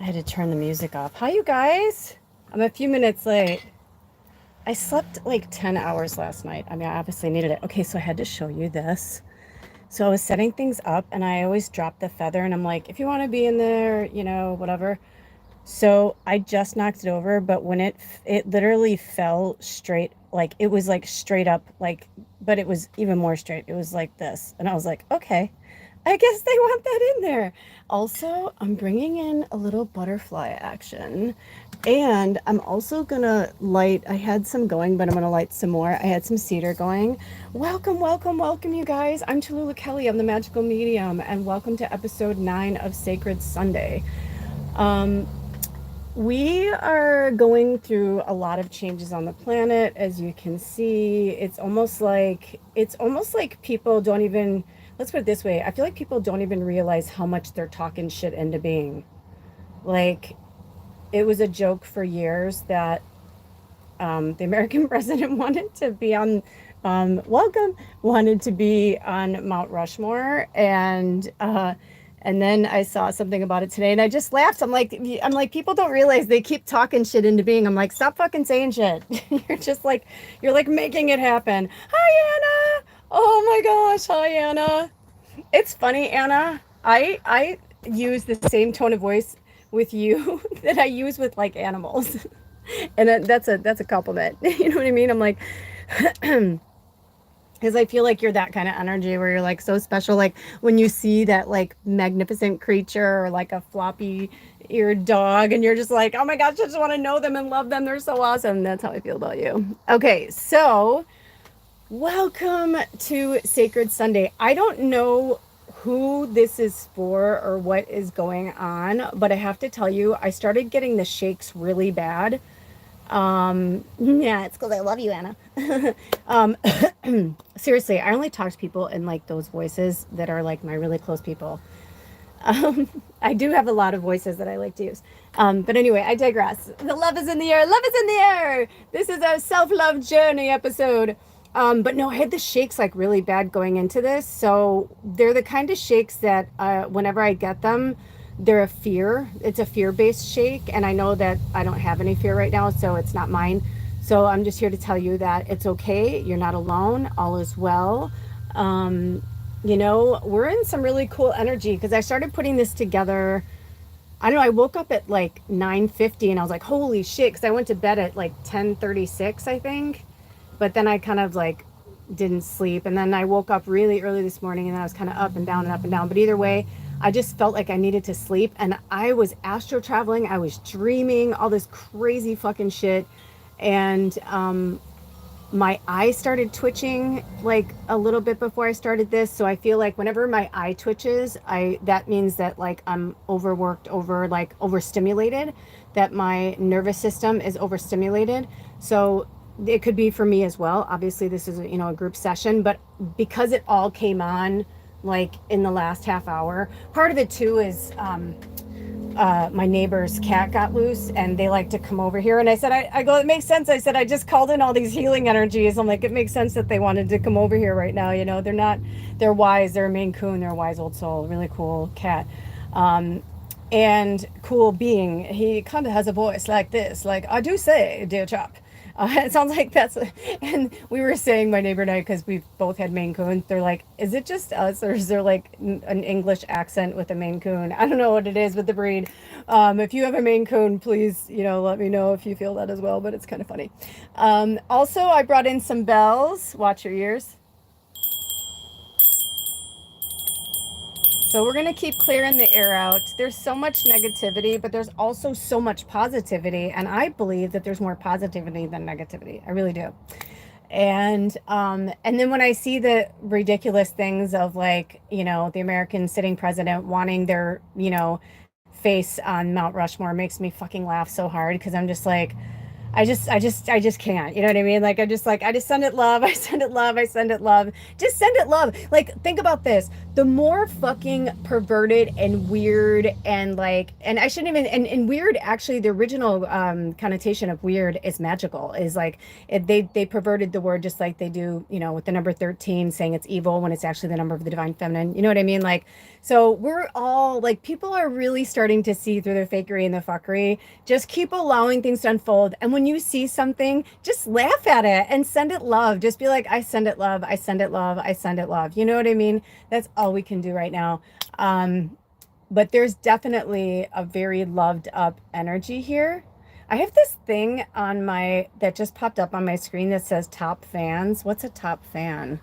I had to turn the music off. Hi, you guys. I'm a few minutes late. I slept like 10 hours last night. I mean, I obviously needed it. Okay, so I had to show you this. So I was setting things up and I always drop the feather and I'm like, if you want to be in there, whatever. So I just knocked it over, but when it literally fell straight, like it was like straight up, like, but it was even more straight. It was like this. And I was like, okay, I guess they want that in there. Also, I'm bringing in a little butterfly action. And I'm also gonna light, I had some going, but I'm gonna light some more. I had some cedar going. Welcome, welcome, welcome, you guys. I'm Tallulah Kelly. I'm the magical medium, and welcome to episode 9 of Sacred Sunday. Um, we are going through a lot of changes on the planet, as you can see. It's almost like people don't even, let's put it this way. I feel like people don't even realize how much they're talking shit into being. Like, it was a joke for years that the American president wanted to be on, wanted to be on Mount Rushmore, and then I saw something about it today, and I just laughed. I'm like, people don't realize they keep talking shit into being. I'm like, stop fucking saying shit. You're like making it happen. Hi, Anna. Oh my gosh, hi, Anna. It's funny, Anna. I use the same tone of voice with you that I use with like animals. And that's a compliment. You know what I mean? I'm like, because I feel like you're that kind of energy where you're like so special. Like when you see that like magnificent creature or like a floppy eared dog, and you're just like, oh my gosh, I just want to know them and love them. They're so awesome. That's how I feel about you. Okay, so welcome to Sacred Sunday. I don't know who this is for or what is going on, but I have to tell you, I started getting the shakes really bad. Yeah, it's because I love you, Anna. um, Seriously, I only talk to people in like those voices that are like my really close people. I do have a lot of voices that I like to use. But anyway, I digress. The love is in the air. Love is in the air. This is a self-love journey episode. But no, I had the shakes like really bad going into this. So they're the kind of shakes that whenever I get them, they're a fear. It's a fear-based shake. And I know that I don't have any fear right now, so it's not mine. So I'm just here to tell you that it's okay. You're not alone. All is well. Um, we're in some really cool energy because I started putting this together. I don't know. I woke up at like 9:50 and I was like, holy shit, because I went to bed at like 10:36, I think. But then I kind of like didn't sleep. And then I woke up really early this morning and I was kind of up and down and up and down. But either way, I just felt like I needed to sleep. And I was astro traveling. I was dreaming all this crazy fucking shit. And my eye started twitching like a little bit before I started this. So I feel like whenever my eye twitches, that means that like I'm overworked, overstimulated, that my nervous system is overstimulated. So it could be for me as well. Obviously, this is a group session, but because it all came on like in the last half hour, part of it too is my neighbor's cat got loose and they like to come over here. And I said, I go, it makes sense. I said, I just called in all these healing energies. I'm like, it makes sense that they wanted to come over here right now. They're wise. They're a Maine Coon. They're a wise old soul. Really cool cat. And cool being. He kind of has a voice like this, like, I do say, dear chap. It sounds like and we were saying, my neighbor and I, because we've both had Maine Coons, they're like, is it just us or is there like an English accent with a Maine Coon? I don't know what it is with the breed. If you have a Maine Coon, please, let me know if you feel that as well, but it's kind of funny. Also, I brought in some bells. Watch your ears. So we're going to keep clearing the air out. There's so much negativity, but there's also so much positivity. And I believe that there's more positivity than negativity. I really do. And then when I see the ridiculous things of like, the American sitting president wanting their, face on Mount Rushmore makes me fucking laugh so hard because I'm just like, I just can't. You know what I mean? Like, I just send it love. I send it love. I send it love. Just send it love. Like, think about this. the more fucking perverted and weird and like, and I shouldn't even, and weird, actually, the original connotation of weird is magical, is like, they perverted the word just like they do, you know, with the number 13 saying it's evil when it's actually the number of the divine feminine. You know what I mean? Like, so we're all like, people are really starting to see through the fakery and the fuckery. Just keep allowing things to unfold. And when you see something, just laugh at it and send it love. Just be like, I send it love. I send it love. I send it love. You know what I mean? That's all we can do right now. But there's definitely a very loved up energy here. I have this thing on my that just popped up on my screen that says top fans. What's a top fan?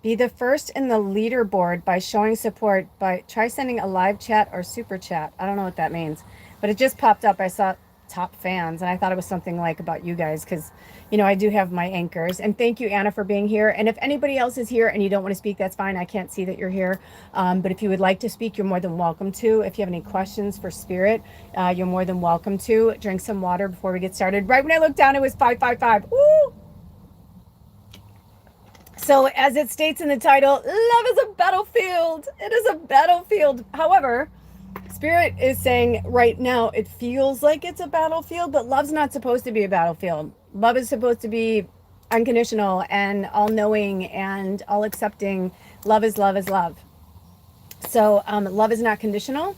Be the first in the leaderboard by showing support by try sending a live chat or super chat. I don't know what that means, but it just popped up. I saw top fans and I thought it was something like about you guys because, you know, I do have my anchors. And thank you, Anna, for being here. And if anybody else is here and you don't want to speak, that's fine. I can't see that you're here. But if you would like to speak, you're more than welcome to. If you have any questions for Spirit, you're more than welcome to. Drink some water before we get started. Right when I looked down, it was 555. Woo! So, as it states in the title, love is a battlefield. It is a battlefield. However, Spirit is saying right now it feels like it's a battlefield, but love's not supposed to be a battlefield. Love is supposed to be unconditional and all knowing and all accepting. Love is love is love. So, love is not conditional.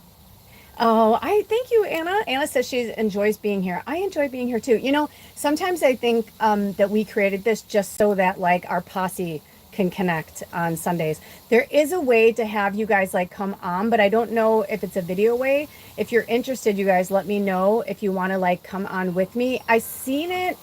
Oh, I thank you, Anna. Anna says she enjoys being here. I enjoy being here too. You know, sometimes I think that we created this just so that like our posse can connect on Sundays. There is a way to have you guys like come on, but I don't know if it's a video way. If you're interested, you guys let me know if you want to like come on with me. I seen it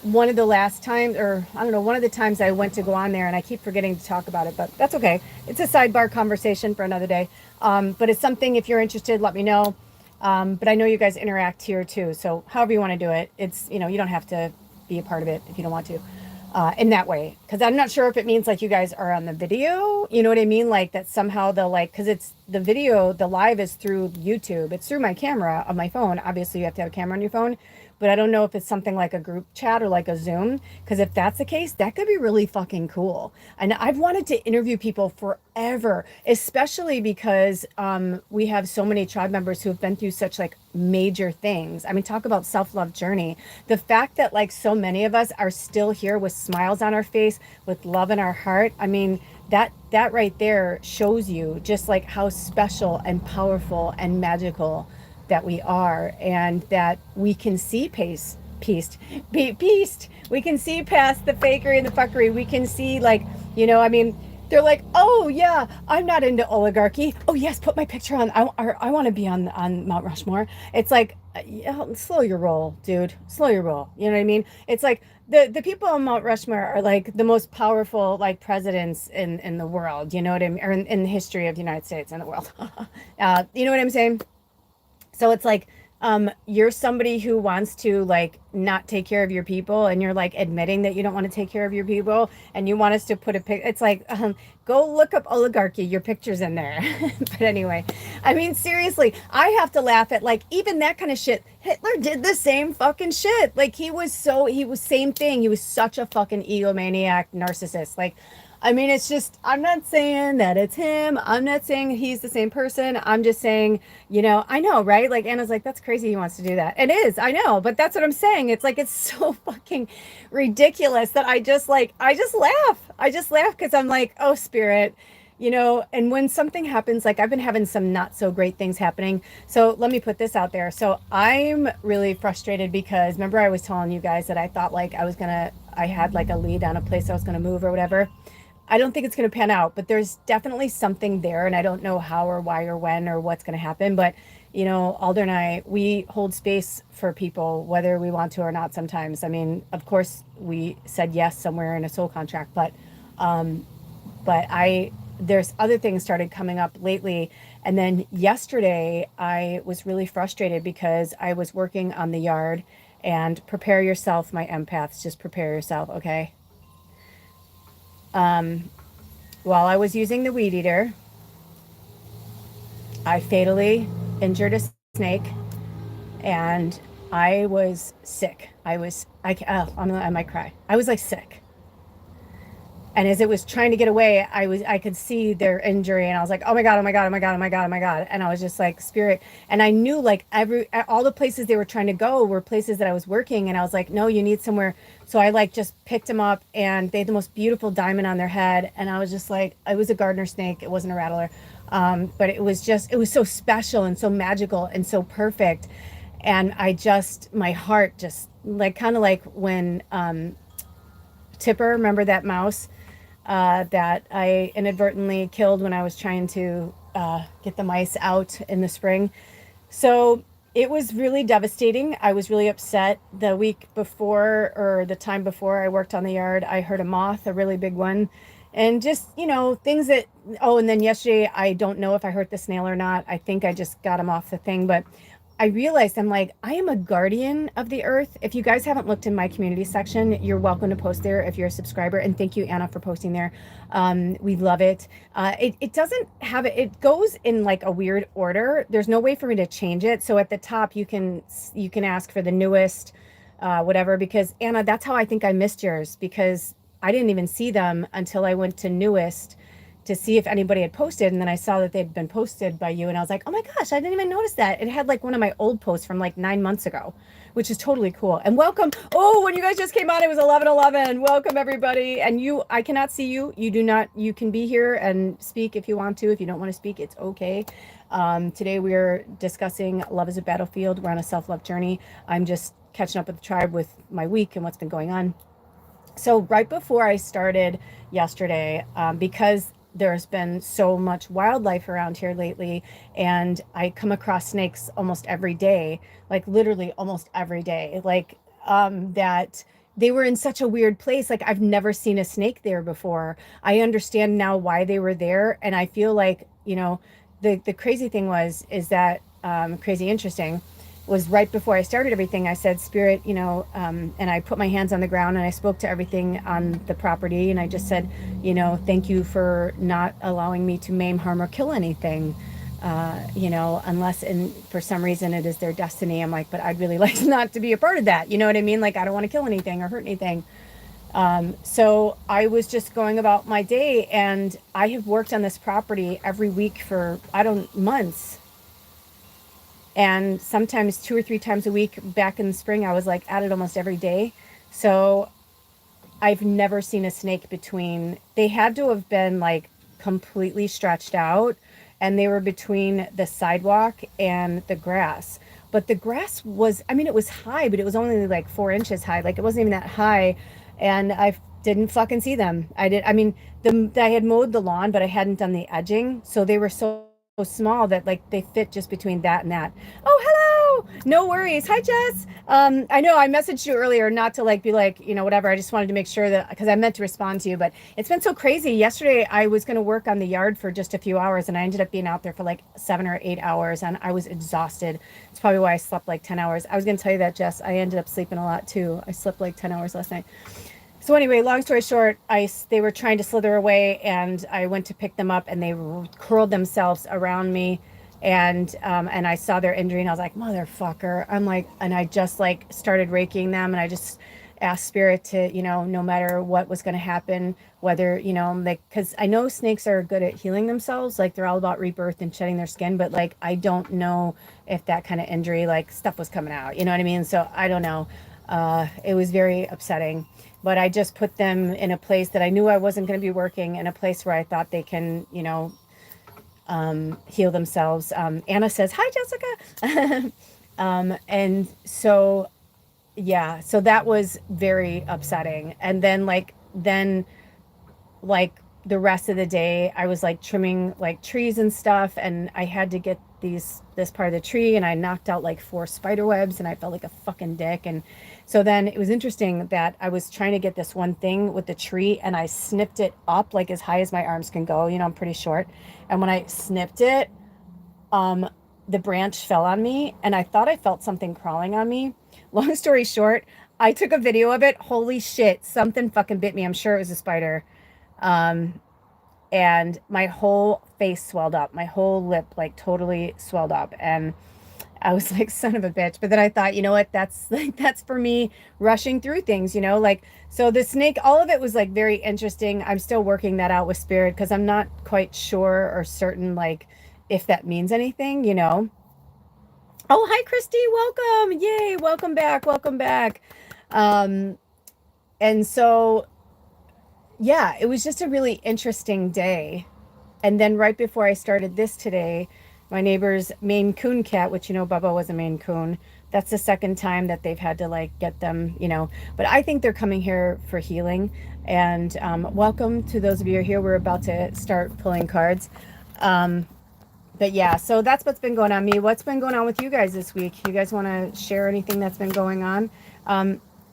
one of the last times, or I don't know, one of the times I went to go on there, and I keep forgetting to talk about it, but that's okay. It's a sidebar conversation for another day. But it's something, if you're interested, let me know. But I know you guys interact here too. So however you want to do it, it's, you know, you don't have to be a part of it if you don't want to, in that way. Cause I'm not sure if it means like you guys are on the video, you know what I mean? Like that somehow they'll like, cause it's the video, the live is through YouTube. It's through my camera on my phone. Obviously you have to have a camera on your phone, but I don't know if it's something like a group chat or like a Zoom. Because if that's the case, that could be really fucking cool. And I've wanted to interview people forever, especially because we have so many tribe members who have been through such like major things. I mean, talk about self-love journey. The fact that like so many of us are still here with smiles on our face, with love in our heart. I mean, that right there shows you just like how special and powerful and magical that we are, and that we can see peace, we can see past the fakery and the fuckery. We can see like, you know, I mean, they're like, oh yeah, I'm not into oligarchy. Oh yes, put my picture on. I want to be on Mount Rushmore. It's like, yeah, slow your roll, dude. Slow your roll. You know what I mean? It's like the people on Mount Rushmore are like the most powerful like presidents in the world. You know what I mean? Or in the history of the United States and the world. You know what I'm saying? So it's like, you're somebody who wants to like not take care of your people, and you're like admitting that you don't want to take care of your people, and you want us to put a pic. It's like, go look up oligarchy. Your picture's in there. But anyway, I mean, seriously, I have to laugh at like even that kind of shit. Hitler did the same fucking shit. Like he was same thing. He was such a fucking egomaniac narcissist. Like, I mean, it's just, I'm not saying that it's him. I'm not saying he's the same person. I'm just saying, you know, I know, right? Like Anna's like, that's crazy he wants to do that. It is, I know, but that's what I'm saying. It's like, it's so fucking ridiculous that I just like, I just laugh. I just laugh because I'm like, oh, Spirit, you know, and when something happens, like I've been having some not so great things happening. So let me put this out there. So I'm really frustrated because remember I was telling you guys that I thought like I had like a lead on a place I was going to move or whatever. I don't think it's going to pan out, but there's definitely something there, and I don't know how or why or when or what's going to happen. But, you know, Alder and I, we hold space for people, whether we want to or not sometimes. I mean, of course, we said yes somewhere in a soul contract, but there's other things started coming up lately. And then yesterday, I was really frustrated because I was working on the yard, and prepare yourself, my empaths, just prepare yourself, okay? While I was using the weed eater, I fatally injured a snake, and I was sick. I might cry. I was like sick. And as it was trying to get away, I could see their injury, and I was like, oh my God, oh my God, oh my God, oh my God, oh my God. And I was just like, spirit. And I knew like all the places they were trying to go were places that I was working. And I was like, no, you need somewhere. So I like just picked them up, and they had the most beautiful diamond on their head. And I was just like, it was a gardener snake. It wasn't a rattler. But it was so special and so magical and so perfect. And my heart just like, kind of like when, Tipper, remember that mouse that I inadvertently killed when I was trying to get the mice out in the spring. So it was really devastating. I was really upset. The week before, or the time before I worked on the yard, I heard a moth, a really big one. And just, things that, oh, and then yesterday, I don't know if I hurt the snail or not. I think I just got him off the thing, but I realized I'm like, I am a guardian of the earth. If you guys haven't looked in my community section, you're welcome to post there if you're a subscriber. And thank you, Anna, for posting there. We love it. It doesn't have it. It goes in like a weird order. There's no way for me to change it. So at the top, you can ask for the newest, whatever, because Anna, that's how I think I missed yours, because I didn't even see them until I went to newest to see if anybody had posted, and then I saw that they'd been posted by you, and I was like, oh my gosh, I didn't even notice that. It had like one of my old posts from like 9 months ago, which is totally cool. And welcome. Oh, when you guys just came on, it was 11:11. Welcome everybody. And I cannot see you. You can be here and speak if you want to. If you don't want to speak, it's okay. Today we are discussing Love is a Battlefield. We're on a self-love journey. I'm just catching up with the tribe with my week and what's been going on. So right before I started yesterday, because there's been so much wildlife around here lately, and I come across snakes almost every day, like literally almost every day, like that they were in such a weird place. Like I've never seen a snake there before. I understand now why they were there, and I feel like, the crazy thing is that crazy interesting was right before I started everything. I said, Spirit, and I put my hands on the ground and I spoke to everything on the property. And I just said, thank you for not allowing me to maim, harm, or kill anything, unless for some reason it is their destiny. I'm like, but I'd really like not to be a part of that. You know what I mean? Like, I don't want to kill anything or hurt anything. So I was just going about my day, and I have worked on this property every week for, months. And sometimes 2 or 3 times a week. Back in the spring, I was like at it almost every day. So I've never seen a snake between. They had to have been like completely stretched out, and they were between the sidewalk and the grass. But the grass was, it was high, but it was only like 4 inches high. Like it wasn't even that high. And I didn't fucking see them. I had mowed the lawn, but I hadn't done the edging. So they were so small that like they fit just between that and that. Oh, hello. No worries. Hi, Jess. I know I messaged you earlier not to like be like, whatever. I just wanted to make sure that, because I meant to respond to you, but it's been so crazy. Yesterday I was going to work on the yard for just a few hours, and I ended up being out there for like 7 or 8 hours, and I was exhausted. It's probably why I slept like 10 hours. I was going to tell you that, Jess. I ended up sleeping a lot too. I slept like 10 hours last night. So anyway, long story short, they were trying to slither away, and I went to pick them up, and they curled themselves around me, and I saw their injury, and I was like, motherfucker. I'm like, and I just like started raking them, and I just asked Spirit to, no matter what was going to happen, whether, like, because I know snakes are good at healing themselves, like they're all about rebirth and shedding their skin, but like I don't know if that kind of injury, like stuff was coming out, you know what I mean? So I don't know. It was very upsetting. But I just put them in a place that I knew I wasn't going to be working, in a place where I thought they can, heal themselves. Anna says, hi, Jessica. And so, yeah, so that was very upsetting. And then the rest of the day, I was like trimming like trees and stuff, and I had to get this part of the tree, and I knocked out like 4 spider webs, and I felt like a fucking dick. And so then it was interesting that I was trying to get this one thing with the tree, and I snipped it up like as high as my arms can go. I'm pretty short. And when I snipped it, the branch fell on me, and I thought I felt something crawling on me. Long story short, I took a video of it. Holy shit, something fucking bit me. I'm sure it was a spider. And my whole face swelled up, my whole lip like totally swelled up, and I was like, son of a bitch. But then I thought, you know what? That's like, that's for me rushing through things, you know, like, so the snake, all of it was like very interesting. I'm still working that out with spirit because I'm not quite sure or certain, like, if that means anything, you know. Oh, hi, Christy. Welcome. Yay. Welcome back. Welcome back. Um, and so, yeah, it was just a really interesting day. And then right before I started this today, my neighbor's Maine Coon cat, which you know Bubba was a Maine Coon, that's the second time that they've had to like get them, you know. But I think they're coming here for healing. And welcome to those of you who are here. We're about to start pulling cards. Um, but yeah, so that's what's been going on me. What's been going on with you guys this week? You guys want to share anything that's been going on?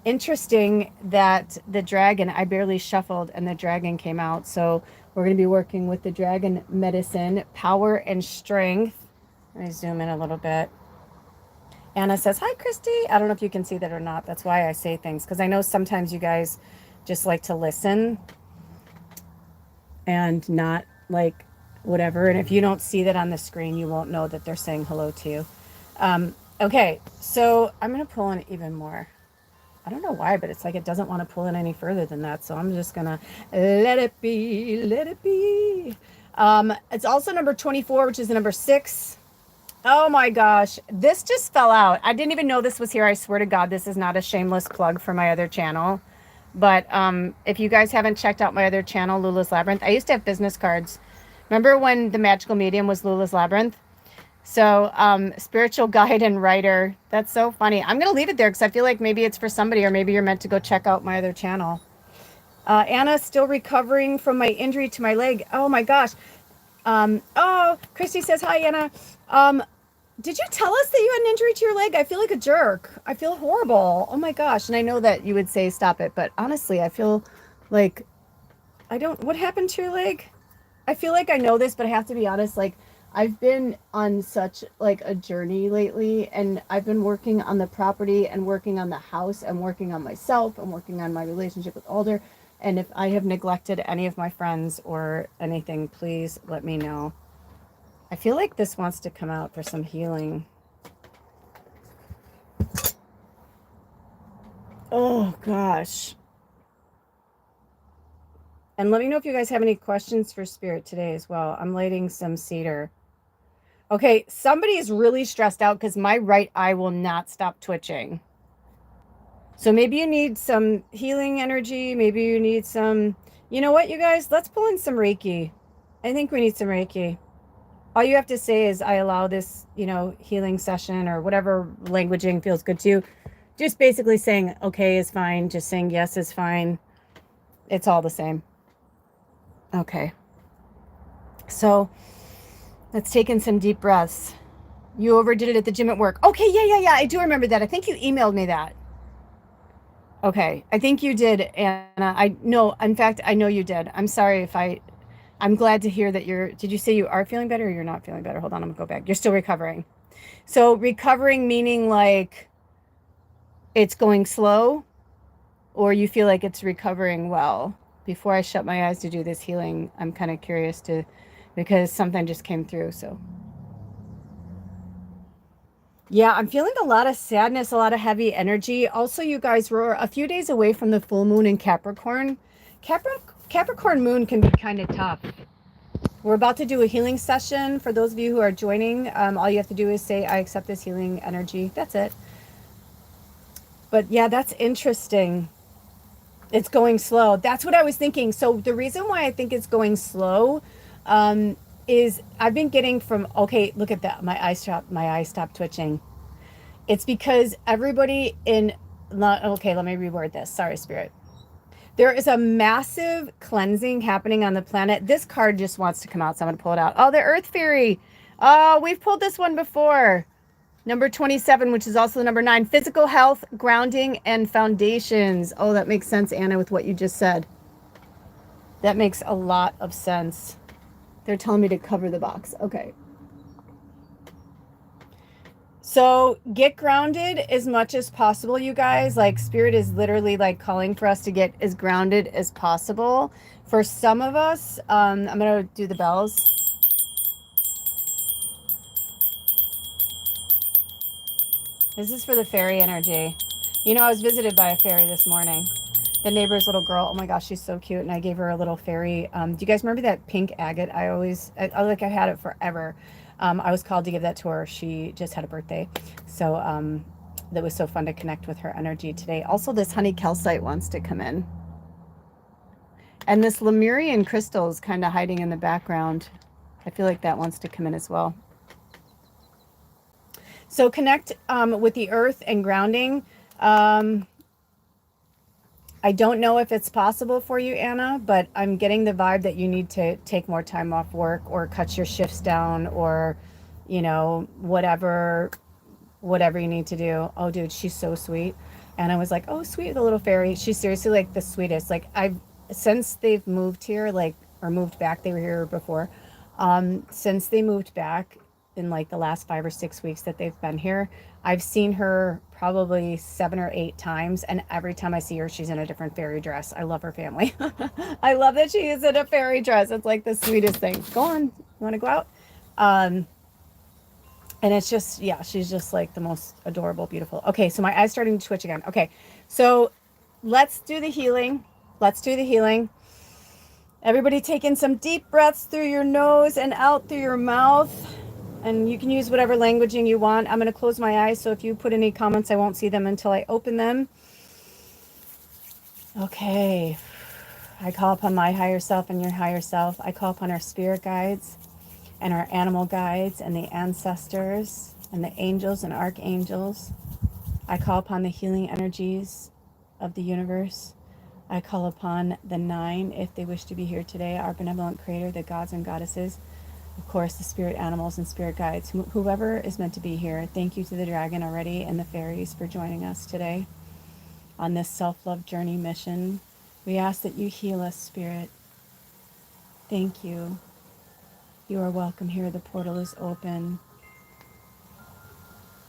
Interesting that the dragon, I barely shuffled and the dragon came out. So we're going to be working with the dragon medicine, power and strength. Let me zoom in a little bit. Anna says, hi, Christy. I don't know if you can see that or not. That's why I say things, because I know sometimes you guys just like to listen and not like whatever. And if you don't see that on the screen, you won't know that they're saying hello to you. Okay, so I'm going to pull in even more. I don't know why, but it's like it doesn't want to pull in any further than that. So I'm just going to let it be, let it be. It's also number 24, which is the number 6. Oh my gosh, this just fell out. I didn't even know this was here. I swear to God, this is not a shameless plug for my other channel. But if you guys haven't checked out my other channel, Lula's Labyrinth, I used to have business cards. Remember when the magical medium was Lula's Labyrinth? So spiritual guide and writer. That's so funny. I'm going to leave it there because I feel like maybe it's for somebody, or maybe you're meant to go check out my other channel. Anna, still recovering from my injury to my leg. Oh my gosh. Oh, Christy says, hi, Anna. Did you tell us that you had an injury to your leg? I feel like a jerk. I feel horrible. Oh my gosh. And I know that you would say stop it, but honestly, I feel like what happened to your leg? I feel like I know this, but I have to be honest. Like, I've been on such like a journey lately, and I've been working on the property and working on the house and working on myself and working on my relationship with Alder. And if I have neglected any of my friends or anything, please let me know. I feel like this wants to come out for some healing. Oh, gosh. And let me know if you guys have any questions for Spirit today as well. I'm lighting some cedar. Okay, somebody is really stressed out because my right eye will not stop twitching. So maybe you need some healing energy. Maybe you need some... You know what, you guys? Let's pull in some Reiki. I think we need some Reiki. All you have to say is, I allow this, you know, healing session, or whatever languaging feels good to you. Just basically saying okay is fine. Just saying yes is fine. It's all the same. Okay. So let's take in some deep breaths. You overdid it at the gym at work. Okay, yeah. I do remember that. I think you emailed me that. Okay, I think you did, Anna. In fact, I know you did. I'm sorry if I'm glad to hear that did you say you are feeling better or you're not feeling better? Hold on, I'm gonna go back. You're still recovering. So recovering meaning like it's going slow, or you feel like it's recovering well? Before I shut my eyes to do this healing, I'm kind of curious because something just came through, so. Yeah, I'm feeling a lot of sadness, a lot of heavy energy. Also, you guys, were a few days away from the full moon in Capricorn. Capricorn moon can be kind of tough. We're about to do a healing session. For those of you who are joining, all you have to do is say, I accept this healing energy. That's it. But yeah, that's interesting. It's going slow. That's what I was thinking. So the reason why I think it's going slow is I've been getting from, okay, look at that. My eye stopped twitching. It's because everybody okay, let me reword this. Sorry, Spirit. There is a massive cleansing happening on the planet. This card just wants to come out, so I'm going to pull it out. Oh, the Earth Fairy. Oh, we've pulled this one before. Number 27, which is also the number 9. Physical health, grounding, and foundations. Oh, that makes sense, Anna, with what you just said. That makes a lot of sense. They're telling me to cover the box. Okay. So get grounded as much as possible, you guys. Like, Spirit is literally like calling for us to get as grounded as possible. For some of us, I'm going to do the bells. This is for the fairy energy. You know, I was visited by a fairy this morning. The neighbor's little girl. Oh my gosh, she's so cute. And I gave her a little fairy. Do you guys remember that pink agate? I've had it forever. I was called to give that to her. She just had a birthday. So that was so fun to connect with her energy today. Also, this honey calcite wants to come in. And this Lemurian crystal is kind of hiding in the background. I feel like that wants to come in as well. So connect with the earth and grounding. I don't know if it's possible for you, Anna, but I'm getting the vibe that you need to take more time off work or cut your shifts down or, you know, whatever you need to do. Oh, dude, she's so sweet. And I was like, oh, sweet, the little fairy. She's seriously like the sweetest. Like since they've moved here, like, or moved back, they were here before. Since they moved back in like the last 5 or 6 weeks that they've been here, I've seen her probably 7 or 8 times. And every time I see her, she's in a different fairy dress. I love her family. I love that she is in a fairy dress. It's like the sweetest thing. Go on. You want to go out? And it's just, yeah, she's just like the most adorable, beautiful. Okay, so my eye's starting to twitch again. Okay, so let's do the healing. Let's do the healing. Everybody take in some deep breaths through your nose and out through your mouth. And you can use whatever languaging you want. I'm going to close my eyes, so if you put any comments, I won't see them until I open them. Okay. I call upon my higher self and your higher self. I call upon our spirit guides and our animal guides and the ancestors and the angels and archangels. I call upon the healing energies of the universe. I call upon the 9, if they wish to be here today, our benevolent creator, the gods and goddesses, of course, the spirit animals and spirit guides, whoever is meant to be here. Thank you to the dragon already and the fairies for joining us today on this self-love journey mission. We ask that you heal us, Spirit. Thank you. You are welcome here. The portal is open.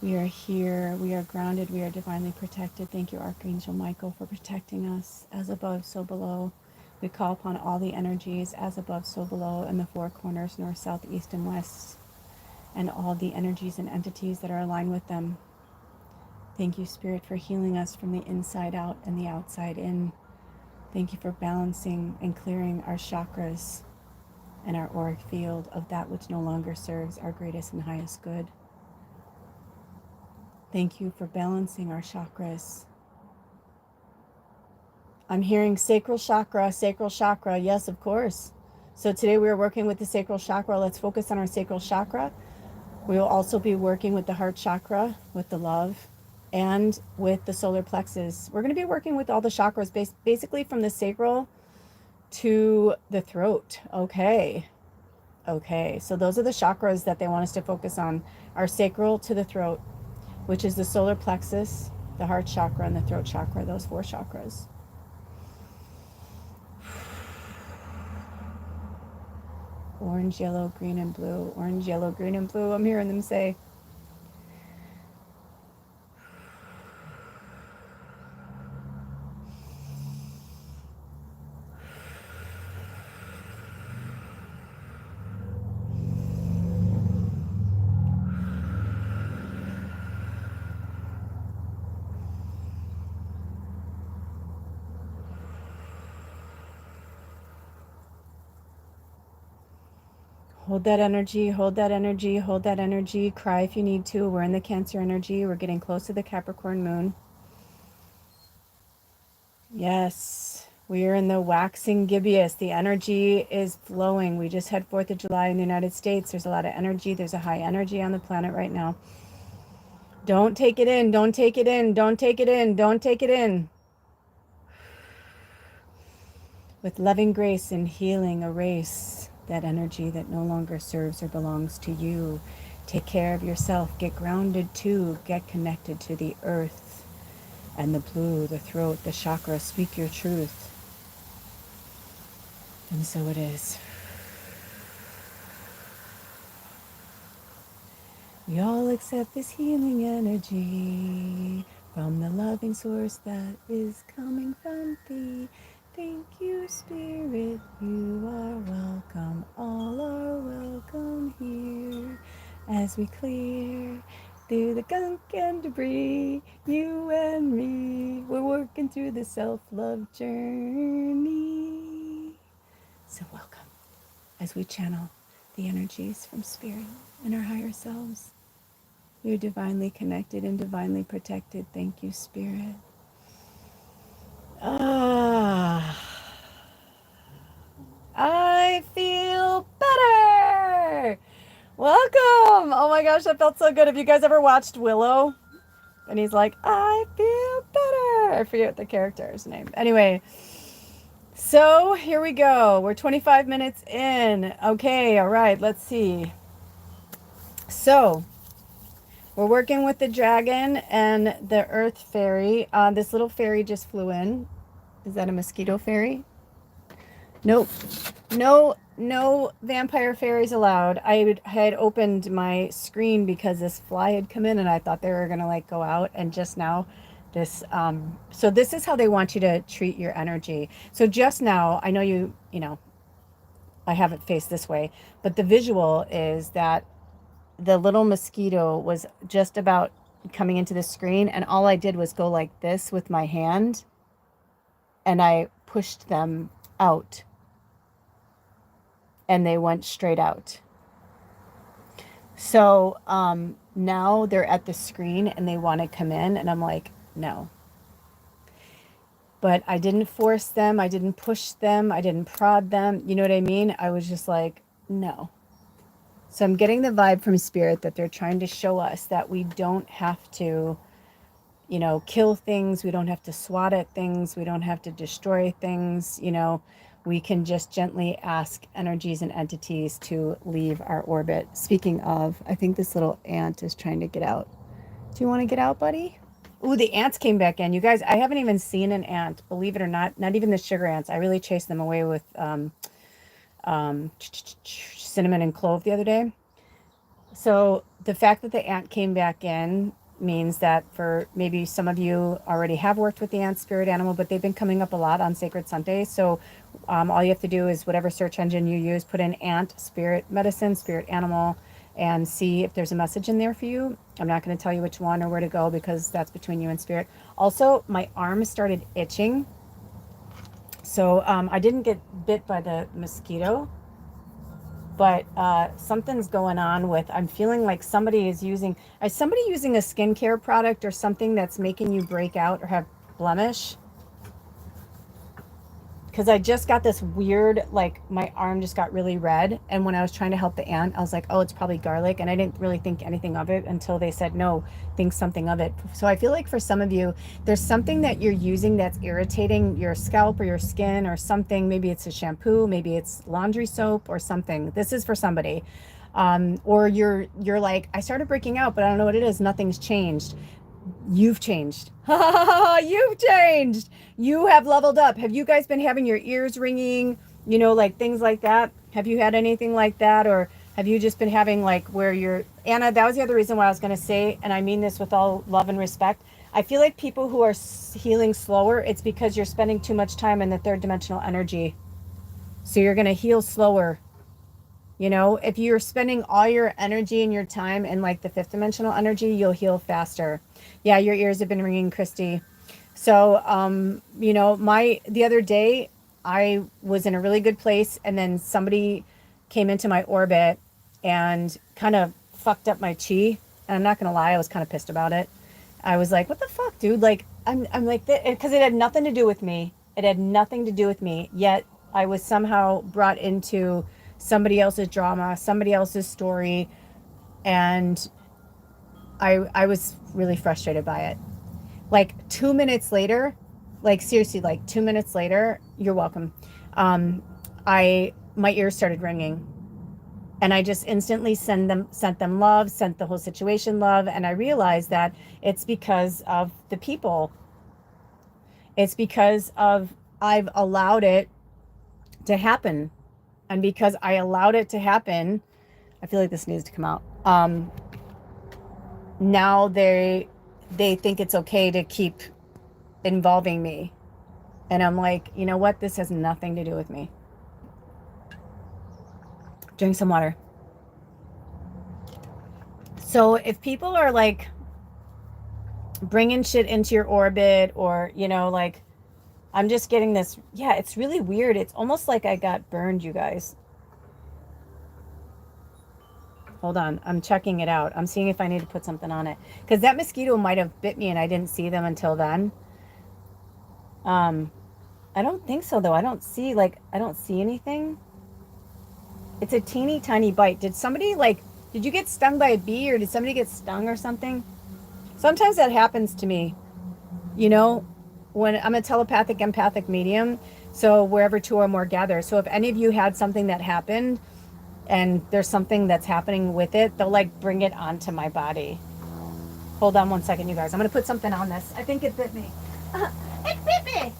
We are here. We are grounded. We are divinely protected. Thank you, Archangel Michael, for protecting us. As above, so below. We call upon all the energies as above, so below, in the 4 corners, north, south, east, and west, and all the energies and entities that are aligned with them. Thank you, Spirit, for healing us from the inside out and the outside in. Thank you for balancing and clearing our chakras and our auric field of that which no longer serves our greatest and highest good. Thank you for balancing our chakras. I'm hearing sacral chakra, sacral chakra. Yes, of course. So today we are working with the sacral chakra. Let's focus on our sacral chakra. We will also be working with the heart chakra, with the love, and with the solar plexus. We're going to be working with all the chakras, basically from the sacral to the throat. Okay. So those are the chakras that they want us to focus on. Our sacral to the throat, which is the solar plexus, the heart chakra, and the throat chakra, those 4 chakras. Orange, yellow, green, and blue. Orange, yellow, green, and blue. I'm hearing them say. Hold that energy, hold that energy, hold that energy. Cry if you need to. We're in the Cancer energy. We're getting close to the Capricorn moon. Yes, we are in the waxing gibbous. The energy is flowing. We just had 4th of July in the United States. There's a lot of energy. There's a high energy on the planet right now. Don't take it in. Don't take it in. Don't take it in. Don't take it in. With loving grace and healing, erase that energy that no longer serves or belongs to you. Take care of yourself. Get grounded too. Get connected to the earth and the blue, the throat, the chakra. Speak your truth. And so it is. We all accept this healing energy from the loving source that is coming from thee. Thank you, Spirit, you are welcome. All are welcome here as we clear Through the gunk and debris, you and me, we're working through the self-love journey. So welcome as we channel the energies from spirit and our higher selves. We are divinely connected and divinely protected. Thank you, spirit. I feel better. Welcome. Oh my gosh, that felt so good. Have you guys ever watched Willow? And he's like, I feel better. I forget the character's name. Anyway, so here we go. We're 25 minutes in. Okay, all right, let's see. So we're working with the dragon and the earth fairy. This little fairy just flew in. Is that a mosquito fairy? Nope. No vampire fairies allowed. I had opened my screen because this fly had come in and I thought they were going to like go out, and just now this so this is how they want you to treat your energy. So just now, I know you know, I have it faced this way, but the visual is that the little mosquito was just about coming into the screen, and all I did was go like this with my hand and I pushed them out. And they went straight out. So now they're at the screen and they want to come in, and I'm like, no. But I didn't force them. I didn't push them. I didn't prod them. You know what I mean? I was just like, no. So I'm getting the vibe from spirit that they're trying to show us that we don't have to, you know, kill things. We don't have to swat at things. We don't have to destroy things, you know. We can just gently ask energies and entities to leave our orbit. Speaking of, I think this little ant is trying to get out. Do you want to get out, buddy? Ooh, the ants came back in. You guys, I haven't even seen an ant, believe it or not. Not even the sugar ants. I really chased them away with cinnamon and clove the other day. So the fact that the ant came back in means that for maybe some of you already have worked with the ant spirit animal, but they've been coming up a lot on Sacred Sunday. So all you have to do is whatever search engine you use, put in ant spirit medicine, spirit animal, and see if there's a message in there for you. I'm not going to tell you which one or where to go because that's between you and spirit. Also, my arm started itching. So I didn't get bit by the mosquito, but something's going on with, I'm feeling like somebody is using a skincare product or something that's making you break out or have blemish. Because I just got this weird, like my arm just got really red. And when I was trying to help the ant, I was like, oh, it's probably garlic. And I didn't really think anything of it until they said, no, think something of it. So I feel like for some of you, there's something that you're using that's irritating your scalp or your skin or something. Maybe it's a shampoo, maybe it's laundry soap or something. This is for somebody. Or you're like, I started breaking out, but I don't know what it is. Nothing's changed. You've changed. You've changed. You have leveled up. Have you guys been having your ears ringing, you know, like things like that? Have you had anything like that? Or have you just been having like where you're, Anna, that was the other reason why I was going to say, and I mean this with all love and respect. I feel like people who are healing slower, it's because you're spending too much time in the third dimensional energy. So you're going to heal slower. You know, if you're spending all your energy and your time in like the fifth dimensional energy, you'll heal faster. Yeah, your ears have been ringing, Christy. So, you know, the other day I was in a really good place and then somebody came into my orbit and kind of fucked up my chi. And I'm not going to lie, I was kind of pissed about it. I was like, what the fuck, dude? Like, I'm like, because it had nothing to do with me. It had nothing to do with me. Yet I was somehow brought into somebody else's drama, somebody else's story, and I was really frustrated by it. Like 2 minutes later, like seriously, like 2 minutes later, you're welcome. My ears started ringing, and I just instantly sent them love, sent the whole situation love, and I realized that it's because of the people. It's because of I've allowed it to happen. And because I allowed it to happen, I feel like this needs to come out. Now they think it's okay to keep involving me. And I'm like, you know what? This has nothing to do with me. Drink some water. So if people are like bringing shit into your orbit, or, you know, like, I'm just getting this. Yeah, it's really weird. It's almost like I got burned, you guys. Hold on. I'm checking it out. I'm seeing if I need to put something on it. Because that mosquito might have bit me and I didn't see them until then. Um, I don't think so, though. I don't see anything. It's a teeny tiny bite. Did you get stung by a bee, or did somebody get stung or something? Sometimes that happens to me, you know, when I'm a telepathic empathic medium. So wherever two or more gather. So if any of you had something that happened and there's something that's happening with it, they'll like bring it onto my body. Hold on one second, you guys. I'm going to put something on this. I think it bit me. It bit me.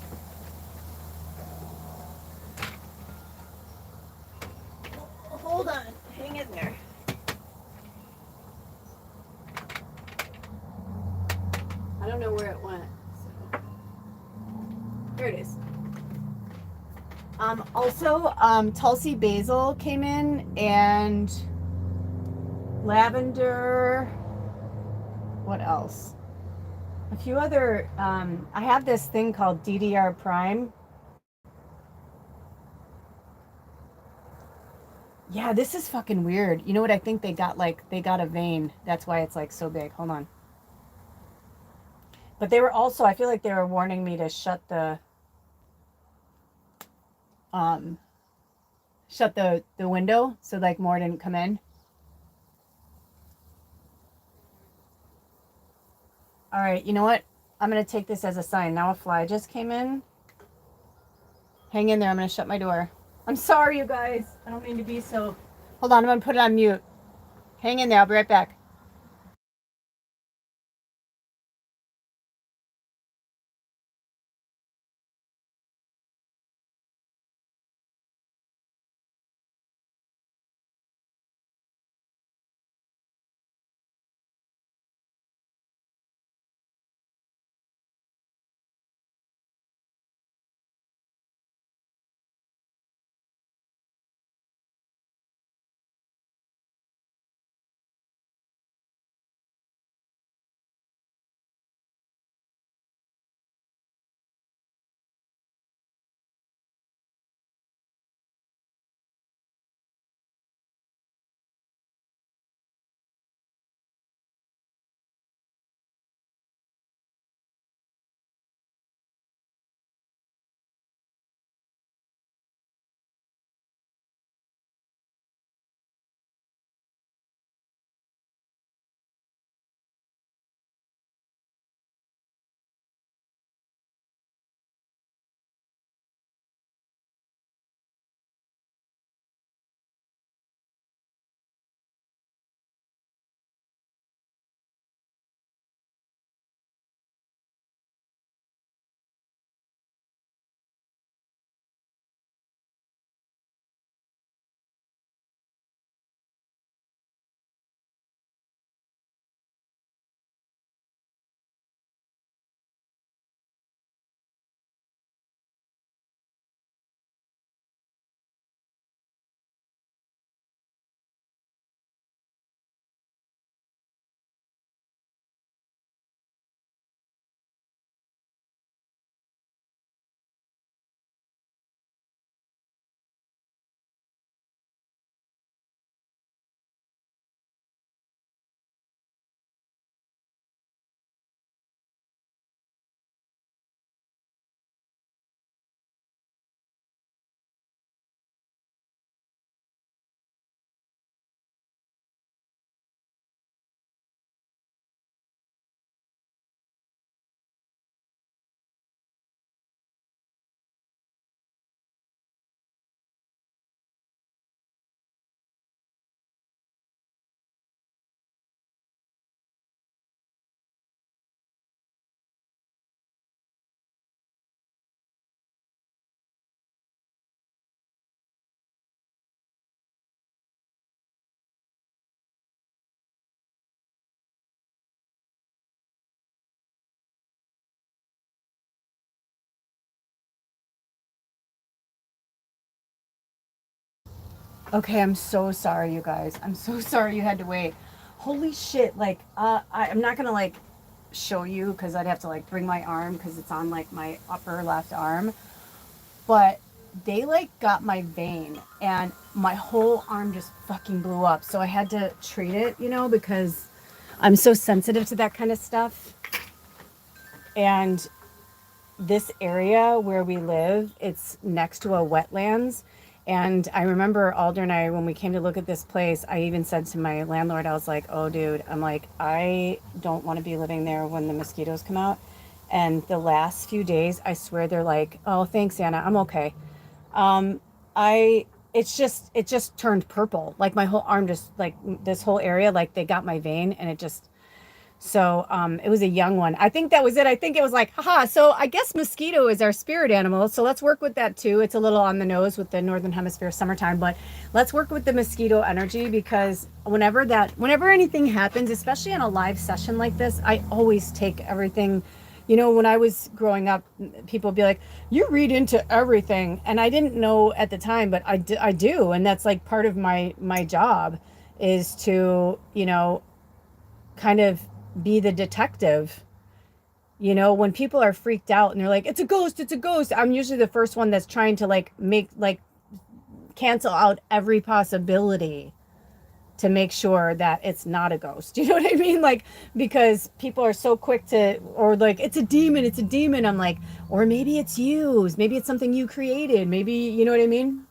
Hold on. Hang in there. I don't know where it went. So. Here it is. Also, Tulsi basil came in, and lavender. What else? A few other. I have this thing called DDR Prime. Yeah, this is fucking weird. You know what? I think they got a vein. That's why it's like so big. Hold on. But they were also, I feel like they were warning me to um shut the window so like more didn't come in. All right, you know what? I'm gonna take this as a sign. Now a fly just came in. Hang in there. I'm gonna shut my door. I'm sorry, you guys. I don't mean to be so. Hold on. I'm gonna put it on mute. Hang in there. I'll be right back. Okay, I'm so sorry, you guys. I'm so sorry you had to wait. holy shit, like, I'm not gonna like show you because I'd have to like bring my arm because it's on like my upper left arm, but they like got my vein and my whole arm just fucking blew up. So I had to treat it, you know, because I'm so sensitive to that kind of stuff. And this area where we live, it's next to a wetlands. And I remember Alder and I, when we came to look at this place, I even said to my landlord, I was like, oh, dude, I'm like, I don't want to be living there when the mosquitoes come out. And the last few days, I swear they're like, oh, thanks, Anna, I'm okay. Um, it just turned purple. Like my whole arm just, like this whole area, like they got my vein and it just, so it was a young one. I think that was it. I think it was like, haha. So I guess mosquito is our spirit animal. So let's work with that too. It's a little on the nose with the Northern Hemisphere summertime, but let's work with the mosquito energy because whenever anything happens, especially in a live session like this, I always take everything. You know, when I was growing up, people would be like, you read into everything. And I didn't know at the time, but I do. And that's like part of my job is to, you know, kind of be the detective. You know, when people are freaked out and they're like, it's a ghost, I'm usually the first one that's trying to like make like cancel out every possibility to make sure that it's not a ghost. You know what I mean? Like, because people are so quick to, or like, it's a demon, it's a demon. I'm like, or maybe it's you, maybe it's something you created, maybe, you know what I mean?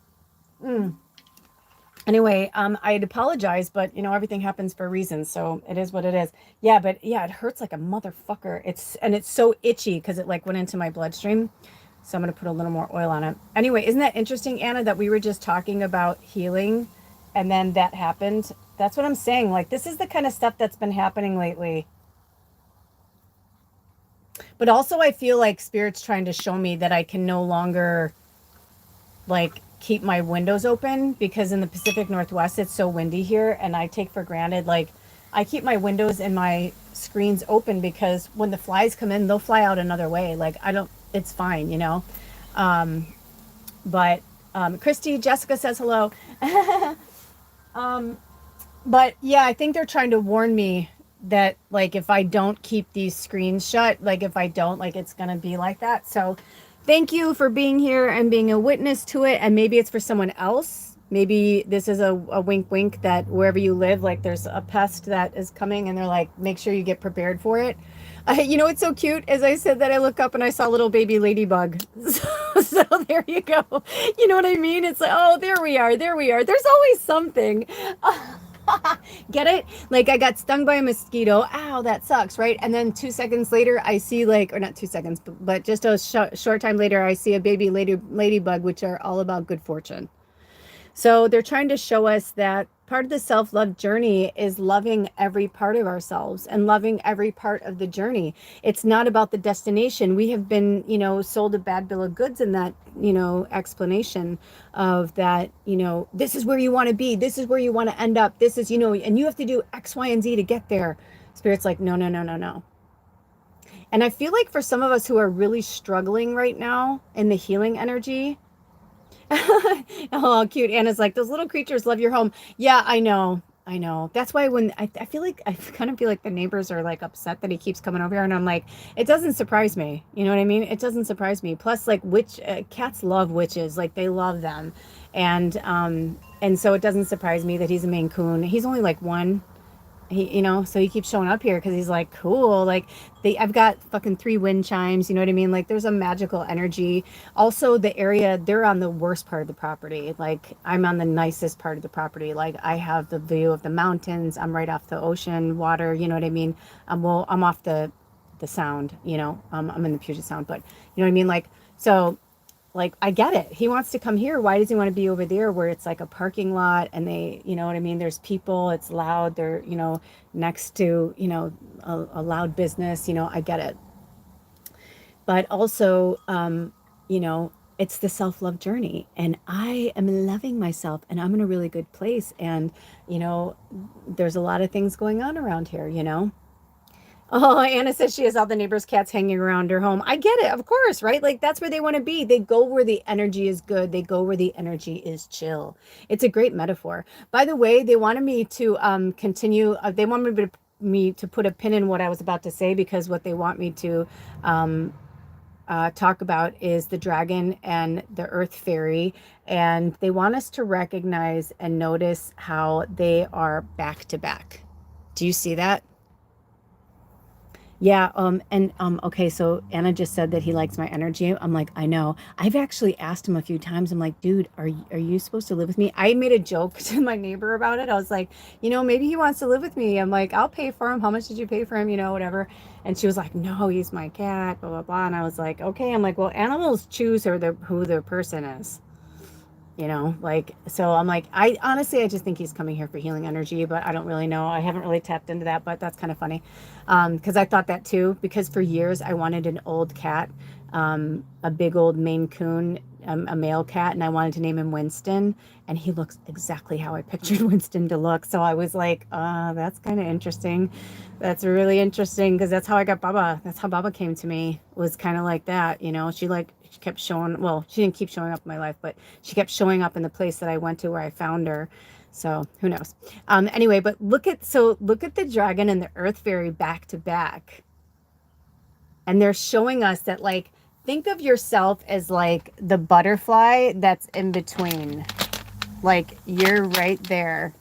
Anyway, I'd apologize, but you know, everything happens for a reason, so it is what it is. Yeah, but yeah, it hurts like a motherfucker. It's so itchy because it like went into my bloodstream. So I'm gonna put a little more oil on it. Anyway, isn't that interesting, Anna, that we were just talking about healing and then that happened? That's what I'm saying. Like, this is the kind of stuff that's been happening lately. But also I feel like spirit's trying to show me that I can no longer like keep my windows open because in the Pacific Northwest it's so windy here and I take for granted like I keep my windows and my screens open because when the flies come in they'll fly out another way. Like I don't, it's fine, you know. um but Christy, Jessica says hello. um but yeah, I think they're trying to warn me that like if I don't keep these screens shut, like if I don't, like it's gonna be like that. So thank you for being here and being a witness to it. And maybe it's for someone else. Maybe this is a wink wink that wherever you live, like there's a pest that is coming and they're like, make sure you get prepared for it. You know, it's so cute. As I said that, I look up and I saw a little baby ladybug. So there you go. You know what I mean? It's like, oh, there we are. There we are. There's always something. Get it? Like I got stung by a mosquito. Ow, that sucks, right? And then 2 seconds later, I see like, or not 2 seconds, but just a short time later, I see a baby ladybug, which are all about good fortune. So they're trying to show us that part of the self-love journey is loving every part of ourselves and loving every part of the journey. It's not about the destination. We have been, you know, sold a bad bill of goods in that, you know, explanation of that, you know, this is where you want to be. This is where you want to end up. This is, you know, and you have to do X, Y, and Z to get there. Spirit's like, no, no, no, no, no. And I feel like for some of us who are really struggling right now in the healing energy, oh, cute. Anna's like, those little creatures love your home. Yeah, I know. I know. That's why when I feel like, I kind of feel like the neighbors are like upset that he keeps coming over here. And I'm like, it doesn't surprise me. You know what I mean? It doesn't surprise me. Plus, like, cats love witches. Like, they love them. And so it doesn't surprise me that he's a Maine Coon. He's only like one. He, you know, so he keeps showing up here because he's like, cool. Like I've got fucking 3 wind chimes. You know what I mean? Like there's a magical energy. Also the area, they're on the worst part of the property. Like I'm on the nicest part of the property. Like I have the view of the mountains. I'm right off the ocean water. You know what I mean? I'm off the sound, you know, I'm in the Puget Sound, but you know what I mean? Like, so like I get it. He wants to come here. Why does he want to be over there where it's like a parking lot and they, you know what I mean? There's people, it's loud. They're, you know, next to, you know, a loud business, you know, I get it. But also, you know, it's the self-love journey and I am loving myself and I'm in a really good place. And, you know, there's a lot of things going on around here, you know? Oh, Anna says she has all the neighbors' cats hanging around her home. I get it, of course, right? Like that's where they want to be. They go where the energy is good. They go where the energy is chill. It's a great metaphor. By the way, they wanted me to continue. They wanted me to put a pin in what I was about to say because what they want me to um, talk about is the dragon and the earth fairy, and they want us to recognize and notice how they are back to back. Do you see that? Yeah, okay, so Anna just said that he likes my energy. I'm like, I know. I've actually asked him a few times. I'm like, dude, are you supposed to live with me? I made a joke to my neighbor about it. I was like, maybe he wants to live with me. I'm like, I'll pay for him. How much did you pay for him? Whatever. And she was like, no, he's my cat, blah blah blah. And I was like, okay. I'm like, well, animals choose who the person is. Like, so I'm like, I honestly, I just think he's coming here for healing energy, but I don't really know. I haven't really tapped into that, but that's kind of funny. Because I thought that too, because for years I wanted an old cat, a big old Maine Coon, a male cat, and I wanted to name him Winston, and he looks exactly how I pictured Winston to look. So I was like, that's kind of interesting. That's really interesting because that's how I got Baba. That's how Baba came to me, was kind of like that. She kept showing, well, she didn't keep showing up in my life, but she kept showing up in the place that I went to where I found her. So who knows? Anyway, but look at the dragon and the earth fairy back to back. And they're showing us that, like, think of yourself as like the butterfly that's in between. Like you're right there.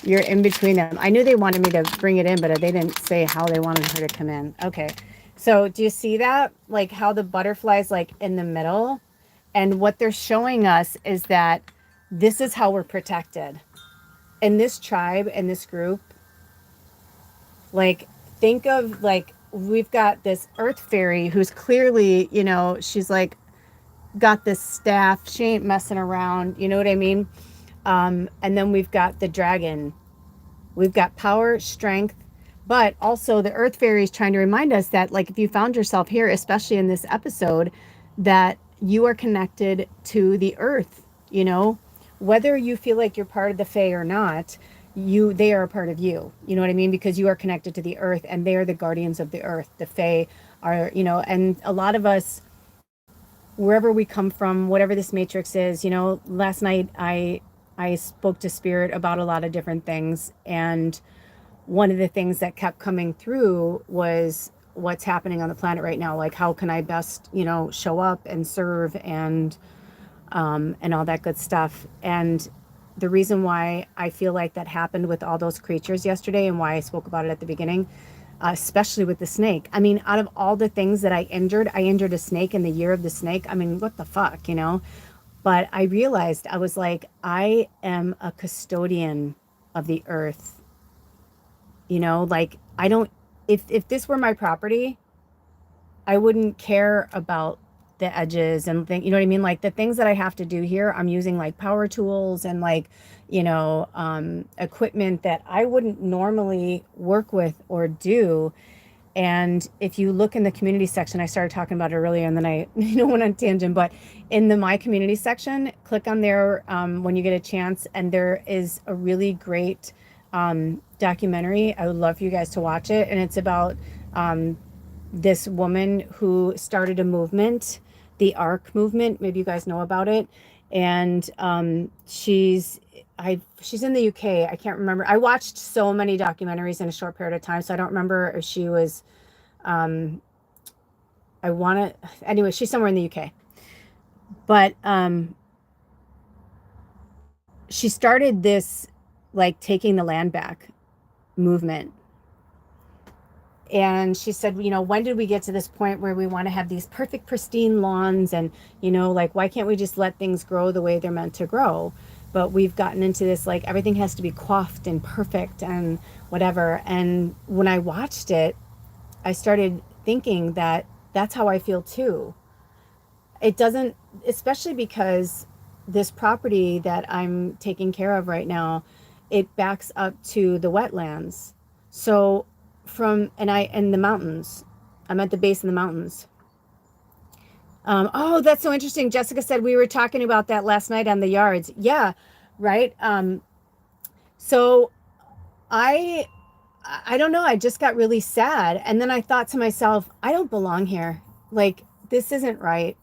You're in between them. I knew they wanted me to bring it in, but they didn't say how they wanted her to come in. Okay. So do you see that? Like how the butterfly's like in the middle? And what they're showing us is that this is how we're protected. In this tribe, in this group, like think of like we've got this earth fairy who's clearly, she's like got this staff. She ain't messing around. You know what I mean? And then we've got the dragon. We've got power, strength, but also the earth fairy is trying to remind us that, like, if you found yourself here, especially in this episode, that you are connected to the earth, whether you feel like you're part of the fae or not, they are a part of you. You know what I mean? Because you are connected to the earth and they are the guardians of the earth. The fae are, and a lot of us, wherever we come from, whatever this matrix is, last night I spoke to spirit about a lot of different things, and one of the things that kept coming through was what's happening on the planet right now. Like, how can I best, show up and serve and all that good stuff. And the reason why I feel like that happened with all those creatures yesterday and why I spoke about it at the beginning, especially with the snake. I mean, out of all the things that I injured a snake in the year of the snake. I mean, what the fuck, But I realized, I was like, I am a custodian of the earth. Like, I don't, if this were my property, I wouldn't care about the edges and you know what I mean? Like the things that I have to do here, I'm using like power tools and like, equipment that I wouldn't normally work with or do. And if you look in the community section, I started talking about it earlier and then I, went on tangent, but in the My Community section, click on there when you get a chance. And there is a really great documentary. I would love for you guys to watch it. And it's about this woman who started a movement, the ARC movement. Maybe you guys know about it. And she's in the UK. I can't remember. I watched so many documentaries in a short period of time, so I don't remember if she was. Anyway, she's somewhere in the UK. But she started this, like, taking the land back movement. And she said, when did we get to this point where we want to have these perfect, pristine lawns? And, like, why can't we just let things grow the way they're meant to grow? But we've gotten into this, like, everything has to be coiffed and perfect and whatever. And when I watched it, I started thinking that that's how I feel too. It doesn't, especially because this property that I'm taking care of right now, it backs up to the wetlands. So and the mountains, I'm at the base of the mountains. Oh, that's so interesting. Jessica said we were talking about that last night on the yards. Yeah, right. So I I don't know. I just got really sad. And then I thought to myself, I don't belong here. Like, this isn't right.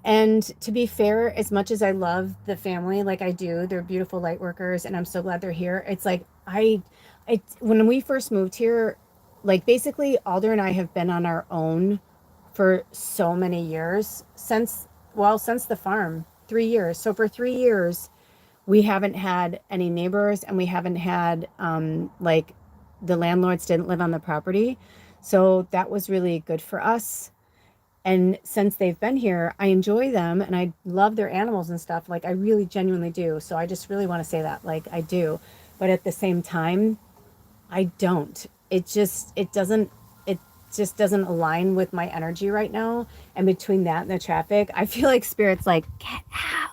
And to be fair, as much as I love the family, like I do, they're beautiful light workers, and I'm so glad they're here. It's like when we first moved here, like basically Alder and I have been on our own for so many years since the farm, 3 years. So for 3 years, we haven't had any neighbors, and we haven't had like the landlords didn't live on the property, so that was really good for us. And since they've been here, I enjoy them and I love their animals and stuff. Like I really genuinely do. So I just really want to say that, like I do. But at the same time, I don't. It just doesn't align with my energy right now. And between that and the traffic, I feel like spirit's like, get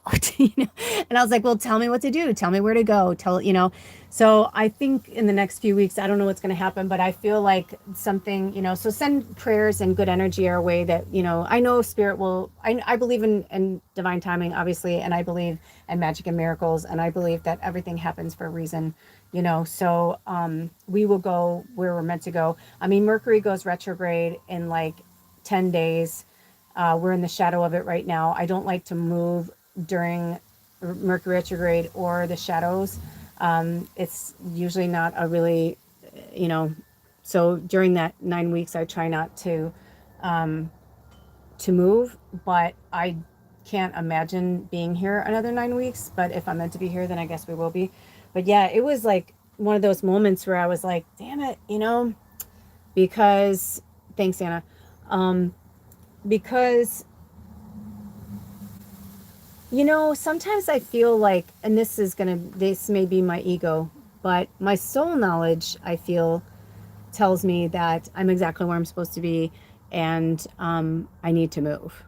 out, you know? And I was like, well, tell me what to do. Tell me where to go. So I think in the next few weeks, I don't know what's going to happen, but I feel like something, so send prayers and good energy our way that, I know spirit will, I believe in divine timing, obviously. And I believe in magic and miracles. And I believe that everything happens for a reason. So we will go where we're meant to go. I mean, Mercury goes retrograde in like 10 days. We're in the shadow of it right now. I don't like to move during Mercury retrograde or the shadows. It's usually not a really, you know, so during that 9 weeks, I try not to move, but I can't imagine being here another 9 weeks. But if I'm meant to be here, then I guess we will be. But yeah, it was like one of those moments where I was like, damn it, because thanks, Anna. Because, sometimes I feel like, and this may be my ego, but my soul knowledge, I feel, tells me that I'm exactly where I'm supposed to be, and I need to move.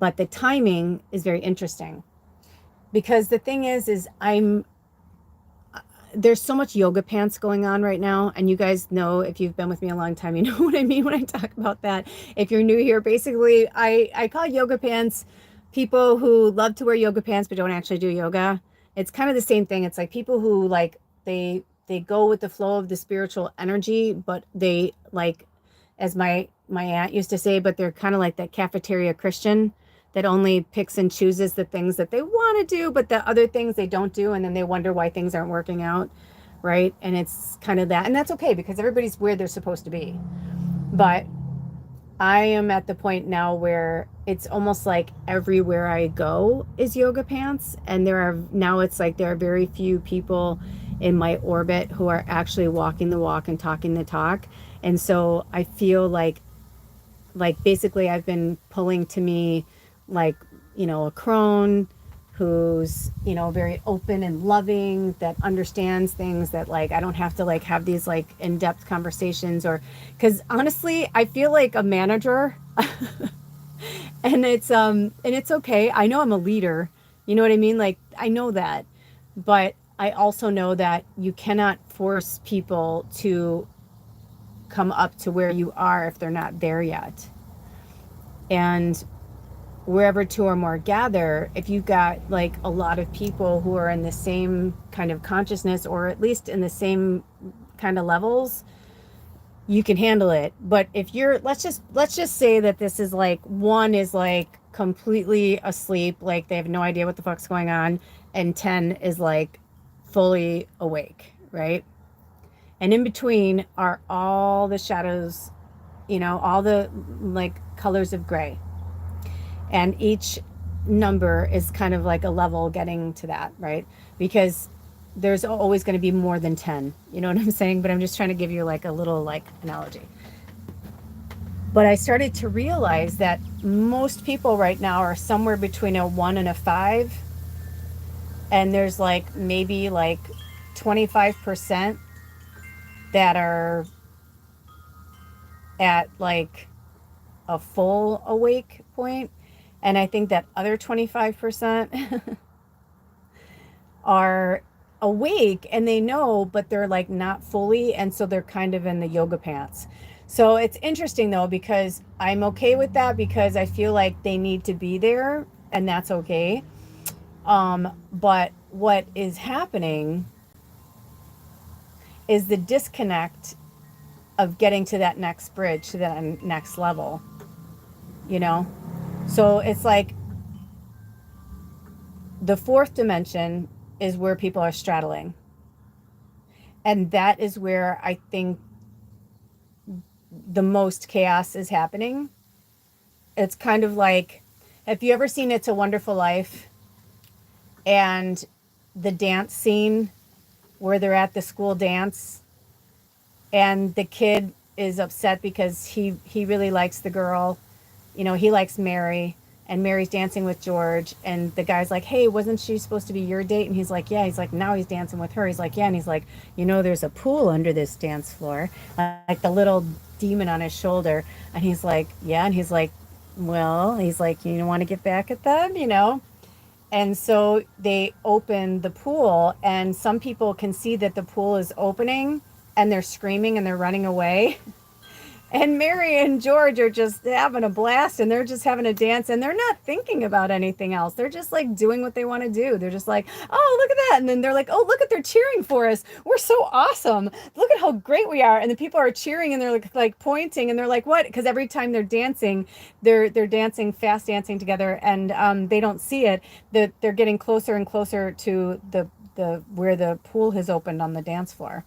But the timing is very interesting because the thing is there's so much yoga pants going on right now. And you guys know, if you've been with me a long time, you know what I mean when I talk about that. If you're new here, basically, I call yoga pants people who love to wear yoga pants but don't actually do yoga. It's kind of the same thing. It's like people who like, they go with the flow of the spiritual energy, but they like, as my aunt used to say, but they're kind of like that cafeteria Christian that only picks and chooses the things that they want to do, but the other things they don't do. And then they wonder why things aren't working out. Right. And it's kind of that. And that's okay because everybody's where they're supposed to be. But I am at the point now where it's almost like everywhere I go is yoga pants. And it's like there are very few people in my orbit who are actually walking the walk and talking the talk. And so I feel like basically I've been pulling to me like, a crone who's, very open and loving, that understands things, that like I don't have to like have these like in-depth conversations, or because honestly I feel like a manager. And it's okay. I know I'm a leader, you know what I mean? Like I know that, but I also know that you cannot force people to come up to where you are if they're not there yet. And wherever two or more gather, if you've got like a lot of people who are in the same kind of consciousness, or at least in the same kind of levels, you can handle it. But if you're, let's just say that this is like, one is like completely asleep, like they have no idea what the fuck's going on, and 10 is like fully awake, right? And in between are all the shadows, all the like colors of gray. And each number is kind of like a level getting to that, right? Because there's always going to be more than 10. You know what I'm saying? But I'm just trying to give you like a little like analogy. But I started to realize that most people right now are somewhere between a 1 and a 5. And there's like maybe like 25% that are at like a full awake point. And I think that other 25% are awake and they know, but they're like not fully. And so they're kind of in the yoga pants. So it's interesting though, because I'm okay with that because I feel like they need to be there and that's okay. But what is happening is the disconnect of getting to that next bridge, to that next level, you know? So it's like the fourth dimension is where people are straddling. And that is where I think the most chaos is happening. It's kind of like, have you ever seen It's a Wonderful Life and the dance scene where they're at the school dance and the kid is upset because he really likes the girl, you know, he likes Mary, and Mary's dancing with George, and the guy's like, hey, wasn't she supposed to be your date? And he's like, yeah. He's like, now he's dancing with her. He's like, yeah. And he's like, you know, there's a pool under this dance floor, like the little demon on his shoulder. And he's like, yeah. And he's like, well, he's like, you want to get back at them, you know? And so they open the pool, and some people can see that the pool is opening, and they're screaming and they're running away. And Mary and George are just having a blast, and they're just having a dance, and they're not thinking about anything else. They're just like doing what they want to do. They're just like, oh, look at that. And then they're like, oh, look at, they're cheering for us. We're so awesome. Look at how great we are. And the people are cheering, and they're like pointing, and they're like, what? Because every time they're dancing, they're dancing, fast dancing together, and they don't see it. They're getting closer and closer to the where the pool has opened on the dance floor.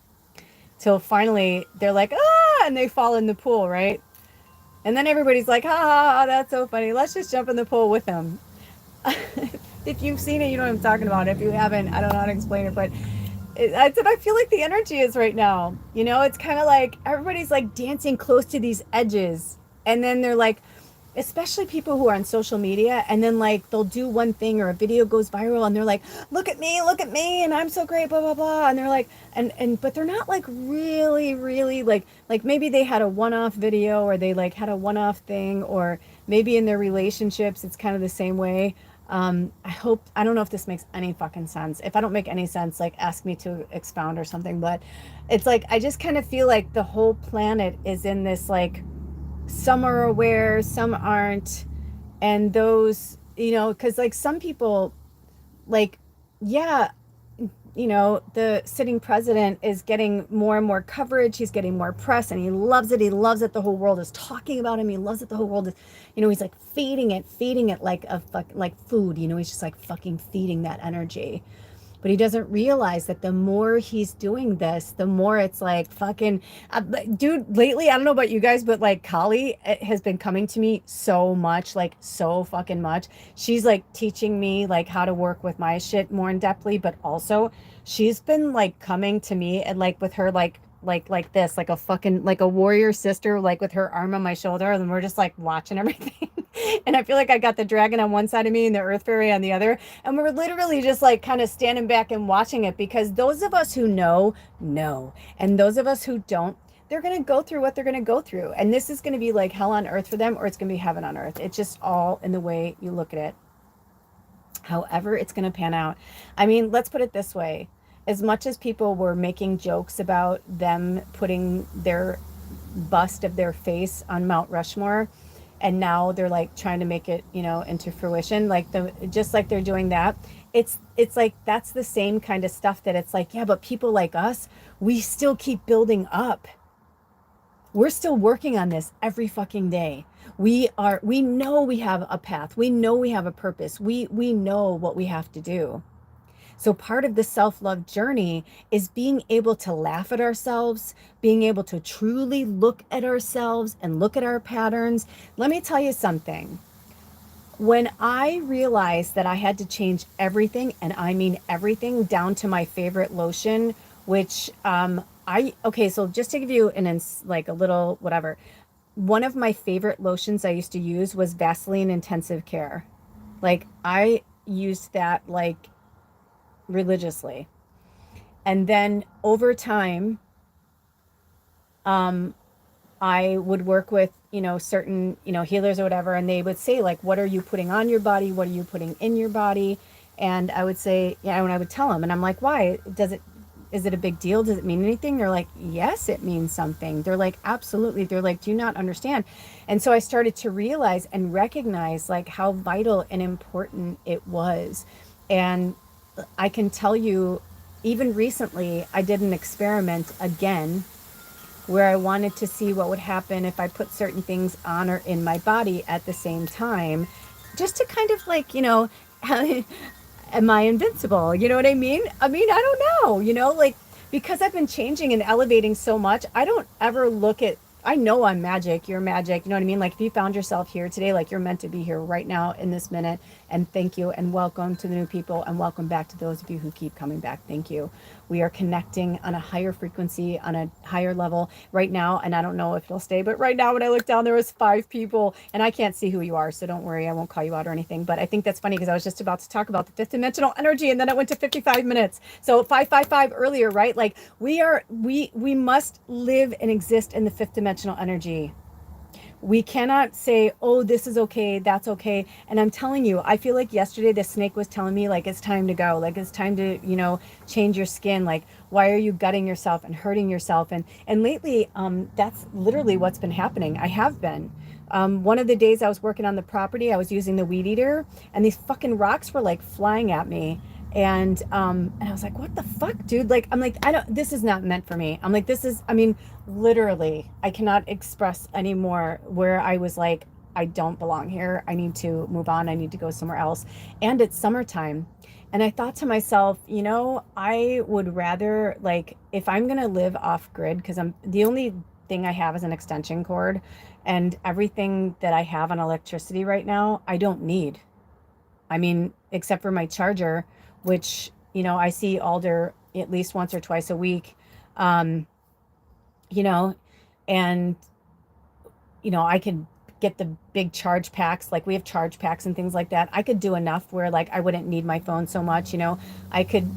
Till finally they're like, ah, and they fall in the pool, right? And then everybody's like, ha ha, ha, that's so funny. Let's just jump in the pool with them. If you've seen it, you know what I'm talking about. If you haven't, I don't know how to explain it, but that's what I feel like the energy is right now. You know, it's kind of like everybody's like dancing close to these edges. And then they're like, especially people who are on social media, and then like they'll do one thing or a video goes viral and they're like, look at me, and I'm so great, blah blah blah. And they're like, and but they're not like really like maybe they had a one-off video, or they like had a one-off thing, or maybe in their relationships it's kind of the same way. I don't know if this makes any fucking sense. If I don't make any sense, like ask me to expound or something. But it's like I just kind of feel like the whole planet is in this like, some are aware, some aren't. And those, you know, because like some people, like, yeah, you know, the sitting president is getting more and more coverage. He's getting more press, and he loves it. He loves it. The whole world is talking about him. He loves it. The whole world is, you know, he's like feeding it like a fuck, like food. You know, he's just like fucking feeding that energy. But he doesn't realize that the more he's doing this, the more it's like fucking, dude, lately, I don't know about you guys, but like Kali has been coming to me so much, like so fucking much. She's like teaching me like how to work with my shit more in depthly, but also she's been like coming to me and like with her like this, like a fucking, like a warrior sister, like with her arm on my shoulder, and we're just like watching everything. And I feel like I got the dragon on one side of me and the earth fairy on the other, and we're literally just like kind of standing back and watching it, because those of us who know, and those of us who don't, they're going to go through what they're going to go through, and this is going to be like hell on earth for them, or it's going to be heaven on earth. It's just all in the way you look at it. However it's going to pan out. I mean, let's put it this way. As much as people were making jokes about them putting their bust of their face on Mount Rushmore, and now they're like trying to make it, you know, into fruition, like just like they're doing that, it's like that's the same kind of stuff, that it's like, yeah, but people like us, we still keep building up. We're still working on this every fucking day. We know we have a path, we know we have a purpose, we know what we have to do. So part of the self-love journey is being able to laugh at ourselves, being able to truly look at ourselves and look at our patterns. Let me tell you something. When I realized that I had to change everything, and I mean everything, down to my favorite lotion, which okay, so just to give you like a little whatever, one of my favorite lotions I used to use was Vaseline Intensive Care. Like I used that like religiously. And then over time, I would work with, you know, certain, you know, healers or whatever, and they would say like, what are you putting on your body? What are you putting in your body? And I would say, yeah, and I would tell them, and I'm like, why? Is it a big deal? Does it mean anything? They're like, yes, it means something. They're like, absolutely. They're like, do you not understand? And so I started to realize and recognize like how vital and important it was. And I can tell you, even recently, I did an experiment again where I wanted to see what would happen if I put certain things on or in my body at the same time, just to kind of like, am I invincible? You know what I mean? I don't know, like because I've been changing and elevating so much, I don't ever look at I know I'm magic, you're magic, you know what I mean? Like if you found yourself here today, like you're meant to be here right now in this minute. And thank you and welcome to the new people and welcome back to those of you who keep coming back. Thank you. We are connecting on a higher frequency, on a higher level right now. And I don't know if it'll stay, but right now when I look down, there was 5 people and I can't see who you are. So don't worry, I won't call you out or anything. But I think that's funny because I was just about to talk about the 5th dimensional energy and then it went to 55 minutes. So 555 earlier, right? Like we must live and exist in the 5th dimensional energy. We cannot say, oh, this is okay, that's okay. And I'm telling you, I feel like yesterday the snake was telling me, like, it's time to go. Like, it's time to, change your skin. Like, why are you gutting yourself and hurting yourself? And lately, that's literally what's been happening. I have been. One of the days I was working on the property, I was using the weed eater, and these fucking rocks were like flying at me. And I was like, what the fuck, dude? Like, I'm like, this is not meant for me. I'm like, literally, I cannot express anymore where I was like, I don't belong here. I need to move on. I need to go somewhere else. And it's summertime. And I thought to myself, I would rather, like, if I'm going to live off grid, because the only thing I have is an extension cord, and everything that I have on electricity right now, I don't need. I mean, except for my charger, which, I see Alder at least once or twice a week. Um, you know, and, I could get the big charge packs, like we have charge packs and things like that. I could do enough where like I wouldn't need my phone so much, I could,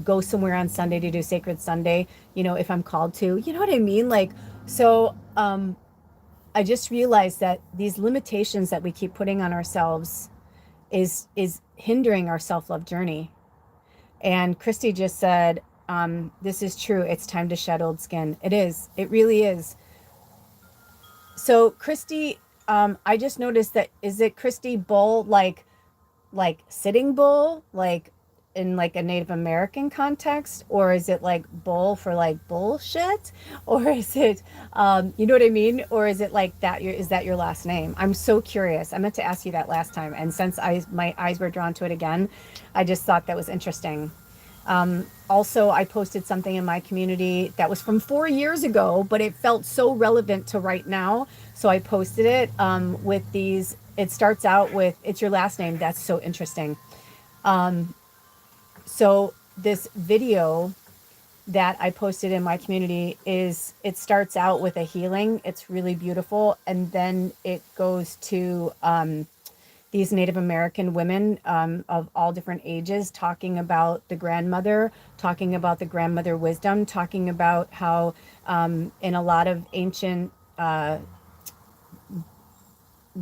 go somewhere on Sunday to do Sacred Sunday, if I'm called to, you know what I mean? Like, so, I just realized that these limitations that we keep putting on ourselves is hindering our self-love journey. And Christy just said, this is true. It's time to shed old skin. It is. It really is. So Christy, I just noticed that, is it Christy Bull, like Sitting Bull, like in like a Native American context, or is it like bull for like bullshit, or is it, you know what I mean? Or is it like that? Is that your last name? I'm so curious. I meant to ask you that last time. And since my eyes were drawn to it again, I just thought that was interesting. Also, I posted something in my community that was from 4 years ago, but it felt so relevant to right now. So I posted it with these. It starts out with, it's your last name. That's so interesting. So this video that I posted in my community it starts out with a healing. It's really beautiful. And then it goes to these Native American women of all different ages talking about the grandmother wisdom, talking about how in a lot of ancient,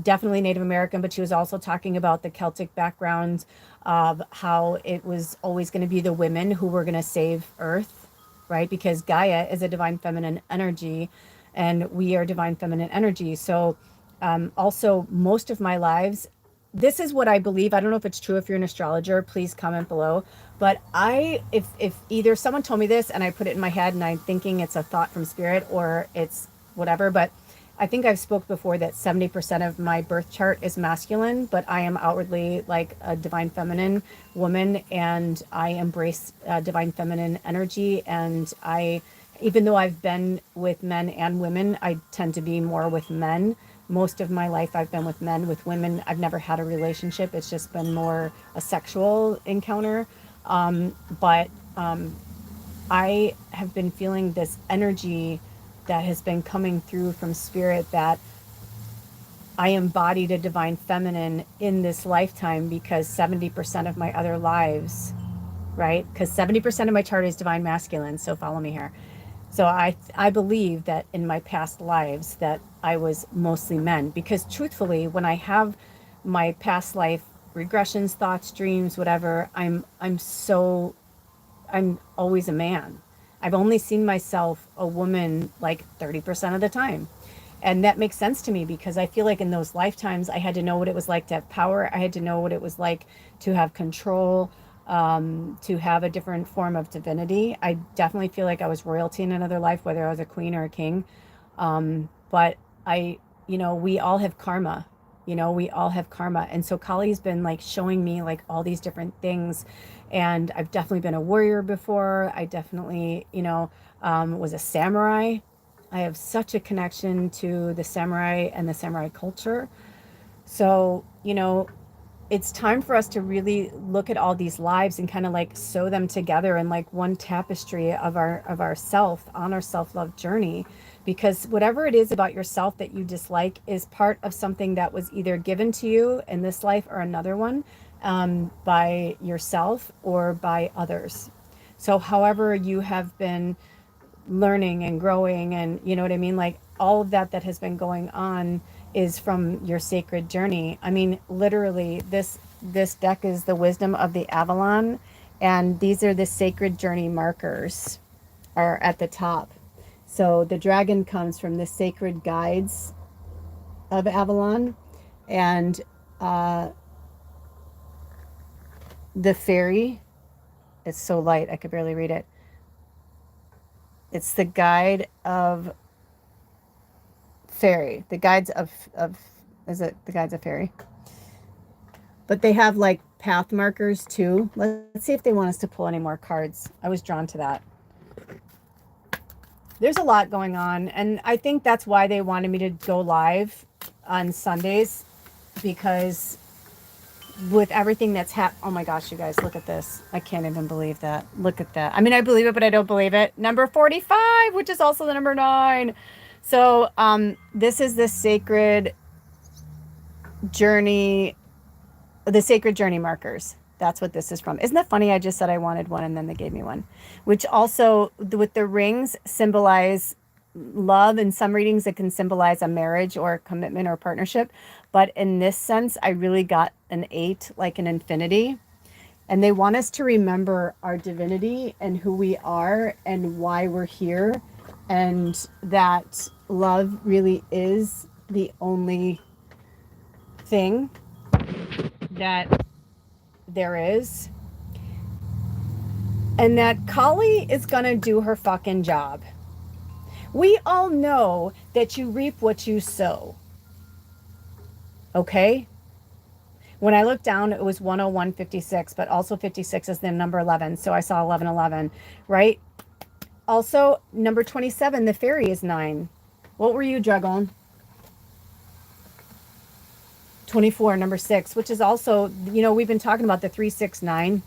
definitely Native American, but she was also talking about the Celtic background of how it was always going to be the women who were going to save Earth, right? Because Gaia is a divine feminine energy and we are divine feminine energy. So also most of my lives, this is what I believe. I don't know if it's true. If you're an astrologer, please comment below. But if either someone told me this and I put it in my head and I'm thinking it's a thought from spirit or it's whatever, but I think I've spoke before that 70% of my birth chart is masculine, but I am outwardly like a divine feminine woman, and I embrace divine feminine energy. And even though I've been with men and women, I tend to be more with men. Most of my life I've been with men. With women, I've never had a relationship. It's just been more a sexual encounter. But I have been feeling this energy that has been coming through from spirit, that I embodied a divine feminine in this lifetime because 70% of my other lives, right? Because 70% of my chart is divine masculine. So follow me here. So I believe that in my past lives that I was mostly men, because truthfully, when I have my past life regressions, thoughts, dreams, whatever, I'm always a man. I've only seen myself a woman like 30% of the time. And that makes sense to me because I feel like in those lifetimes, I had to know what it was like to have power. I had to know what it was like to have control. to have a different form of divinity. I definitely feel like I was royalty in another life, whether I was a queen or a king. But I, we all have karma. We all have karma. And so Kali's been like showing me like all these different things. And I've definitely been a warrior before. I definitely, was a samurai. I have such a connection to the samurai and the samurai culture. So, it's time for us to really look at all these lives and kind of like sew them together in like one tapestry of our self on our self-love journey, because whatever it is about yourself that you dislike is part of something that was either given to you in this life or another one, by yourself or by others. So however you have been learning and growing, and you know what I mean, like all of that has been going on is from your sacred journey. I mean, literally, this deck is the wisdom of the Avalon, and these are the sacred journey markers are at the top. So the dragon comes from the sacred guides of Avalon, and the fairy, it's so light I could barely read it. It's the guide of fairy, the guides of is it the guides of fairy? But they have like path markers too. Let's see if they want us to pull any more cards. I was drawn to that. There's a lot going on, and I think that's why they wanted me to go live on Sundays, because with everything that's oh my gosh, you guys, look at this. I can't even believe that. Look at that. I mean, I believe it, but I don't believe it. Number 45, which is also the number 9. So this is the sacred journey, the sacred journey markers. That's what this is from. Isn't that funny? I just said I wanted one and then they gave me one, which also with the rings symbolize love. In some readings, it can symbolize a marriage or a commitment or partnership. But in this sense, I really got an 8, like an infinity. And they want us to remember our divinity and who we are and why we're here. And that love really is the only thing that there is. And that Kali is going to do her fucking job. We all know that you reap what you sow. Okay? When I looked down, it was 101.56, but also 56 is the number 11. So I saw 1111, right? Also, number 27, the fairy is 9. What were you juggling? 24, number 6, which is also, we've been talking about the 369.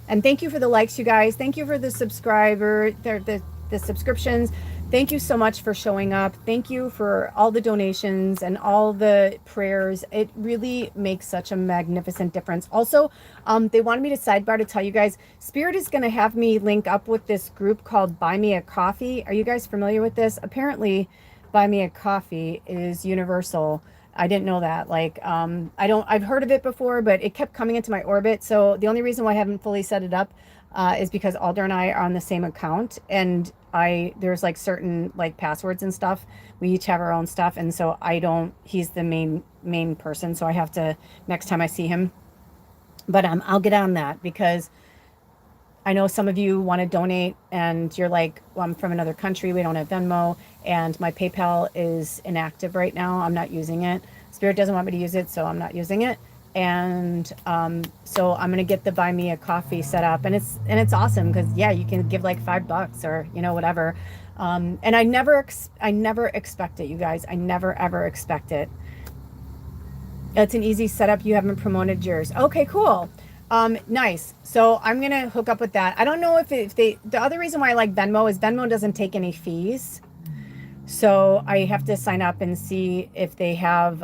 And thank you for the likes, you guys. Thank you for the the subscriptions. Thank you so much for showing up. Thank you for all the donations and all the prayers. It really makes such a magnificent difference. Also, they wanted me to sidebar to tell you guys, Spirit is going to have me link up with this group called Buy Me a Coffee. Are you guys familiar with this? Apparently, Buy Me a Coffee is universal. I didn't know that. Like, I've heard of it before, but it kept coming into my orbit. So the only reason why I haven't fully set it up is because Alder and I are on the same account, and there's like certain like passwords and stuff. We each have our own stuff. And so he's the main person. So I have to, next time I see him, but I'll get on that, because I know some of you want to donate and you're like, well, I'm from another country. We don't have Venmo, and my PayPal is inactive right now. I'm not using it. Spirit doesn't want me to use it, so I'm not using it. And so I'm going to get the Buy Me a Coffee set up, and it's awesome, because yeah, you can give like $5 or, whatever. And I never expect it, you guys. I never, ever expect it. It's an easy setup. You haven't promoted yours. Okay, cool. Nice. So I'm going to hook up with that. I don't know if the other reason why I like Venmo is Venmo doesn't take any fees. So I have to sign up and see if they have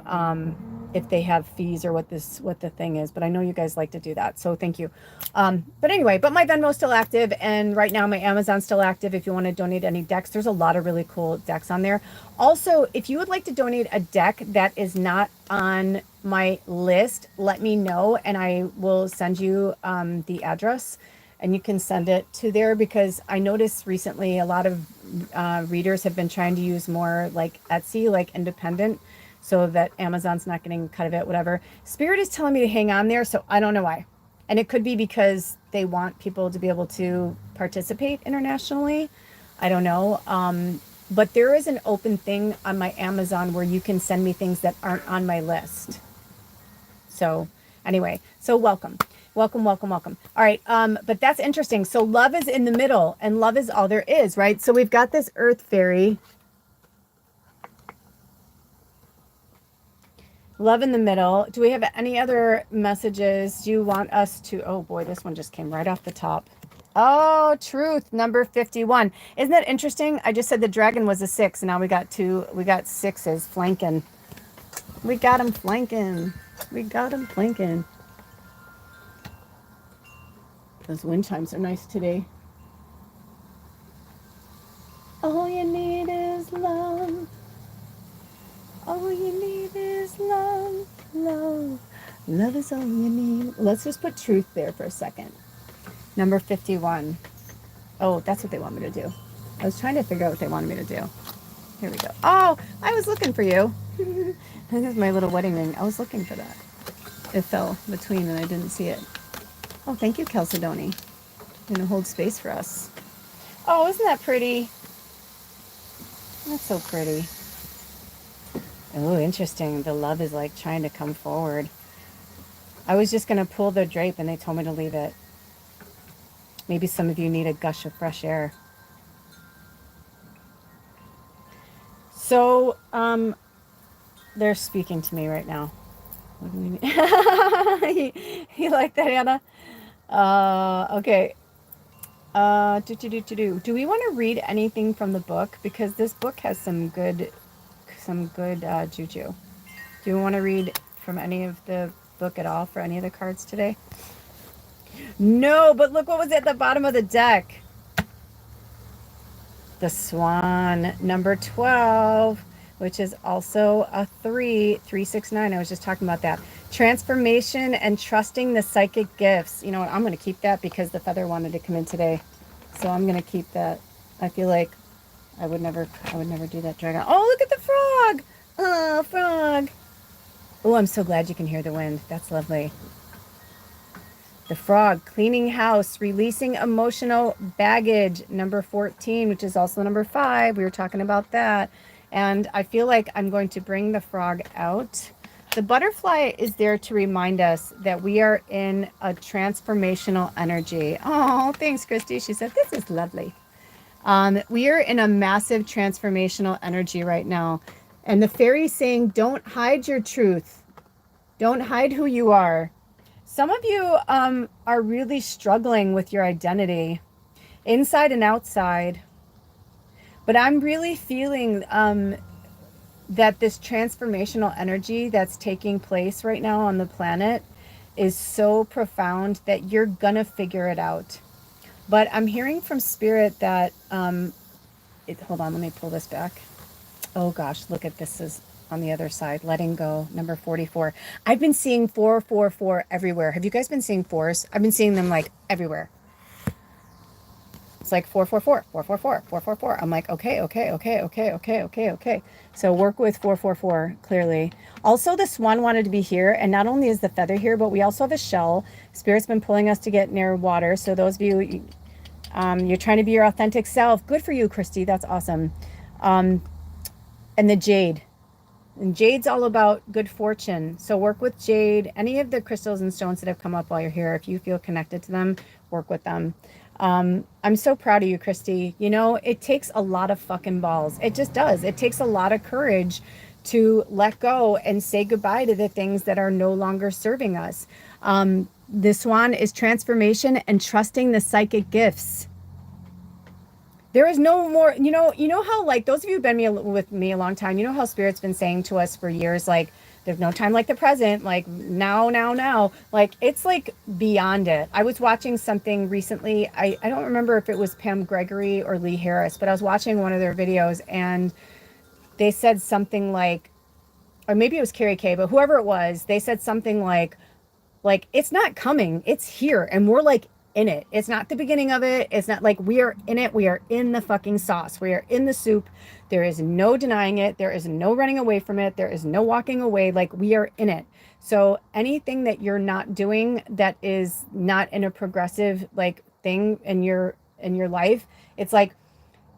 fees or what the thing is, but I know you guys like to do that. So thank you. But anyway, but my Venmo's still active, and right now my Amazon's still active. If you want to donate any decks, there's a lot of really cool decks on there. Also, if you would like to donate a deck that is not on my list, let me know, and I will send you the address, and you can send it to there, because I noticed recently a lot of readers have been trying to use more like Etsy, like independent, so that Amazon's not getting cut of it, whatever. Spirit is telling me to hang on there, so I don't know why. And it could be because they want people to be able to participate internationally. I don't know. But there is an open thing on my Amazon where you can send me things that aren't on my list. So anyway, so welcome. Welcome, welcome, welcome. All right. But that's interesting. So love is in the middle and love is all there is, right? So we've got this earth fairy. Love in the middle. Do we have any other messages? Do you want us to, oh boy, this one just came right off the top. Oh, truth, number 51. Isn't that interesting? I just said the dragon was a 6, and now we got 6s flanking. We got them flanking. We got them flanking. Those wind chimes are nice today. All you need is love. All you need is love. Love. Love is all you need. Let's just put truth there for a second. Number 51. Oh, that's what they want me to do. I was trying to figure out what they wanted me to do. Here we go. Oh, I was looking for you. This is my little wedding ring. I was looking for that. It fell between and I didn't see it. Oh, thank you, Chalcedony. You're going to hold space for us. Oh, isn't that pretty? That's so pretty. Oh, interesting. The love is like trying to come forward. I was just going to pull the drape and they told me to leave it. Maybe some of you need a gush of fresh air. So, they're speaking to me right now. What do we mean? You like that, Anna? Okay. Do we want to read anything from the book? Because this book has some good juju. Do you want to read from any of the book at all for any of the cards today? No, but look what was at the bottom of the deck. The Swan, number 12, which is also a 369. I was just talking about that. Transformation and trusting the psychic gifts. You know what? I'm going to keep that because the feather wanted to come in today. So I'm going to keep that. I feel like I would never do that dragon. Oh, look at the frog. Oh, frog. Oh, I'm so glad you can hear the wind. That's lovely. The frog, cleaning house, releasing emotional baggage, number 14, which is also number 5. We were talking about that. And I feel like I'm going to bring the frog out. The butterfly is there to remind us that we are in a transformational energy. Oh, thanks, Christy. She said, this is lovely. We are in a massive transformational energy right now. And the fairy's saying, don't hide your truth. Don't hide who you are. Some of you are really struggling with your identity, inside and outside. But I'm really feeling that this transformational energy that's taking place right now on the planet is so profound that you're going to figure it out. But I'm hearing from Spirit that, hold on, let me pull this back. Oh gosh, look at this is on the other side. Letting go, number 44. I've been seeing 444 everywhere. Have you guys been seeing 4s? I've been seeing them like everywhere. It's like 444, 444, 444. I'm like, okay. So work with 444 clearly. Also, the swan wanted to be here, and not only is the feather here, but we also have a shell. Spirit's been pulling us to get near water. So those of you, you're trying to be your authentic self. Good for you, Christy. That's awesome. And the jade. And jade's all about good fortune. So work with jade. Any of the crystals and stones that have come up while you're here, if you feel connected to them, work with them. I'm so proud of you, Christy. You know, it takes a lot of fucking balls. It just does. It takes a lot of courage to let go and say goodbye to the things that are no longer serving us. The swan is transformation and trusting the psychic gifts. There is no more, you know how, like, those of you who've been with me a long time, you know how Spirit's been saying to us for years, like, there's no time like the present, like now. Like, it's like beyond it. I was watching something recently. I don't remember if it was Pam Gregory or Lee Harris, but I was watching one of their videos and they said something like, or maybe it was Carrie Kay, but whoever it was, they said something like, it's not coming, it's here. And we're like in it. It's not the beginning of it. It's not like we are in it. We are in the fucking sauce. We are in the soup. There is no denying it. There is no running away from it. There is no walking away. Like we are in it. So anything that you're not doing that is not in a progressive like thing in your life, it's like,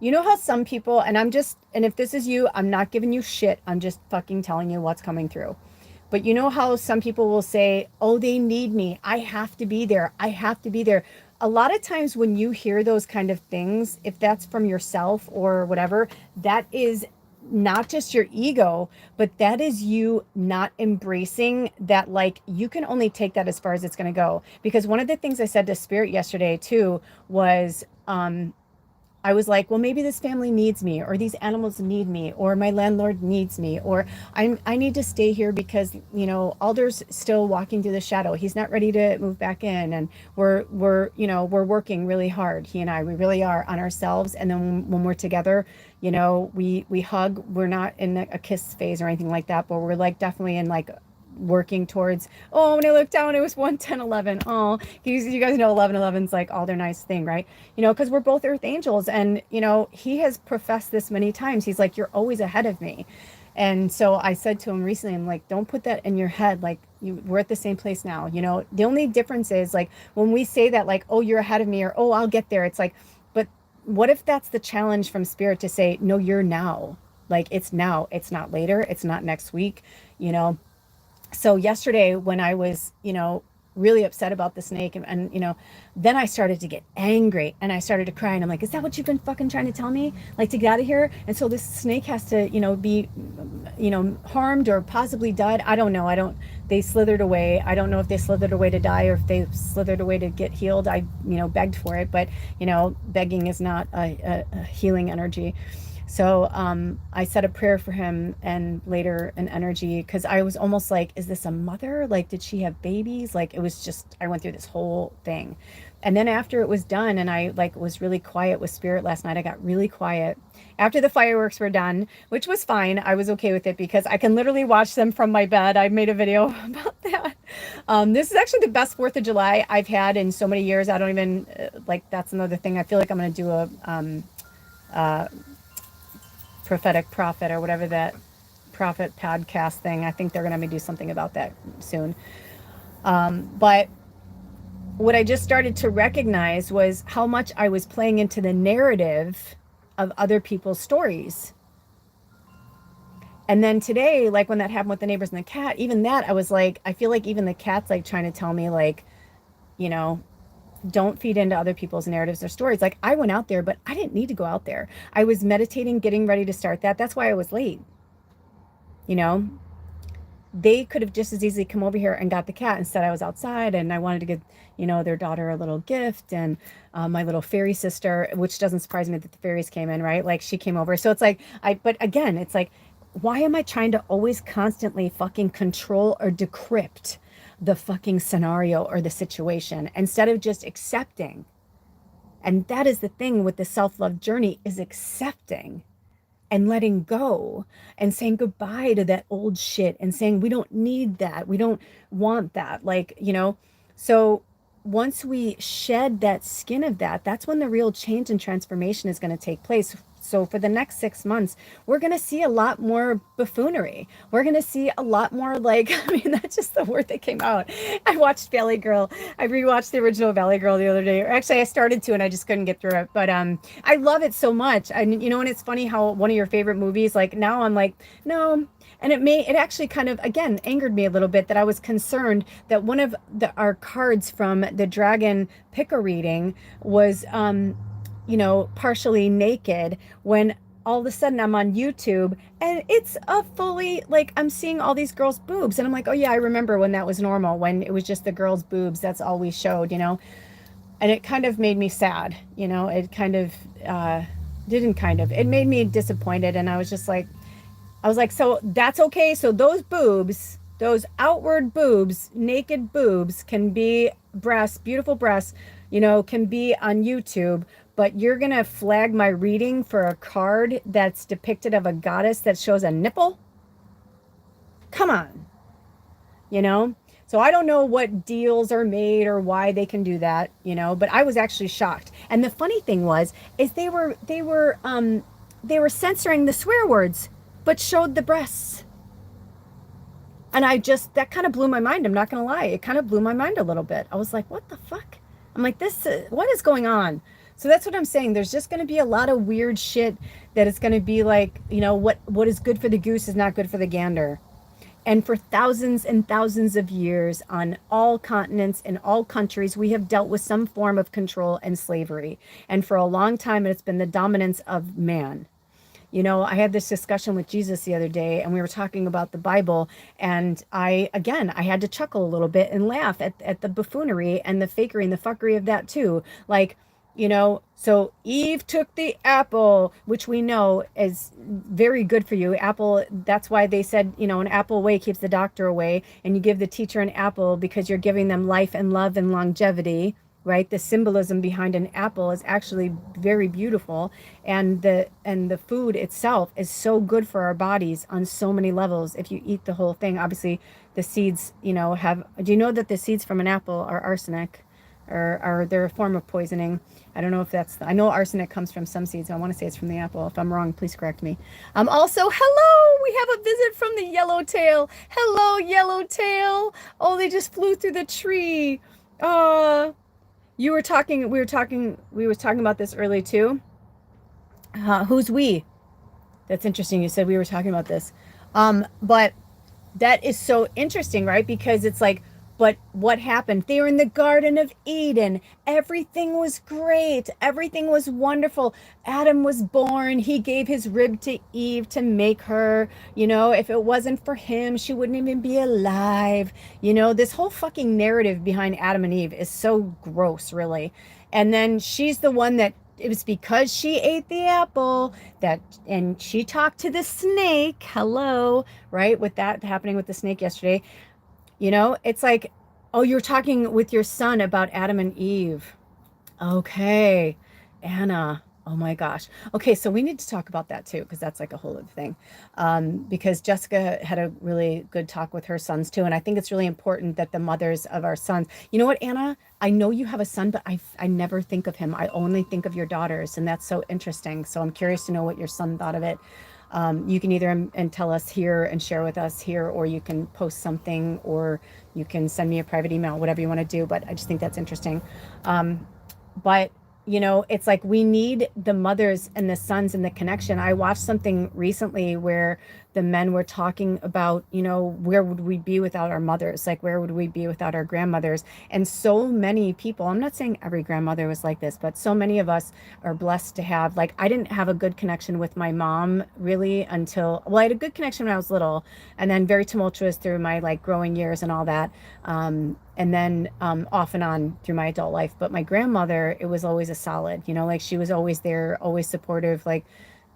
you know how some people, and if this is you, I'm not giving you shit. I'm just fucking telling you what's coming through. But you know how some people will say, oh, they need me. I have to be there. I have to be there. A lot of times when you hear those kind of things, if that's from yourself or whatever, that is not just your ego, but that is you not embracing that, like, you can only take that as far as it's going to go. Because one of the things I said to Spirit yesterday too was, I was like, well, maybe this family needs me, or these animals need me, or my landlord needs me, or I need to stay here because, you know, Alder's still walking through the shadow. He's not ready to move back in. And we're working really hard. He and I, we really are on ourselves. And then when we're together, you know, we hug. We're not in a kiss phase or anything like that, but we're like definitely in like working towards, oh, when I looked down, it was 11011. Oh, you guys know 1111's like all their nice thing, right? You know, because we're both earth angels. And, you know, he has professed this many times. He's like, you're always ahead of me. And so I said to him recently, I'm like, don't put that in your head. Like, we're at the same place now. You know, the only difference is like when we say that, like, oh, you're ahead of me, or oh, I'll get there. It's like, but what if that's the challenge from Spirit to say, no, you're now. Like, it's now. It's not later. It's not next week, you know. So yesterday when I was, you know, really upset about the snake and, you know, then I started to get angry and I started to cry and I'm like, is that what you've been fucking trying to tell me? Like, to get out of here? And so this snake has to, you know, be, you know, harmed or possibly died. I don't know. They slithered away. I don't know if they slithered away to die or if they slithered away to get healed. I, you know, begged for it, but, you know, begging is not a healing energy. So I said a prayer for him and later an energy, because I was almost like, is this a mother? Like, did she have babies? Like, it was just, I went through this whole thing. And then after it was done and I like was really quiet with Spirit last night, I got really quiet after the fireworks were done, which was fine. I was okay with it because I can literally watch them from my bed. I made a video about that. This is actually the best 4th of July I've had in so many years. I don't even like, that's another thing. I feel like I'm going to do a prophetic prophet or whatever that prophet podcast thing. I think they're going to do something about that soon. But what I just started to recognize was how much I was playing into the narrative of other people's stories. And then today, like when that happened with the neighbors and the cat, even that, I was like, I feel like even the cat's like trying to tell me, like, you know, don't feed into other people's narratives or stories. Like, I went out there, but I didn't need to go out there. I was meditating, getting ready to start that. That's why I was late. You know, they could have just as easily come over here and got the cat. Instead, I was outside and I wanted to give, you know, their daughter a little gift, and my little fairy sister, which doesn't surprise me that the fairies came in, right? Like, she came over. So it's like, but again, it's like, why am I trying to always constantly fucking control or decrypt the fucking scenario or the situation instead of just accepting? And that is the thing with the self-love journey, is accepting and letting go and saying goodbye to that old shit and saying, we don't need that. We don't want that. Like, you know, so once we shed that skin of that, that's when the real change and transformation is going to take place. So for the next 6 months, we're going to see a lot more buffoonery. We're going to see a lot more, like, I mean, that's just the word that came out. I watched Valley Girl. I rewatched the original Valley Girl the other day. Or actually, I started to, and I just couldn't get through it. But I love it so much. And, you know, and it's funny how one of your favorite movies, like, now I'm like, no. And it actually kind of, again, angered me a little bit that I was concerned that one of our cards from the Dragon Picker reading was, you know, partially naked, when all of a sudden I'm on YouTube and it's a fully, like, I'm seeing all these girls' boobs. And I'm like, oh yeah, I remember when that was normal, when it was just the girls' boobs. That's all we showed, you know? And it kind of made me sad, you know? It kind of, it made me disappointed. And I was just like, so that's okay. So those boobs, those outward boobs, naked boobs can be breasts, beautiful breasts, you know, can be on YouTube, but you're going to flag my reading for a card that's depicted of a goddess that shows a nipple? Come on. You know? So I don't know what deals are made or why they can do that, you know, but I was actually shocked. And the funny thing was, is they were censoring the swear words, but showed the breasts. And that kind of blew my mind. I'm not going to lie. It kind of blew my mind a little bit. I was like, what the fuck? I'm like, what is going on? So that's what I'm saying. There's just going to be a lot of weird shit that it's going to be like, you know, what is good for the goose is not good for the gander. And for thousands and thousands of years on all continents in all countries, we have dealt with some form of control and slavery. And for a long time, it's been the dominance of man. You know, I had this discussion with Jesus the other day, and we were talking about the Bible. And I had to chuckle a little bit and laugh at the buffoonery and the fakery and the fuckery of that too. Like, you know, so Eve took the apple, which we know is very good for you. Apple, that's why they said, you know, an apple away keeps the doctor away. And you give the teacher an apple because you're giving them life and love and longevity, right? The symbolism behind an apple is actually very beautiful, and the food itself is so good for our bodies on so many levels if you eat the whole thing. Obviously, the seeds, you know, do you know that the seeds from an apple are arsenic, or they're a form of poisoning? I don't know if I know arsenic comes from some seeds. I want to say it's from the apple. If I'm wrong, please correct me. Also, hello, we have a visit from the yellowtail. Hello, yellowtail. Oh, they just flew through the tree. You were talking, we were talking about this early too. Who's we? That's interesting. You said we were talking about this. But that is so interesting, right? Because it's like, but what happened? They were in the Garden of Eden. Everything was great. Everything was wonderful. Adam was born. He gave his rib to Eve to make her. You know, if it wasn't for him, she wouldn't even be alive. You know, this whole fucking narrative behind Adam and Eve is so gross, really. And then she's the one that it was because she ate the apple and she talked to the snake. Hello, right? With that happening with the snake yesterday. You know, it's like, oh, you're talking with your son about Adam and Eve. Okay, Anna. Oh my gosh. Okay, so we need to talk about that too, because that's like a whole other thing. Because Jessica had a really good talk with her sons too, and I think it's really important that the mothers of our sons. You know what, Anna? I know you have a son, but I never think of him. I only think of your daughters, and that's so interesting. So I'm curious to know what your son thought of it. You can either and tell us here and share with us here, or you can post something, or you can send me a private email, whatever you want to do. But I just think that's interesting. But you know, it's like we need the mothers and the sons and the connection. I watched something recently where the men were talking about, you know, where would we be without our mothers? Like, where would we be without our grandmothers? And so many people, I'm not saying every grandmother was like this, but so many of us are blessed to have, like, I didn't have a good connection with my mom really until, well, I had a good connection when I was little, and then very tumultuous through my like growing years and all that. And then off and on through my adult life. But my grandmother, it was always a solid, you know, like she was always there, always supportive. Like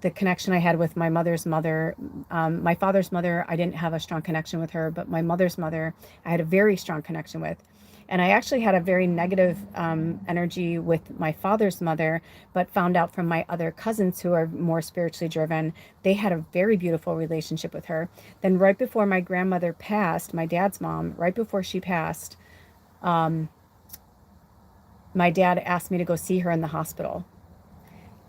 the connection I had with my mother's mother, my father's mother, I didn't have a strong connection with her, but my mother's mother, I had a very strong connection with. And I actually had a very negative energy with my father's mother, but found out from my other cousins who are more spiritually driven, they had a very beautiful relationship with her. Then right before my grandmother passed, my dad's mom, right before she passed, my dad asked me to go see her in the hospital.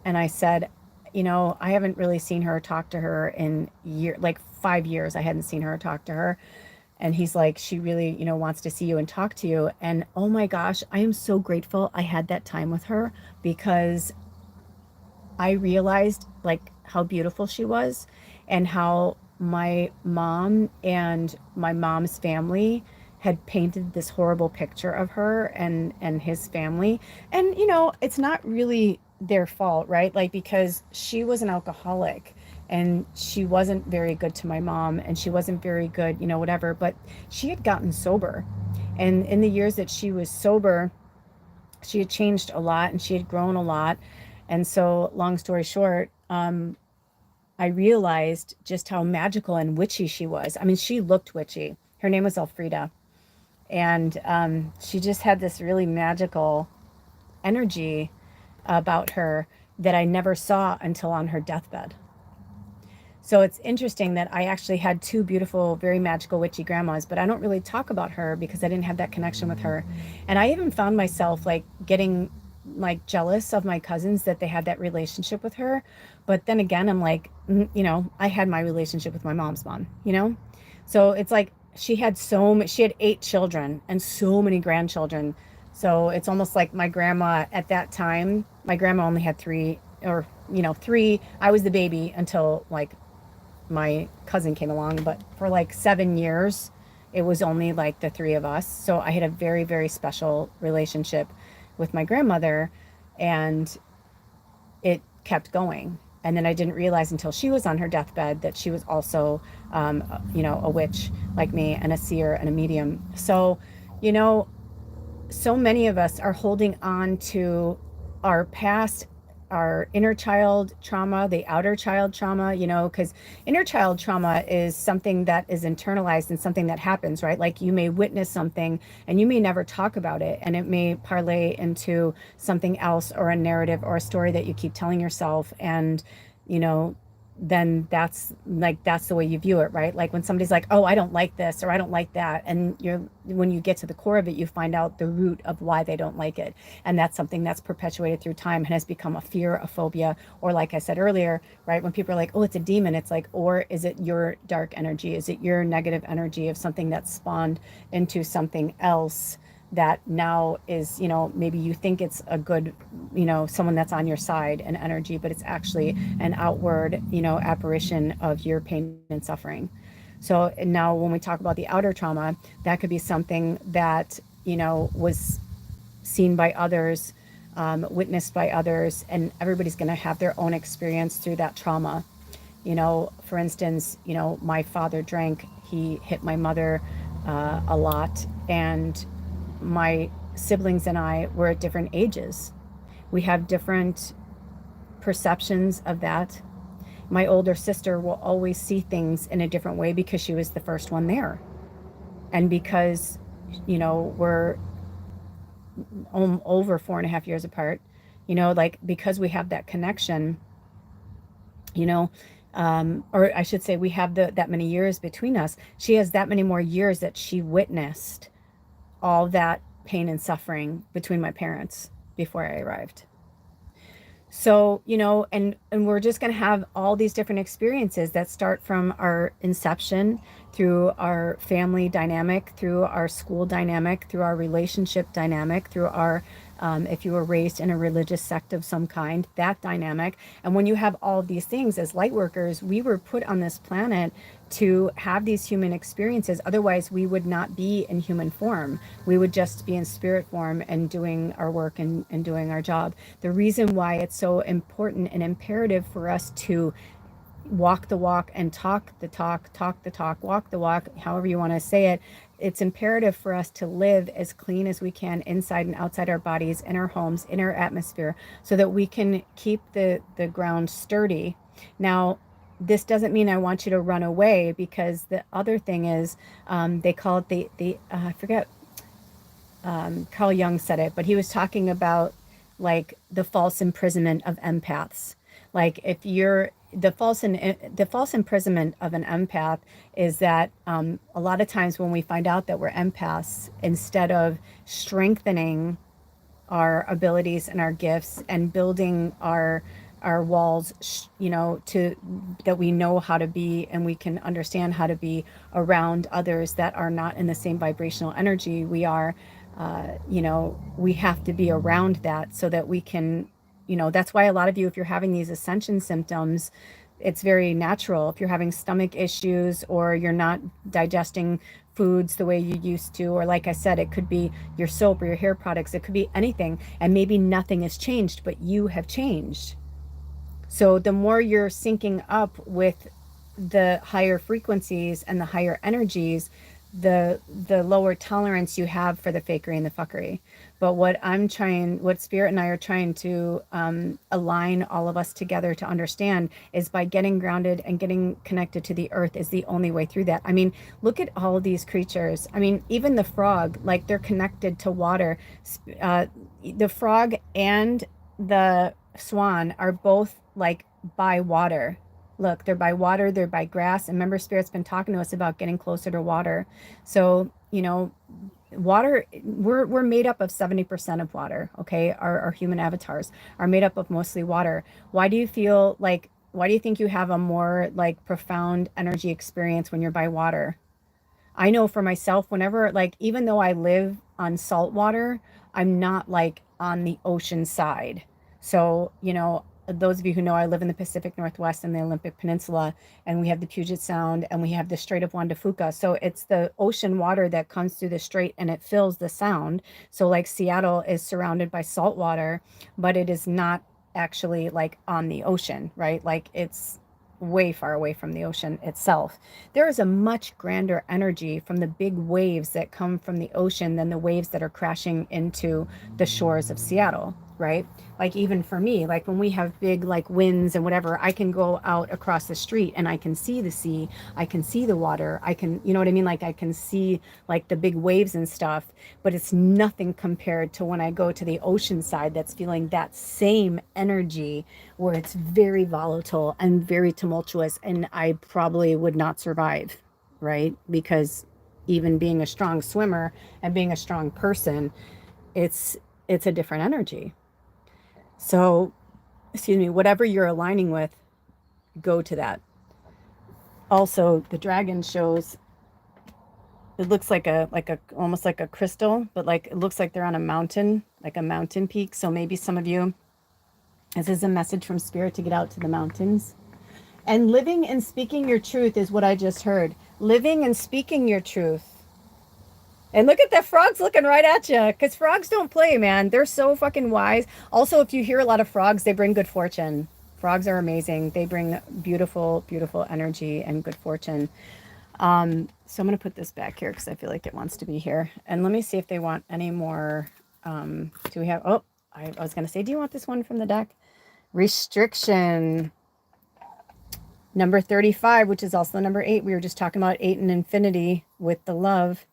And I said, you know, I haven't really seen her or talked to her in like 5 years. I hadn't seen her or talked to her. And he's like, she really, you know, wants to see you and talk to you. And oh my gosh, I am so grateful I had that time with her, because I realized like how beautiful she was, and how my mom and my mom's family had painted this horrible picture of her and his family. And you know, it's not really their fault, right? Like, because she was an alcoholic, and she wasn't very good to my mom, and she wasn't very good, you know, whatever, but she had gotten sober. And in the years that she was sober, she had changed a lot and she had grown a lot. And so, long story short, I realized just how magical and witchy she was. I mean, she looked witchy. Her name was Elfrida. And she just had this really magical energy about her that I never saw until on her deathbed. So it's interesting that I actually had two beautiful, very magical witchy grandmas, but I don't really talk about her because I didn't have that connection with her. And I even found myself like getting like jealous of my cousins that they had that relationship with her. But then again, I'm like, you know, I had my relationship with my mom's mom, you know? So it's like she had she had 8 children and so many grandchildren. So it's almost like my grandma at that time, my grandma only had three, or, you know, three. I was the baby until like my cousin came along, but for like 7 years, it was only like the three of us. So I had a very, very special relationship with my grandmother, and it kept going. And then I didn't realize until she was on her deathbed that she was also, you know, a witch like me, and a seer and a medium. So, you know, so many of us are holding on to our past, our inner child trauma, the outer child trauma, you know, because inner child trauma is something that is internalized and something that happens, right? Like you may witness something and you may never talk about it, and it may parlay into something else, or a narrative or a story that you keep telling yourself. And, you know, then that's the way you view it, right? Like when somebody's like, oh, I don't like this or I don't like that, and when you get to the core of it, you find out the root of why they don't like it. And that's something that's perpetuated through time and has become a fear, a phobia, or like I said earlier, right, when people are like, oh, it's a demon, it's like, or is it your dark energy? Is it your negative energy of something that's spawned into something else that now is, you know, maybe you think it's a good, you know, someone that's on your side and energy, but it's actually an outward, you know, apparition of your pain and suffering. So now when we talk about the outer trauma, that could be something that, you know, was seen by others, witnessed by others, and everybody's going to have their own experience through that trauma. You know, for instance, you know, my father drank, he hit my mother a lot, and my siblings and I were at different ages. We have different perceptions of that. My older sister will always see things in a different way because she was the first one there. And because, you know, we're over 4.5 years apart, you know, like because we have that connection, you know, or I should say, we have that many years between us. She has that many more years that she witnessed all that pain and suffering between my parents before I arrived. So, you know, and we're just going to have all these different experiences that start from our inception, through our family dynamic, through our school dynamic, through our relationship dynamic, through our, if you were raised in a religious sect of some kind, that dynamic. And when you have all of these things, as light workers, we were put on this planet to have these human experiences. Otherwise, we would not be in human form. We would just be in spirit form and doing our work and doing our job. The reason why it's so important and imperative for us to walk the walk and talk the talk, talk the talk, walk the walk, however you want to say it. It's imperative for us to live as clean as we can inside and outside our bodies, in our homes, in our atmosphere, so that we can keep the ground sturdy. Now, this doesn't mean I want you to run away, because the other thing is, they call it the I forget, Carl Jung said it, but he was talking about like the false imprisonment of empaths. Like if you're the false imprisonment of an empath is that, a lot of times when we find out that we're empaths, instead of strengthening our abilities and our gifts and building our walls, you know, to that we know how to be, and we can understand how to be around others that are not in the same vibrational energy we are. You know, we have to be around that so that we can, you know, that's why a lot of you, if you're having these ascension symptoms, it's very natural. If you're having stomach issues, or you're not digesting foods the way you used to, or like I said, it could be your soap or your hair products, it could be anything, and maybe nothing has changed, but you have changed. So the more you're syncing up with the higher frequencies and the higher energies, the lower tolerance you have for the fakery and the fuckery. But what Spirit and I are trying to, align all of us together to understand, is by getting grounded and getting connected to the earth is the only way through that. I mean, look at all of these creatures. I mean, even the frog, like they're connected to water. The frog and the swan are both like by water. Look, they're by water, they're by grass. And remember, Spirit's been talking to us about getting closer to water. So, you know, water, we're made up of 70% of water. Okay, our human avatars are made up of mostly water. Why do you think you have a more like profound energy experience when you're by water? I know for myself, whenever, like, even though I live on salt water, I'm not like on the ocean side. So, those of you who know, I live in the Pacific Northwest and the Olympic Peninsula, and we have the Puget Sound and we have the Strait of Juan de Fuca. So it's the ocean water that comes through the strait and it fills the sound. So, like, Seattle is surrounded by salt water, but it is not actually like on the ocean, right? Like, it's way far away from the ocean itself. There is a much grander energy from the big waves that come from the ocean than the waves that are crashing into the shores of Seattle, right? Like, even for me, like when we have big like winds and whatever, I can go out across the street and I can see the sea, I can see the water, I can, you know what I mean? Like, I can see like the big waves and stuff, but it's nothing compared to when I go to the ocean side that's feeling that same energy, where it's very volatile and very tumultuous, and I probably would not survive, right? Because even being a strong swimmer and being a strong person, it's it's a different energy. So, excuse me, whatever you're aligning with, go to that. Also, the dragon shows, it looks like a almost like a crystal, but like it looks like they're on a mountain, like a mountain peak. So maybe some of you, this is a message from spirit to get out to the mountains. And living and speaking your truth is what I just heard. Living and speaking your truth. And look at the frogs looking right at you, because frogs don't play, man. They're so fucking wise. Also, if you hear a lot of frogs, they bring good fortune. Frogs are amazing. They bring beautiful, beautiful energy and good fortune. So I'm going to put this back here because I feel like it wants to be here. And let me see if they want any more. Do we have, oh, I was going to say, do you want this one from the deck? Restriction. Number 35, which is also number 8. We were just talking about 8 and infinity with the love.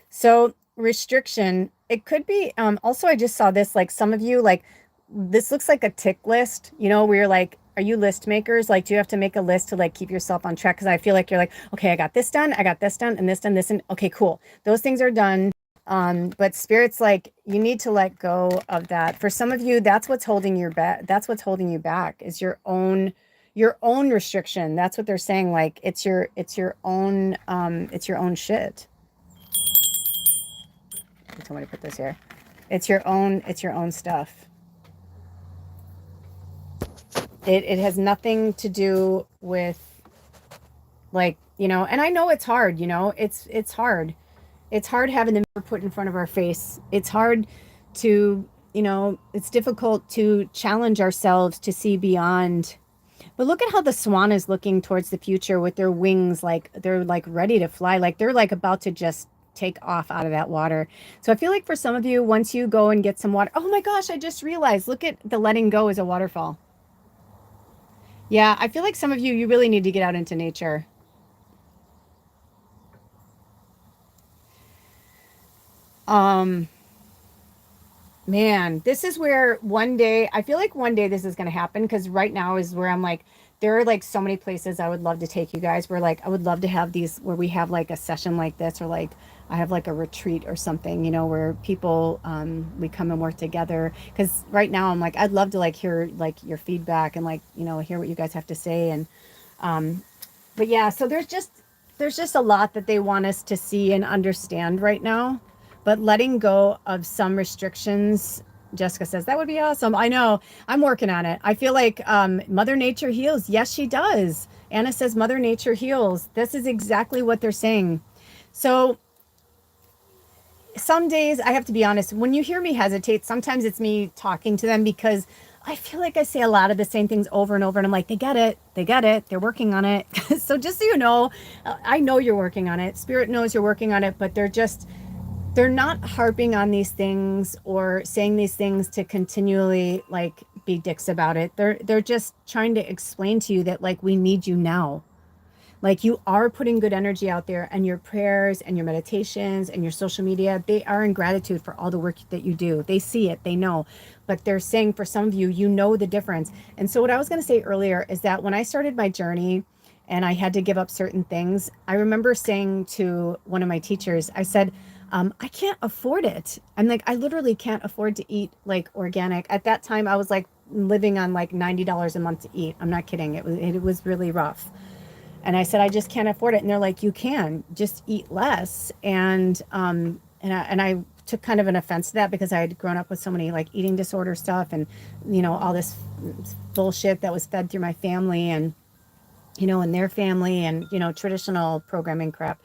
So restriction, it could be, also I just saw this, like some of you, like this looks like a tick list, where you're like, are you list makers? Like, do you have to make a list to like keep yourself on track? Because I feel like you're like, okay, I got this done, I got this done, and this done, this, and okay, cool. Those things are done. But spirit's like, you need to let go of that. For some of you, that's what's holding you back. That's what's holding you back, is your own restriction. That's what they're saying. Like, it's your own shit. Somebody put this here. It's your own stuff. It has nothing to do with, like, and I know it's hard, it's hard. It's hard having the mirror put in front of our face. It's hard to, it's difficult to challenge ourselves to see beyond. But look at how the swan is looking towards the future with their wings, like they're like ready to fly, like they're like about to just take off out of that water. So I feel like for some of you, once you go and get some water, oh my gosh, I just realized, look at the letting go as a waterfall. Yeah, I feel like some of you, you really need to get out into nature. Um, Man, this is where one day, I feel like one day this is going to happen, because right now is where I'm like, there are like so many places I would love to take you guys, where like I would love to have these where we have like a session like this, or like I have like a retreat or something, where people, we come and work together. Because right now I'm like, I'd love to like hear like your feedback and like, hear what you guys have to say. And but yeah, so there's just a lot that they want us to see and understand right now. But letting go of some restrictions, Jessica says, that would be awesome. I know. I'm working on it. I feel like Mother Nature heals. Yes, she does. Anna says Mother Nature heals. This is exactly what they're saying. So some days, I have to be honest, when you hear me hesitate, sometimes it's me talking to them, because I feel like I say a lot of the same things over and over. And I'm like, they get it. They get it. They're working on it. So just so you know, I know you're working on it. Spirit knows you're working on it, but they're not harping on these things or saying these things to continually like be dicks about it. They're just trying to explain to you that like we need you now. Like you are putting good energy out there, and your prayers and your meditations and your social media, they are in gratitude for all the work that you do. They see it, they know. But they're saying for some of you, you know the difference. And so what I was going to say earlier is that when I started my journey and I had to give up certain things, I remember saying to one of my teachers, I said, I can't afford it. I'm like, I literally can't afford to eat like organic. At that time, I was like living on like $90 a month to eat. I'm not kidding. It was really rough. And I said, I just can't afford it. And they're like, you can just eat less. And I took kind of an offense to that because I had grown up with so many like eating disorder stuff and, all this bullshit that was fed through my family and, and their family and, traditional programming crap.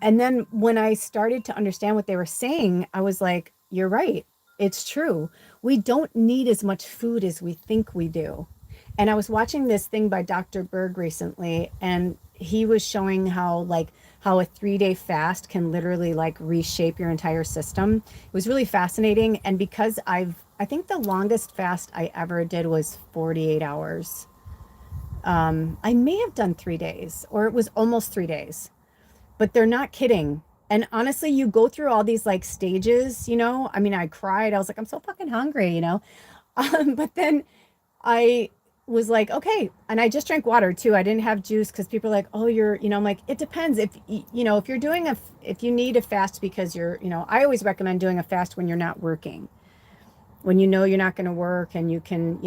And then when I started to understand what they were saying, I was like, you're right. It's true. We don't need as much food as we think we do. And I was watching this thing by Dr. Berg recently, and he was showing how a 3-day fast can literally like reshape your entire system. It was really fascinating. And because I think the longest fast I ever did was 48 hours. I may have done 3 days, or it was almost 3 days, but they're not kidding. And honestly, you go through all these like stages, I mean, I cried. I was like, I'm so fucking hungry. But then I was like, okay. And I just drank water too. I didn't have juice because people are like, oh, I'm like, it depends. If you're doing if you need a fast because I always recommend doing a fast when you're not working, when you're not going to work and you can,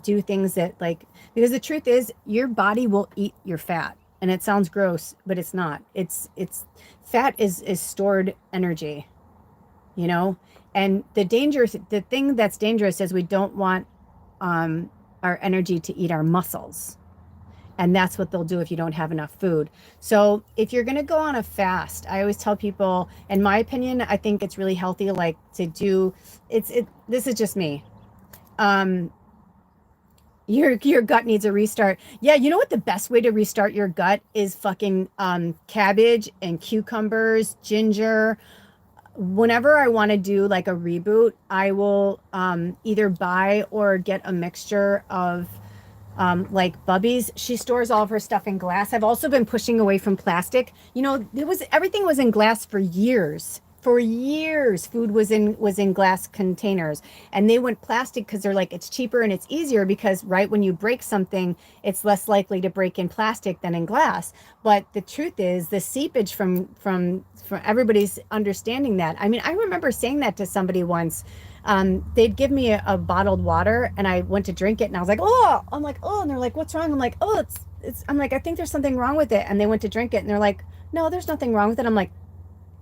do things that like, because the truth is your body will eat your fat. And it sounds gross, but it's not. It's fat is stored energy, and the thing that's dangerous is we don't want our energy to eat our muscles. And that's what they'll do if you don't have enough food. So if you're going to go on a fast, I always tell people, in my opinion, I think it's really healthy, like to do, this is just me. Your gut needs a restart. Yeah, you know what the best way to restart your gut is? Fucking cabbage and cucumbers, ginger. Whenever I want to do like a reboot, I will either buy or get a mixture of like Bubby's. She stores all of her stuff in glass. I've also been pushing away from plastic. Everything was in glass for years. For years, food was in glass containers, and they went plastic because they're like, it's cheaper and it's easier because right when you break something, it's less likely to break in plastic than in glass. But the truth is, the seepage from everybody's understanding that. I mean, I remember saying that to somebody once. They'd give me a bottled water, and I went to drink it, and I was like, oh, and they're like, what's wrong? I'm like, oh, it's. I'm like, I think there's something wrong with it, and they went to drink it, and they're like, no, there's nothing wrong with it. I'm like,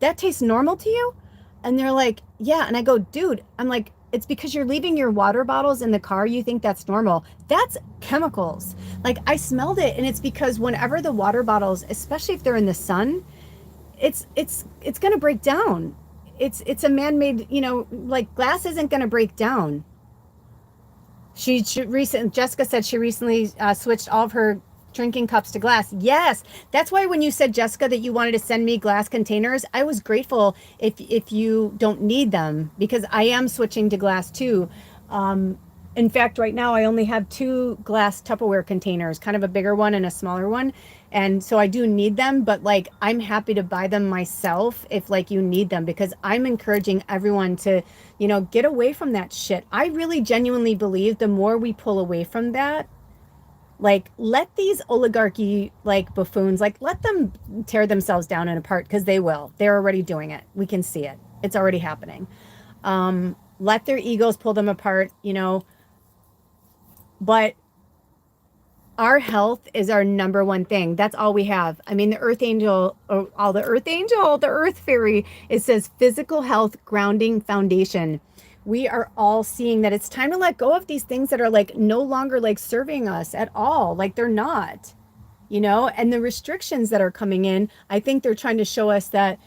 that tastes normal to you? And they're like, yeah. And I go, dude, I'm like, it's because you're leaving your water bottles in the car. You think that's normal. That's chemicals. Like I smelled it. And it's because whenever the water bottles, especially if they're in the sun, it's going to break down. It's a man-made, like glass isn't going to break down. Jessica said she recently switched all of her drinking cups to glass. Yes, that's why when you said, Jessica, that you wanted to send me glass containers, I was grateful if you don't need them, because I am switching to glass too. In fact, right now I only have 2 glass Tupperware containers, kind of a bigger one and a smaller one. And so I do need them, but like I'm happy to buy them myself if like you need them, because I'm encouraging everyone to, get away from that shit. I really genuinely believe the more we pull away from that, like let these oligarchy like buffoons, like let them tear themselves down and apart, because they will. They're already doing it. We can see it. It's already happening. Let their egos pull them apart, but our health is our number one thing. That's all we have. I mean, the earth angel, the earth fairy, it says physical health, grounding, foundation. We are all seeing that it's time to let go of these things that are like no longer like serving us at all. Like they're not, and the restrictions that are coming in, I think they're trying to show us that,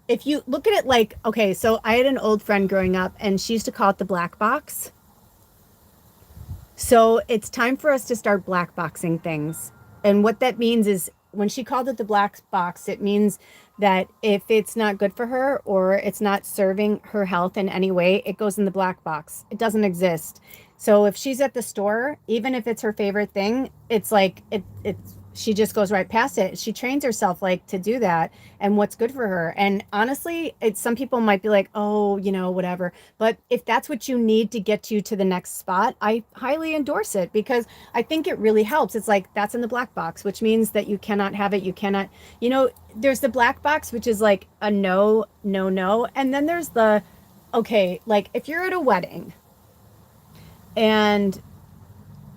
if you look at it like, okay, so I had an old friend growing up and she used to call it the black box. So it's time for us to start black boxing things. And what that means is, when she called it the black box, it means that if it's not good for her or it's not serving her health in any way, it goes in the black box. It doesn't exist. So if she's at the store, even if it's her favorite thing, it's like it's she just goes right past it. She trains herself like to do that and what's good for her. And honestly, it's some people might be like, "Oh, you know, whatever." But if that's what you need to get you to the next spot, I highly endorse it because I think it really helps. It's like that's in the black box, which means that you cannot have it, you cannot, you know, there's the black box which is like a no, no, no, and then there's the okay, like if you're at a wedding and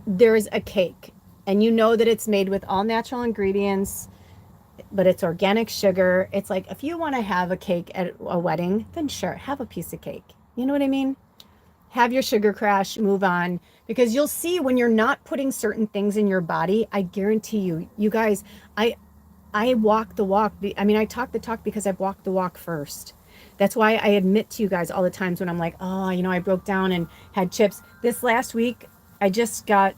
there's a cake and you know that it's made with all natural ingredients, but it's organic sugar. It's like if you want to have a cake at a wedding, then sure, have a piece of cake. You know what I mean? Have your sugar crash, move on, because you'll see when you're not putting certain things in your body, I guarantee you, you guys, I walk the walk. I mean, I talk the talk because I've walked the walk first. That's why I admit to you guys all the times when I'm like, oh, you know, I broke down and had chips. This last week, I just got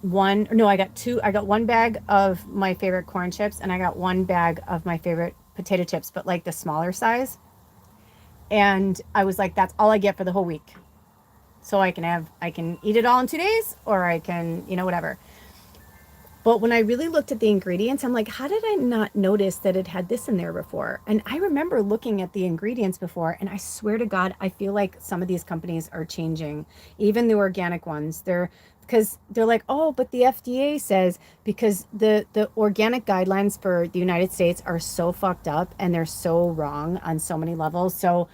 one, no, I got two. I got one bag of my favorite corn chips and I got one bag of my favorite potato chips, but like the smaller size. And I was like, that's all I get for the whole week. So I can eat it all in 2 days or I can, you know, whatever. But when I really looked at the ingredients, I'm like, how did I not notice that it had this in there before? And I remember looking at the ingredients before, and I swear to God, I feel like some of these companies are changing, even the organic ones. Because they're like, oh, but the FDA says because the organic guidelines for the United States are so fucked up and they're so wrong on so many levels. So,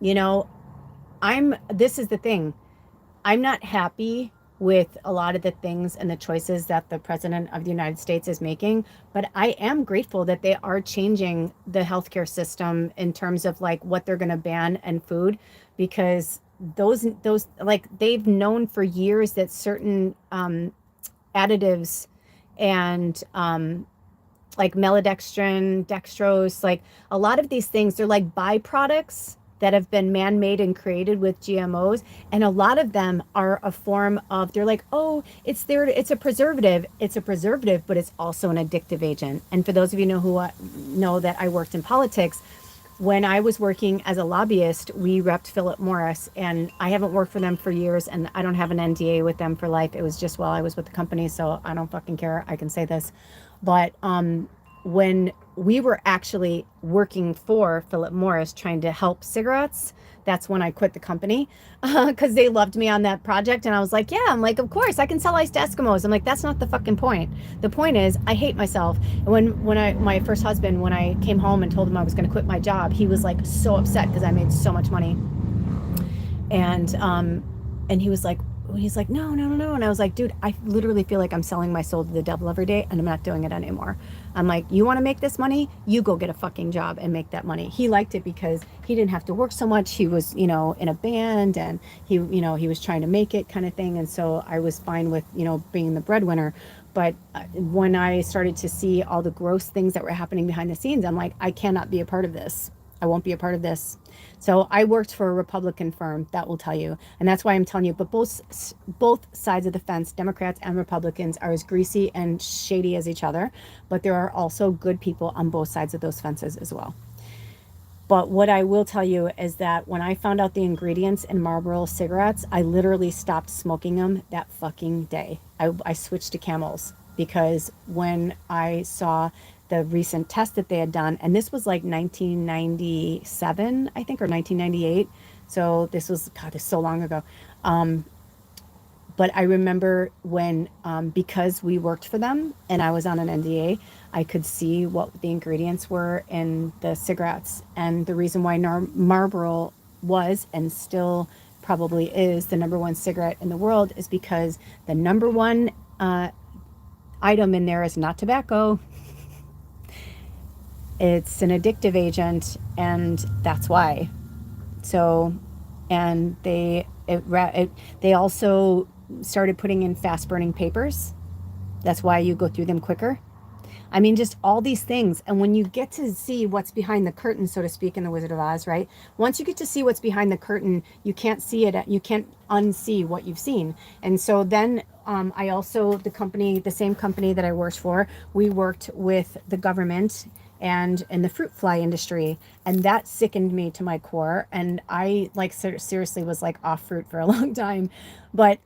you know, this is the thing. I'm not happy with a lot of the things and the choices that the president of the United States is making, but I am grateful that they are changing the healthcare system in terms of like what they're going to ban and food, because those like they've known for years that certain additives and like maltodextrin, dextrose, like a lot of these things, they're like byproducts that have been man-made and created with GMOs. And a lot of them are a form of, they're like, oh, it's there, it's a preservative. It's a preservative, but it's also an addictive agent. And for those of you who know that I worked in politics, when I was working as a lobbyist, we repped Philip Morris, and I haven't worked for them for years, and I don't have an NDA with them for life. It was just while I was with the company, so I don't fucking care. I can say this. But when we were actually working for Philip Morris trying to help cigarettes, that's when I quit the company because they loved me on that project. And I was like, yeah, I'm like, of course I can sell ice to Eskimos. I'm like, that's not the fucking point. The point is I hate myself. And my first husband, when I came home and told him I was going to quit my job, he was like so upset because I made so much money. And he was like, he's like, no, no, no, no. And I was like, dude, I literally feel like I'm selling my soul to the devil every day and I'm not doing it anymore. I'm like, you want to make this money? You go get a fucking job and make that money. He liked it because he didn't have to work so much. He was, you know, in a band and he was trying to make it kind of thing. And so I was fine with, you know, being the breadwinner. But when I started to see all the gross things that were happening behind the scenes, I'm like, I cannot be a part of this. I won't be a part of this. So I worked for a Republican firm, that will tell you. And that's why I'm telling you, but both sides of the fence, Democrats and Republicans, are as greasy and shady as each other. But there are also good people on both sides of those fences as well. But what I will tell you is that when I found out the ingredients in Marlboro cigarettes, I literally stopped smoking them that fucking day. I switched to Camels because when I saw the recent test that they had done, and this was like 1997, I think, or 1998. So this was, God, this is so long ago. But I remember when, because we worked for them and I was on an NDA, I could see what the ingredients were in the cigarettes. And the reason why Marlboro was and still probably is the number one cigarette in the world is because the number one item in there is not tobacco. It's an addictive agent, and that's why. So, and they also started putting in fast burning papers. That's why you go through them quicker. I mean, just all these things. And when you get to see what's behind the curtain, so to speak, in The Wizard of Oz, right? Once you get to see what's behind the curtain, you can't see it. You can't unsee what you've seen. And so then I also, the same company that I worked for, we worked with the government and in the fruit fly industry. And that sickened me to my core. And I like seriously was like off fruit for a long time. But,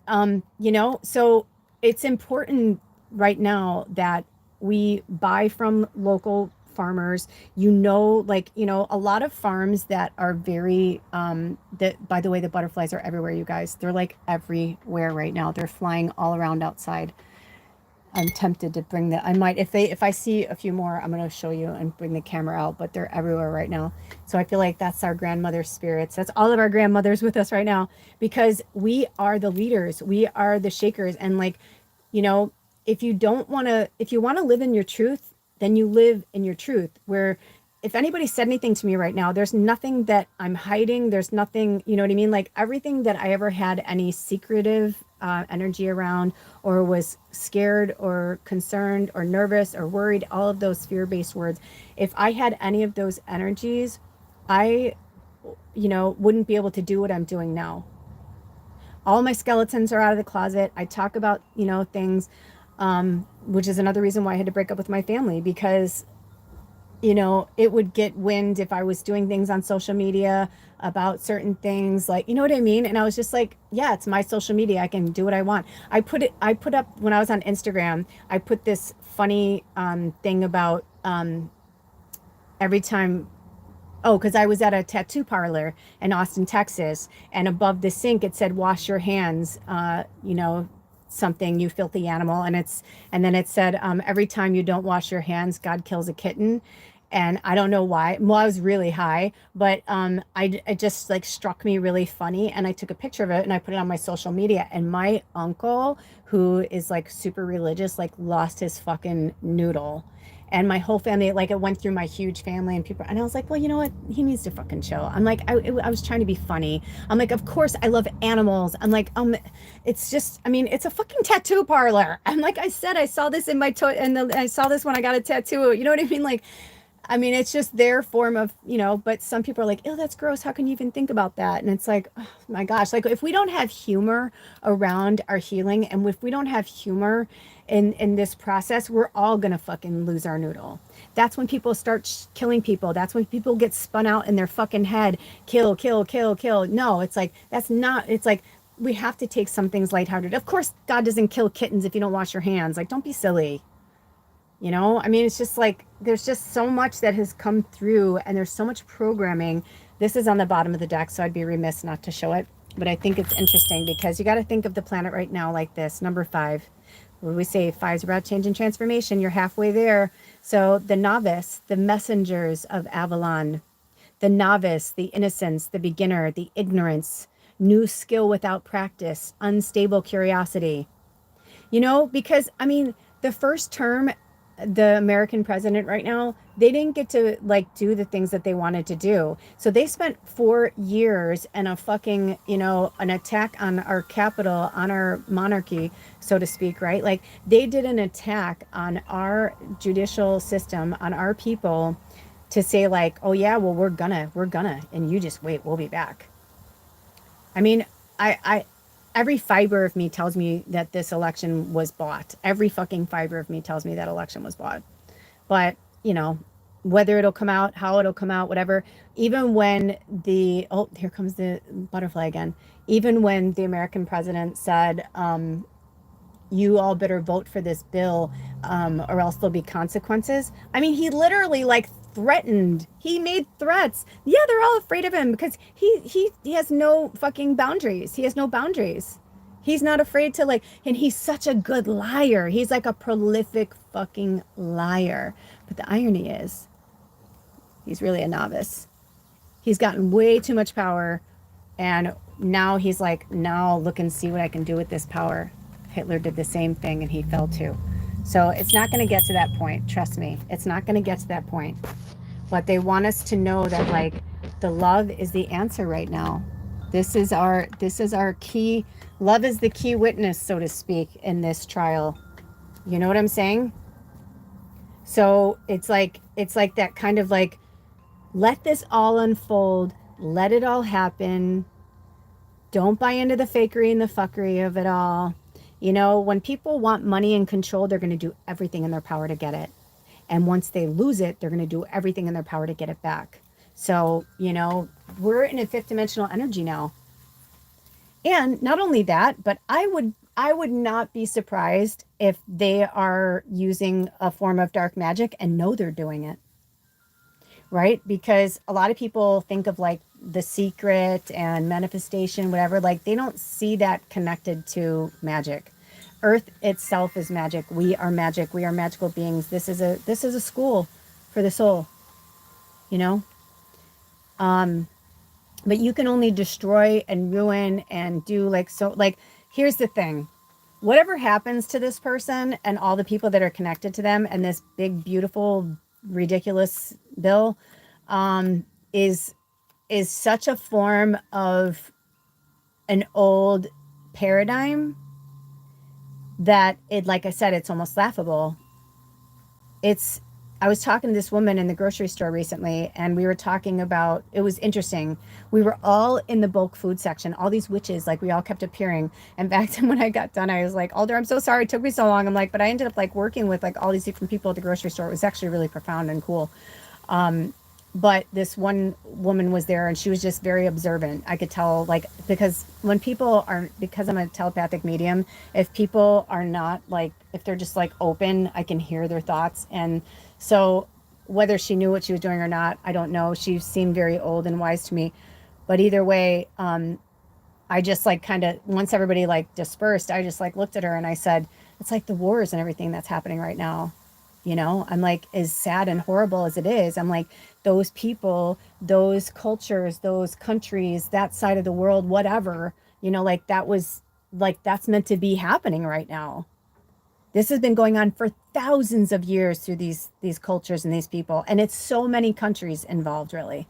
you know, so it's important right now that we buy from local farmers. You know, like, you know, a lot of farms that are very that, by the way, the butterflies are everywhere, you guys. They're like everywhere right now. They're flying all around outside. I'm tempted to bring the, I might, if I see a few more, I'm going to show you and bring the camera out, but they're everywhere right now. So I feel like that's our grandmother spirits. That's all of our grandmothers with us right now, because we are the leaders. We are the shakers. And like, you know, if you don't want to, if you want to live in your truth, then you live in your truth. Where if anybody said anything to me right now, there's nothing that I'm hiding. There's nothing, you know what I mean? Like everything that I ever had any secretive energy around, or was scared or concerned or nervous or worried, all of those fear-based words. If I had any of those energies, I, you know, wouldn't be able to do what I'm doing now. All my skeletons are out of the closet. I talk about, you know, things, which is another reason why I had to break up with my family, because, you know, it would get wind if I was doing things on social media about certain things, like, you know what I mean? And I was just like, yeah, it's my social media. I can do what I want. I put up, when I was on Instagram, I put this funny thing about every time, oh, because I was at a tattoo parlor in Austin, Texas, and above the sink it said, "Wash your hands," you know, something, "you filthy animal," and it's, and then it said, "Every time you don't wash your hands, God kills a kitten." And I don't know why. Well, I was really high, but it just like struck me really funny, and I took a picture of it and I put it on my social media. And my uncle, who is like super religious, like lost his fucking noodle. And my whole family, like it went through my huge family and people, and I was like, well, you know what? He needs to fucking chill. I'm like, I was trying to be funny. I'm like, of course I love animals. I'm like, it's just, I mean, it's a fucking tattoo parlor. I'm like, I said, I saw this in my toy, and I saw this when I got a tattoo. You know what I mean? Like, I mean, it's just their form of, you know, but some people are like, oh, that's gross. How can you even think about that? And it's like, oh my gosh, like if we don't have humor around our healing, and if we don't have humor in this process, we're all going to fucking lose our noodle. That's when people start killing people. That's when people get spun out in their fucking head. Kill, kill, kill, kill. No, it's like, that's not, it's like, we have to take some things lighthearted. Of course, God doesn't kill kittens if you don't wash your hands. Like, don't be silly. You know, I mean, it's just like, there's just so much that has come through, and there's so much programming. This is on the bottom of the deck, so I'd be remiss not to show it. But I think it's interesting because you got to think of the planet right now like this. Number 5, what do we say? 5's about change and transformation. You're halfway there. So the novice, the messengers of Avalon, the novice, the innocence, the beginner, the ignorance, new skill without practice, unstable curiosity. You know, because I mean, the first term, the American president right now, they didn't get to like do the things that they wanted to do. So they spent 4 years and a fucking, you know, an attack on our capital, on our monarchy, so to speak, right? Like they did an attack on our judicial system, on our people, to say like, oh yeah, well, we're gonna, and you just wait, we'll be back. I mean, I every fiber of me tells me that this election was bought. Every fucking fiber of me tells me that election was bought. But, you know, whether it'll come out, how it'll come out, whatever, even when the, oh, here comes the butterfly again. Even when the American president said, you all better vote for this bill, or else there'll be consequences. I mean, he literally like threatened. He made threats. Yeah, they're all afraid of him because he has no fucking boundaries. He has no boundaries. He's not afraid to like, and he's such a good liar. He's like a prolific fucking liar. But the irony is, he's really a novice. He's gotten way too much power, and now he's like, now look and see what I can do with this power. Hitler did the same thing and he fell too. So it's not going to get to that point. Trust me, it's not going to get to that point. But they want us to know that like the love is the answer right now. This is our key. Love is the key witness, so to speak, in this trial. You know what I'm saying? So it's like that kind of like, let this all unfold, let it all happen. Don't buy into the fakery and the fuckery of it all. You know, when people want money and control, they're going to do everything in their power to get it. And once they lose it, they're going to do everything in their power to get it back. So, we're in a fifth dimensional energy now. And not only that, but I would not be surprised if they are using a form of dark magic and know they're doing it. Right? Because a lot of people think of like The Secret and manifestation, whatever, like they don't see that connected to magic. Earth itself is magic. We are magic. We are magical beings. This is a school for the soul, you know? But you can only destroy and ruin and do like so like here's the thing. Whatever happens to this person and all the people that are connected to them and this big beautiful ridiculous bill is such a form of an old paradigm that it, like I said, it's almost laughable. It's, I was talking to this woman in the grocery store recently, and we were talking about, it was interesting. We were all in the bulk food section, all these witches, like we all kept appearing. And back then when I got done, I was like, Alder, I'm so sorry it took me so long. I'm like, but I ended up like working with like all these different people at the grocery store. It was actually really profound and cool. But this one woman was there and she was just very observant. I could tell, like, because when people are, because I'm a telepathic medium, if people are not like, if they're just like open, I can hear their thoughts. And so whether she knew what she was doing or not, I don't know. She seemed very old and wise to me. But either way, I just like kind of, once everybody like dispersed, I just like looked at her and I said, it's like the wars and everything that's happening right now. I'm like, as sad and horrible as it is, I'm like, those people, those cultures, those countries, that side of the world, whatever, like that was like, that's meant to be happening right now. This has been going on for thousands of years through these cultures and these people. And it's so many countries involved, really.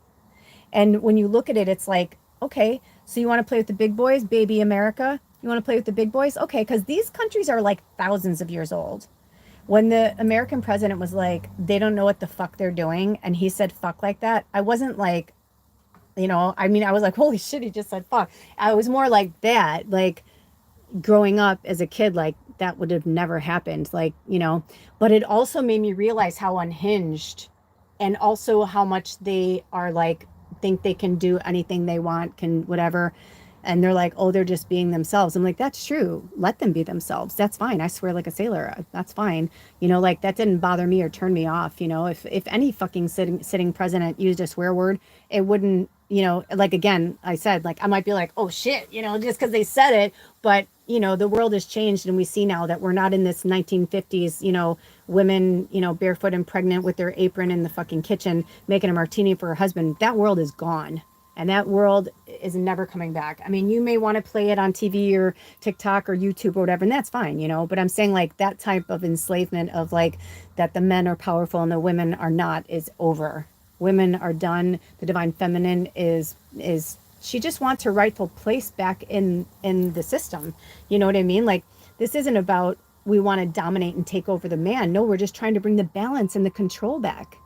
And when you look at it, it's like, okay, so you want to play with the big boys, baby America? You want to play with the big boys? Okay, because these countries are like thousands of years old. When the American president was like, they don't know what the fuck they're doing, and he said fuck like that, I wasn't like, I mean, I was like, holy shit, he just said fuck. I was more like that, like growing up as a kid, like that would have never happened, like, but it also made me realize how unhinged and also how much they are like, think they can do anything they want, can whatever. And they're like, oh, they're just being themselves. I'm like, that's true. Let them be themselves. That's fine. I swear like a sailor. That's fine. Like that didn't bother me or turn me off. If any fucking sitting president used a swear word, it wouldn't, like, again, I said, like, I might be like, oh shit, just because they said it. But, the world has changed and we see now that we're not in this 1950s, women, barefoot and pregnant with their apron in the fucking kitchen, making a martini for her husband. That world is gone. And that world is never coming back. I mean, you may want to play it on TV or TikTok or YouTube or whatever, and that's fine, but I'm saying like that type of enslavement of like that the men are powerful and the women are not is over. Women are done. The divine feminine is she just wants her rightful place back in the system. You know what I mean? Like this isn't about we want to dominate and take over the man. No, we're just trying to bring the balance and the control back.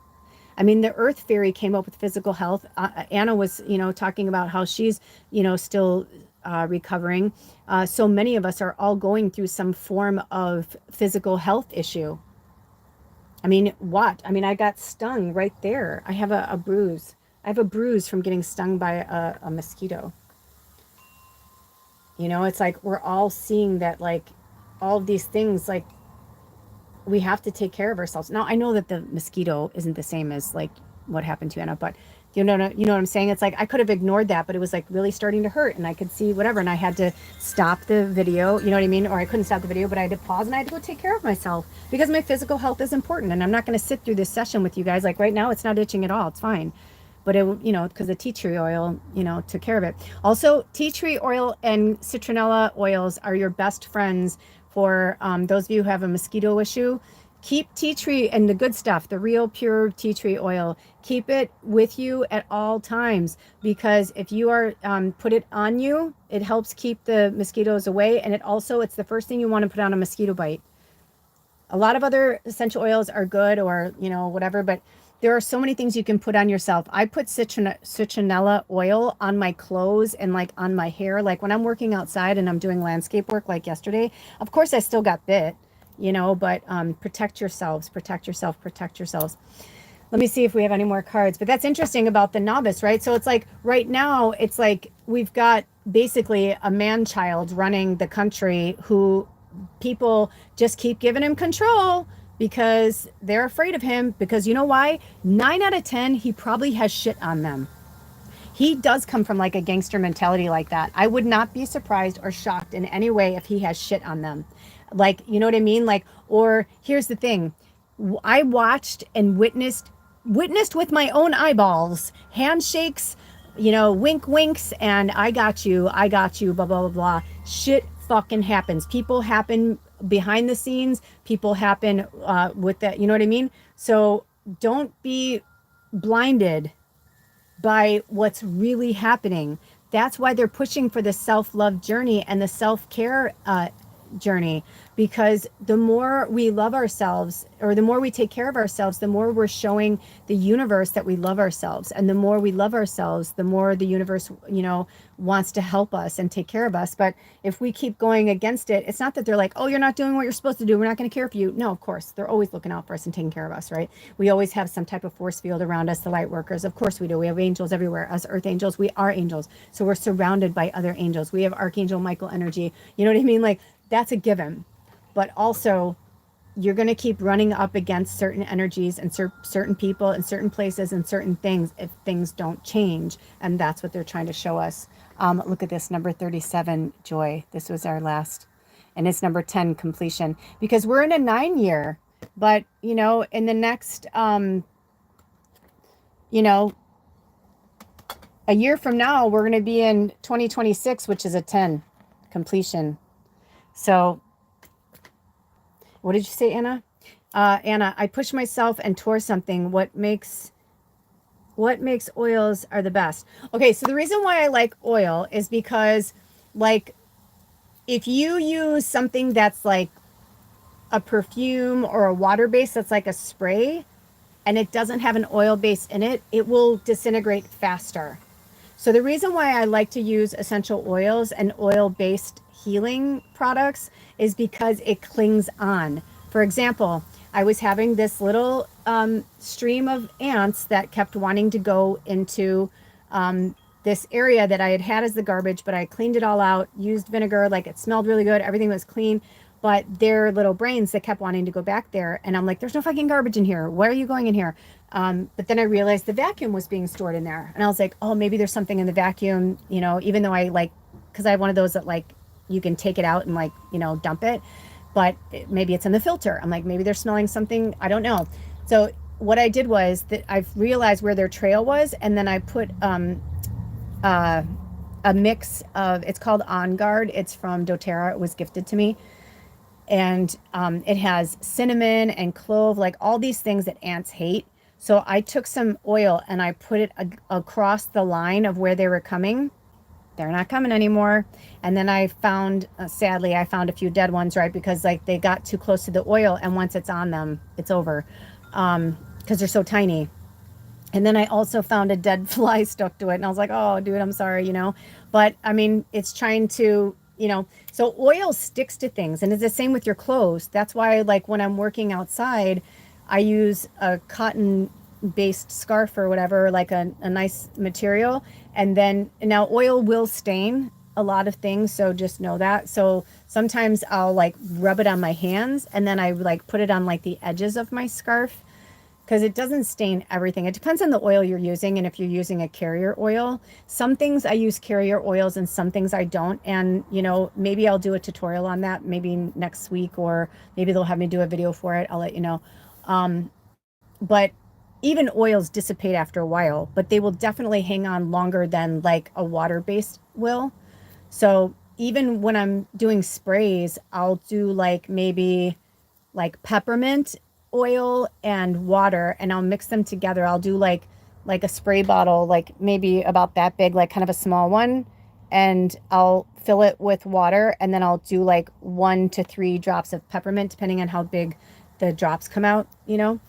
I mean, the Earth Fairy came up with physical health. Anna was, talking about how she's, still recovering. So many of us are all going through some form of physical health issue. I mean, what? I mean, I got stung right there. I have a bruise. I have a bruise from getting stung by a mosquito. It's like we're all seeing that, like, all of these things, like, we have to take care of ourselves. Now, I know that the mosquito isn't the same as like what happened to Anna, but you know what I'm saying? It's like I could have ignored that, but it was like really starting to hurt and I could see whatever. And I had to stop the video, you know what I mean? Or I couldn't stop the video, but I had to pause and I had to go take care of myself because my physical health is important. And I'm not going to sit through this session with you guys. Like right now, it's not itching at all. It's fine. But it, because the tea tree oil, took care of it. Also, tea tree oil and citronella oils are your best friends for those of you who have a mosquito issue. Keep tea tree and the good stuff, the real pure tea tree oil, keep it with you at all times, because if you are put it on you, it helps keep the mosquitoes away. And it's the first thing you want to put on a mosquito bite. A lot of other essential oils are good or, whatever, but there are so many things you can put on yourself. I put citronella oil on my clothes and like on my hair. Like when I'm working outside and I'm doing landscape work like yesterday, of course I still got bit, you know, but protect yourselves, protect yourself, protect yourselves. Let me see if we have any more cards. But that's interesting about the novice, right? So it's like right now, it's like we've got basically a man child running the country who people just keep giving him control because they're afraid of him. Because you know why? 9 out of 10, he probably has shit on them. He does come from like a gangster mentality like that. I would not be surprised or shocked in any way if he has shit on them. Like, you know what I mean? Like, or here's the thing. I watched and witnessed with my own eyeballs handshakes, you know, wink winks, and I got you, blah blah blah blah. Shit fucking happens. People happen behind the scenes. People happen with that. You know what I mean? So don't be blinded by what's really happening. That's why they're pushing for the self-love journey and the self-care journey, because the more we love ourselves, or the more we take care of ourselves, the more we're showing the universe that we love ourselves. And the more we love ourselves, the more the universe, you know, wants to help us and take care of us. But if we keep going against it, it's not that they're like, oh, you're not doing what you're supposed to do, we're not going to care for you. No, of course, they're always looking out for us and taking care of us, right? We always have some type of force field around us, the light workers. Of course we do. We have angels everywhere. Us earth angels, we are angels. So we're surrounded by other angels. We have Archangel Michael energy. You know what I mean? Like, that's a given. But also, you're going to keep running up against certain energies and certain people and certain places and certain things if things don't change. And that's what they're trying to show us. Look at this, number 37, joy. This was our last. And it's number 10, completion. Because we're in a 9-year. But, you know, in the next, you know, a year from now, we're going to be in 2026, which is a 10, completion. So, what did you say, Anna? Anna, I pushed myself and tore something. What makes oils are the best? Okay, so the reason why I like oil is because, like, if you use something that's like a perfume or a water base that's like a spray, and it doesn't have an oil base in it, it will disintegrate faster. So the reason why I like to use essential oils and oil-based healing products is because it clings on. For example, I was having this little stream of ants that kept wanting to go into this area that I had as the garbage, but I cleaned it all out, used vinegar, like it smelled really good, everything was clean, but their little brains that kept wanting to go back there. And I'm like, there's no fucking garbage in here. Why are you going in here? But then I realized the vacuum was being stored in there. And I was like, oh, maybe there's something in the vacuum, you know, even though I like, because I have one of those that like, you can take it out and like, you know, dump it, but maybe it's in the filter. I'm like, maybe they're smelling something. I don't know. So what I did was that I've realized where their trail was. And then I put a mix of, it's called On Guard. It's from doTERRA. It was gifted to me. And it has cinnamon and clove, like all these things that ants hate. So I took some oil and I put it across the line of where they were coming. They're not coming anymore. And then I found, sadly, I found a few dead ones, right? Because like they got too close to the oil, and once it's on them, it's over. Because they're so tiny. And then I also found a dead fly stuck to it. And I was like, oh, dude, I'm sorry, you know. But I mean, it's trying to, you know, so oil sticks to things. And it's the same with your clothes. That's why, like, when I'm working outside, I use a cotton-based scarf or whatever, like a nice material. And then, now oil will stain a lot of things, so just know that. So sometimes I'll, like, rub it on my hands, and then I, like, put it on, like, the edges of my scarf, because it doesn't stain everything. It depends on the oil you're using, and if you're using a carrier oil. Some things I use carrier oils and some things I don't. And, you know, maybe I'll do a tutorial on that maybe next week, or maybe they'll have me do a video for it. I'll let you know. But even oils dissipate after a while, but they will definitely hang on longer than like a water-based will. So even when I'm doing sprays, I'll do like maybe like peppermint oil and water, and I'll mix them together. I'll do like a spray bottle, like maybe about that big, like kind of a small one, and I'll fill it with water, and then I'll do like 1 to 3 drops of peppermint, depending on how big the drops come out, you know.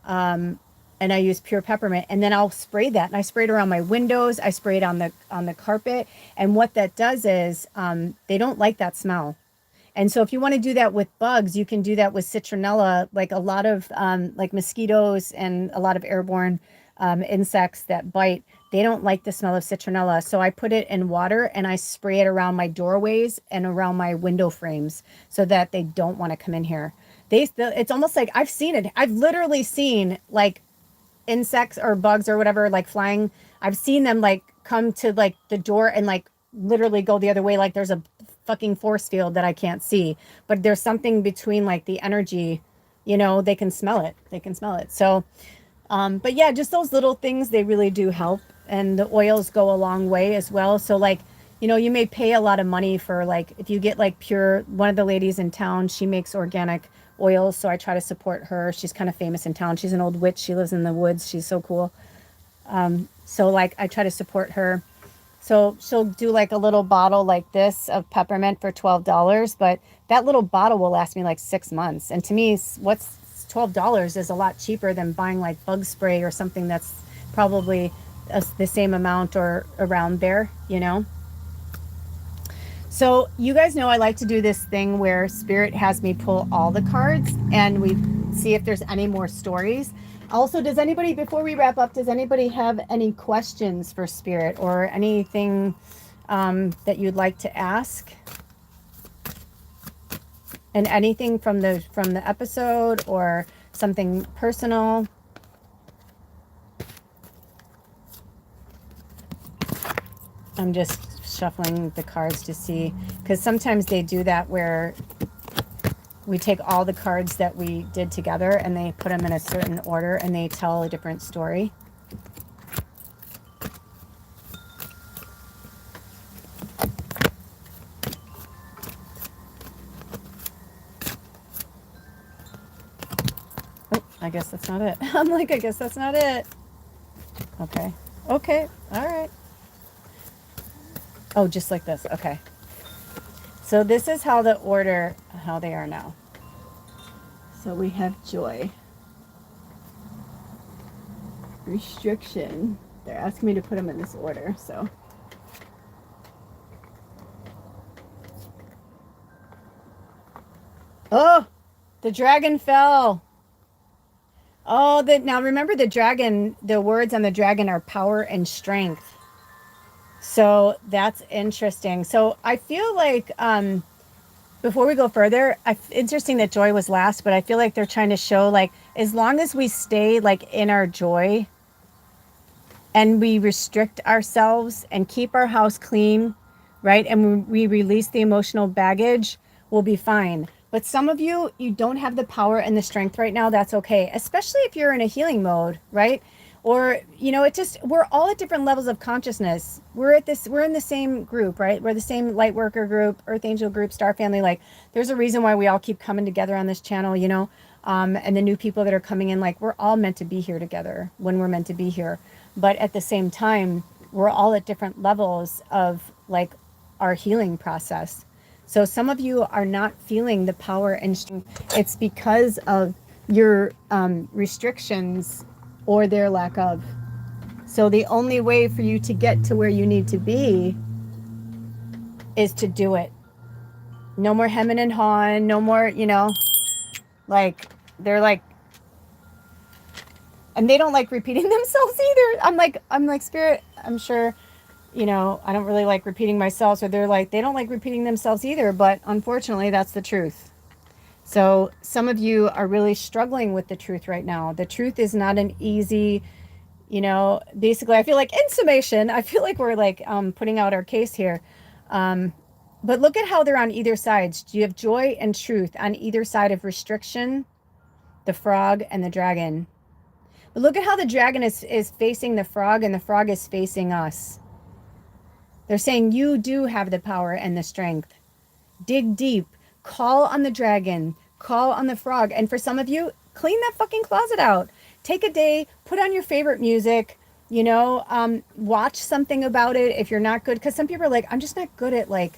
And I use pure peppermint, and then I'll spray that, and I spray it around my windows. I spray it on the carpet, and what that does is they don't like that smell. And so if you want to do that with bugs, you can do that with citronella. Like a lot of like mosquitoes and a lot of airborne insects that bite, they don't like the smell of citronella. So I put it in water and I spray it around my doorways and around my window frames so that they don't want to come in here. It's almost like I've seen it. I've literally seen like insects or bugs or whatever like flying. I've seen them like come to like the door and like literally go the other way, like there's a fucking force field that I can't see, but there's something between like the energy, you know, they can smell it. They can smell it. So but yeah, just those little things, they really do help. And the oils go a long way as well. So like, you know, you may pay a lot of money for like, if you get like pure, one of the ladies in town, she makes organic oils. So I try to support her. She's kind of famous in town. She's an old witch. She lives in the woods. She's so cool. So like I try to support her. So she'll do like a little bottle like this of peppermint for $12, but that little bottle will last me like 6 months. And to me, what's $12 is a lot cheaper than buying like bug spray or something that's probably the same amount or around there, you know? So you guys know I like to do this thing where Spirit has me pull all the cards and we see if there's any more stories. Also, does anybody, before we wrap up, does anybody have any questions for Spirit or anything that you'd like to ask? And anything from the episode or something personal? I'm just shuffling the cards to see, because sometimes they do that where we take all the cards that we did together and they put them in a certain order and they tell a different story. Oh, I guess that's not it. I'm like, I guess that's not it. Okay. Okay. All right. Oh, just like this. Okay. So this is how the order, how they are now. So we have joy. Restriction. They're asking me to put them in this order, so. Oh, the dragon fell. Oh, now remember the dragon, the words on the dragon are power and strength. So that's interesting. So I feel like before we go further, interesting that joy was last, but I feel like they're trying to show like as long as we stay like in our joy and we restrict ourselves and keep our house clean, right? And we release the emotional baggage, we'll be fine. But some of you don't have the power and the strength right now. That's okay. Especially if you're in a healing mode, right? Or, you know, we're all at different levels of consciousness. We're in the same group, right? We're the same light worker group, earth angel group, star family. Like there's a reason why we all keep coming together on this channel, you know, and the new people that are coming in, like we're all meant to be here together when we're meant to be here. But at the same time, we're all at different levels of like our healing process. So some of you are not feeling the power and strength. It's because of your restrictions or their lack of. So the only way for you to get to where you need to be is to do it. No more hemming and hawing, no more, you know, like they're like, and they don't like repeating themselves either. I'm like Spirit, I'm sure, you know, I don't really like repeating myself. So they're like, they don't like repeating themselves either. But unfortunately, that's the truth. So some of you are really struggling with the truth right now. The truth is not an easy, you know, basically, I feel like in summation, I feel like we're like putting out our case here. But look at how they're on either sides. You have joy and truth on either side of restriction, the frog and the dragon. But look at how the dragon is facing the frog and the frog is facing us. They're saying you do have the power and the strength. Dig deep. Call on the dragon. Call on the frog. And for some of you, clean that fucking closet out. Take a day. Put on your favorite music. You know, watch something about it if you're not good. Because some people are like, I'm just not good at like,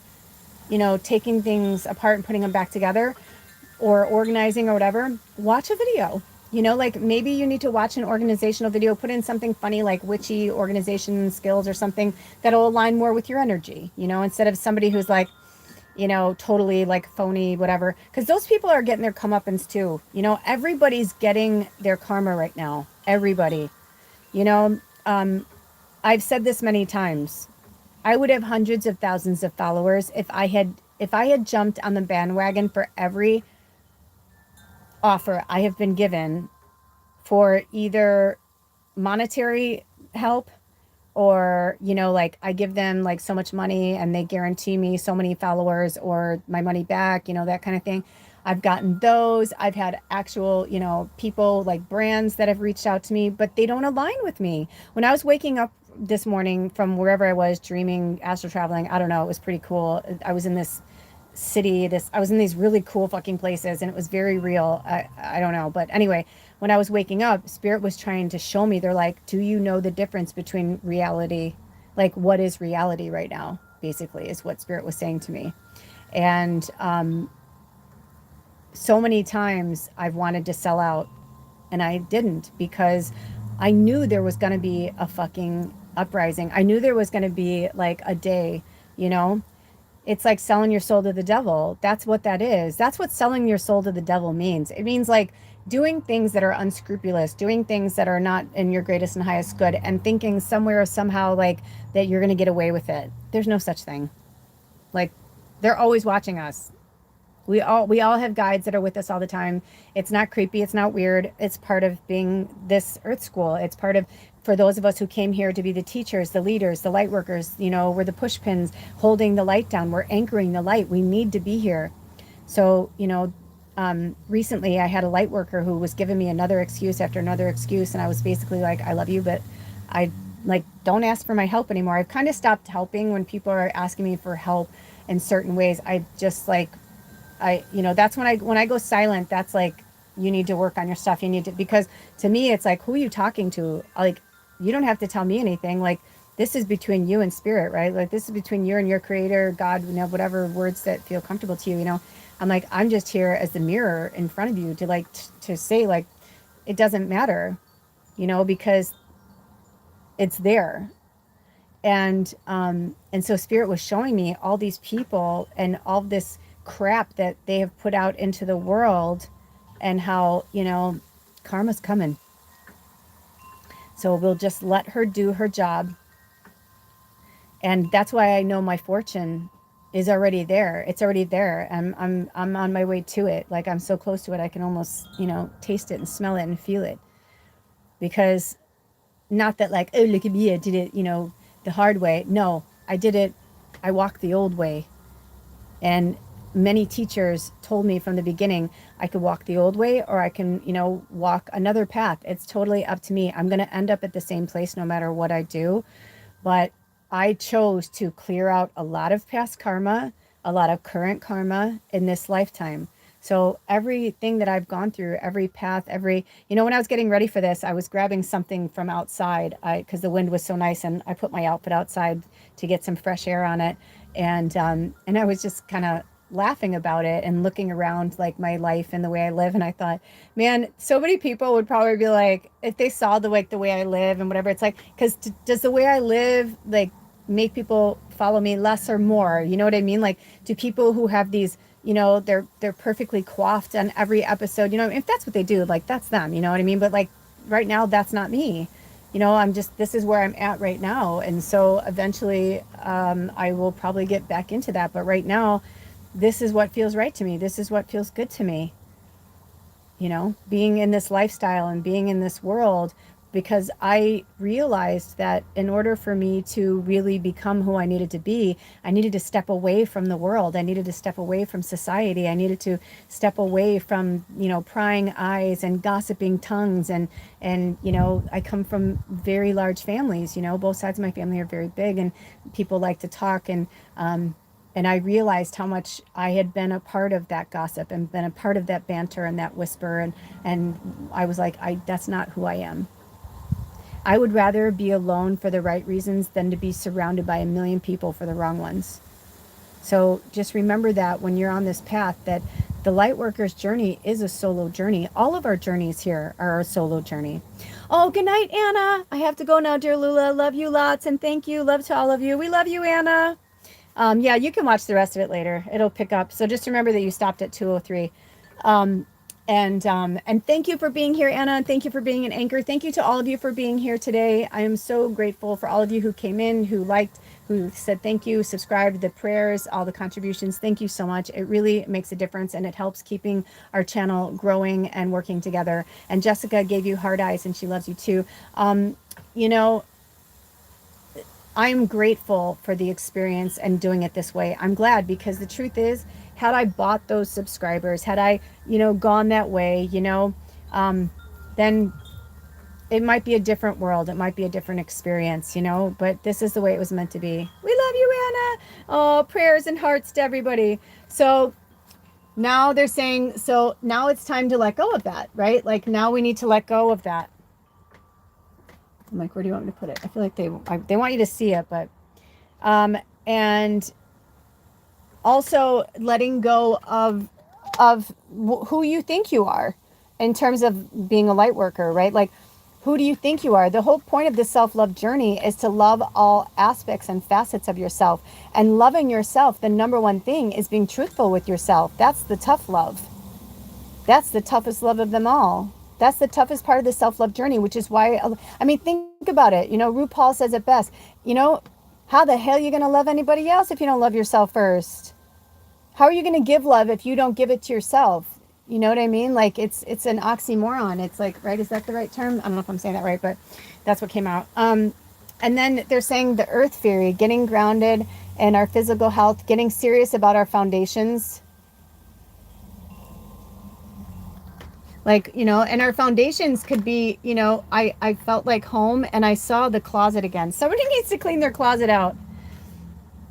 you know, taking things apart and putting them back together or organizing or whatever. Watch a video. You know, like maybe you need to watch an organizational video, put in something funny like witchy organization skills or something that'll align more with your energy, you know, instead of somebody who's like, you know, totally like phony, whatever. Because those people are getting their comeuppance too. You know, everybody's getting their karma right now. Everybody. You know, I've said this many times. I would have hundreds of thousands of followers if I had jumped on the bandwagon for every offer I have been given for either monetary help, or you know, like I give them like so much money and they guarantee me so many followers or my money back, you know, that kind of thing. I've gotten those. I've had actual, you know, people like brands that have reached out to me, but they don't align with me. When I was waking up this morning from wherever I was dreaming, astral traveling, I don't know, it was pretty cool. I was in this city, this I was in these really cool fucking places, and it was very real. I don't know, but anyway, when I was waking up, spirit was trying to show me. They're like, do you know the difference between reality, like what is reality right now, basically, is what spirit was saying to me. And so many times I've wanted to sell out, and I didn't, because I knew there was going to be a fucking uprising. I knew there was going to be like a day, you know. It's like selling your soul to the devil. That's what that is. That's what selling your soul to the devil means. It means like doing things that are unscrupulous, doing things that are not in your greatest and highest good, and thinking somewhere or somehow like that you're going to get away with it. There's no such thing. Like, they're always watching us. We all have guides that are with us all the time. It's not creepy, it's not weird. It's part of being this earth school. It's part of, for those of us who came here to be the teachers, the leaders, the light workers, you know, we're the push pins holding the light down. We're anchoring the light. We need to be here. So, you know, recently I had a light worker who was giving me another excuse after another excuse, and I was basically like, I love you, but I like don't ask for my help anymore. I've kind of stopped helping when people are asking me for help in certain ways. I just like, you know, that's when I go silent, that's like, you need to work on your stuff. You need to, because to me, it's like, who are you talking to? Like, you don't have to tell me anything. Like, this is between you and spirit, right? Like, this is between you and your creator, God, you know, whatever words that feel comfortable to you, you know. I'm like, I'm just here as the mirror in front of you to like, to say like, it doesn't matter, you know, because it's there. And so spirit was showing me all these people and all this crap that they have put out into the world, and how, you know, karma's coming. So we'll just let her do her job. And that's why I know my fortune is already there. It's already there. I'm on my way to it. Like, I'm so close to it, I can almost, you know, taste it and smell it and feel it. Because, not that like, oh, look at me, I did it, you know, the hard way. No, I did it. I walked the old way. And many teachers told me from the beginning, I could walk the old way, or I can, you know, walk another path. It's totally up to me. I'm going to end up at the same place no matter what I do. But I chose to clear out a lot of past karma, a lot of current karma in this lifetime. So everything that I've gone through, every path, every, you know, when I was getting ready for this, I was grabbing something from outside, because the wind was so nice, and I put my outfit outside to get some fresh air on it. And I was just kind of laughing about it and looking around like my life and the way I live. And I thought, man, so many people would probably be like, if they saw the way I live and whatever, it's like, because does the way I live like make people follow me less or more? You know what I mean? Like, do people who have these, you know, they're perfectly coiffed on every episode, you know, if that's what they do, like, that's them, you know what I mean? But like right now, that's not me. You know, I'm just, this is where I'm at right now. And so eventually I will probably get back into that. But right now, this is what feels right to me. This is what feels good to me. You know, being in this lifestyle and being in this world, because I realized that in order for me to really become who I needed to be, I needed to step away from the world. I needed to step away from society. I needed to step away from, you know, prying eyes and gossiping tongues. And, you know, I come from very large families, you know, both sides of my family are very big, and people like to talk. And I realized how much I had been a part of that gossip and been a part of that banter and that whisper. And I was like, that's not who I am. I would rather be alone for the right reasons than to be surrounded by a million people for the wrong ones. So just remember that when you're on this path, that the light worker's journey is a solo journey. All of our journeys here are a solo journey. Oh, good night, Anna. I have to go now, dear Lula. Love you lots, and thank you. Love to all of you. We love you, Anna. Yeah, you can watch the rest of it later. It'll pick up. So just remember that you stopped at 203. Um, and thank you for being here, Anna, and thank you for being an anchor. Thank you to all of you for being here today. I am so grateful for all of you who came in, who liked, who said thank you, subscribed, the prayers, all the contributions. Thank you so much. It really makes a difference, and it helps keeping our channel growing and working together. And Jessica gave you hard eyes, and she loves you too. You know, I'm grateful for the experience and doing it this way. I'm glad, because the truth is, had I bought those subscribers, had I, gone that way, then it might be a different world. It might be a different experience, but this is the way it was meant to be. We love you, Anna. Oh, prayers and hearts to everybody. So now they're saying, so now it's time to let go of that, right? Like now we need to let go of that. I'm like, where do you want me to put it? I feel like they want you to see it, but and also letting go of who you think you are in terms of being a light worker, right? Like, who do you think you are? The whole point of the self-love journey is to love all aspects and facets of yourself. And loving yourself, the number one thing is being truthful with yourself. That's the tough love. That's the toughest love of them all. That's the toughest part of the self-love journey, which is why, I mean, think about it. RuPaul says it best. How the hell are you going to love anybody else if you don't love yourself first? How are you going to give love if you don't give it to yourself? You know what I mean? Like it's an oxymoron. It's like, right? Is that the right term? I don't know if I'm saying that right, but that's what came out. And then they're saying the earth theory, getting grounded in our physical health, getting serious about our foundations. Like, and our foundations could be, I felt like home, and I saw the closet again. Somebody needs to clean their closet out.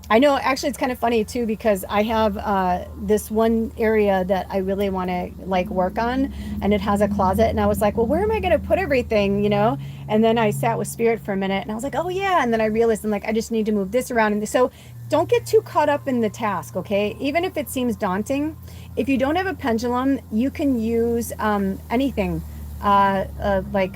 I know, actually, it's kind of funny too, because I have this one area that I really want to like work on, and it has a closet, and I was like, well, where am I going to put everything, And then I sat with spirit for a minute, and I was like, oh yeah, and then I realized, I'm like, I just need to move this around. And so don't get too caught up in the task, okay? Even if it seems daunting, if you don't have a pendulum, you can use anything, like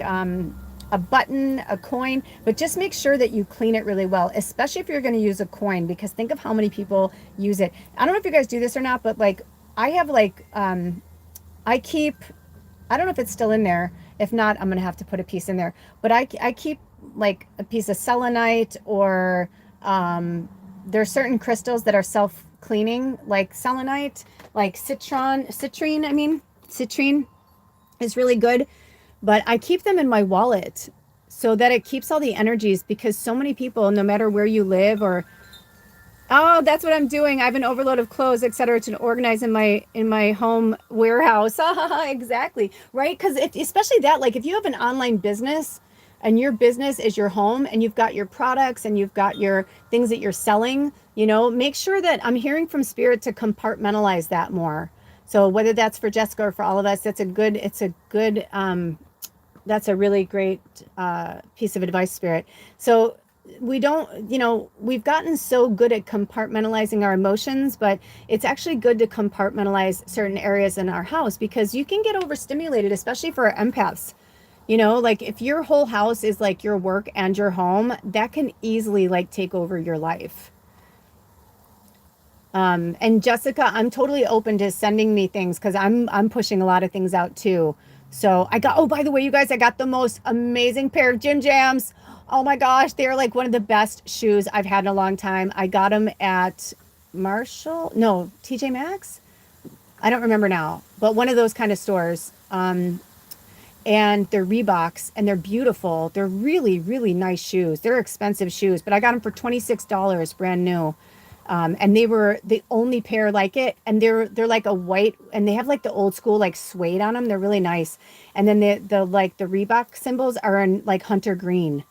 a button, a coin, but just make sure that you clean it really well, especially if you're going to use a coin, because think of how many people use it. I don't know if you guys do this or not, but like I have like, I keep, I don't know if it's still in there. If not, I'm going to have to put a piece in there, but I keep like a piece of selenite, or there are certain crystals that are self-cleaning, like selenite, like citrine is really good. But I keep them in my wallet so that it keeps all the energies, because so many people, no matter where you live, or, oh, that's what I'm doing. I have an overload of clothes, etc., to organize in my home warehouse. Exactly. Right? Because especially that, like if you have an online business and your business is your home, and you've got your products and you've got your things that you're selling, make sure that, I'm hearing from spirit to compartmentalize that more. So whether that's for Jessica or for all of us, it's a good that's a really great piece of advice, spirit. So we don't, we've gotten so good at compartmentalizing our emotions, but it's actually good to compartmentalize certain areas in our house, because you can get overstimulated, especially for our empaths. Like if your whole house is like your work and your home, that can easily like take over your life. And Jessica, I'm totally open to sending me things, because I'm pushing a lot of things out too. So oh, by the way, you guys, I got the most amazing pair of Gym Jams. Oh my gosh, they're like one of the best shoes I've had in a long time. I got them at TJ Maxx. I don't remember now, but one of those kind of stores. And they're Reeboks, and they're beautiful. They're really, really nice shoes. They're expensive shoes, but I got them for $26, brand new. And they were the only pair like it, and they're like a white, and they have like the old school like suede on them. They're really nice. And then the like the Reebok symbols are in like hunter green,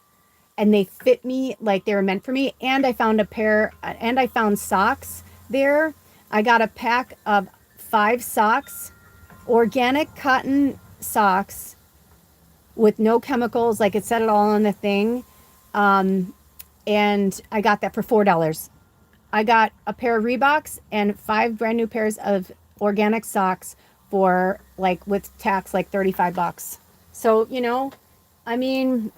and they fit me like they were meant for me. And I found I found socks there. I got a pack of 5 socks, organic cotton socks with no chemicals, like it said it all on the thing. And I got that for $4. I got a pair of Reeboks and 5 brand new pairs of organic socks for like, with tax, like $35. So, I mean,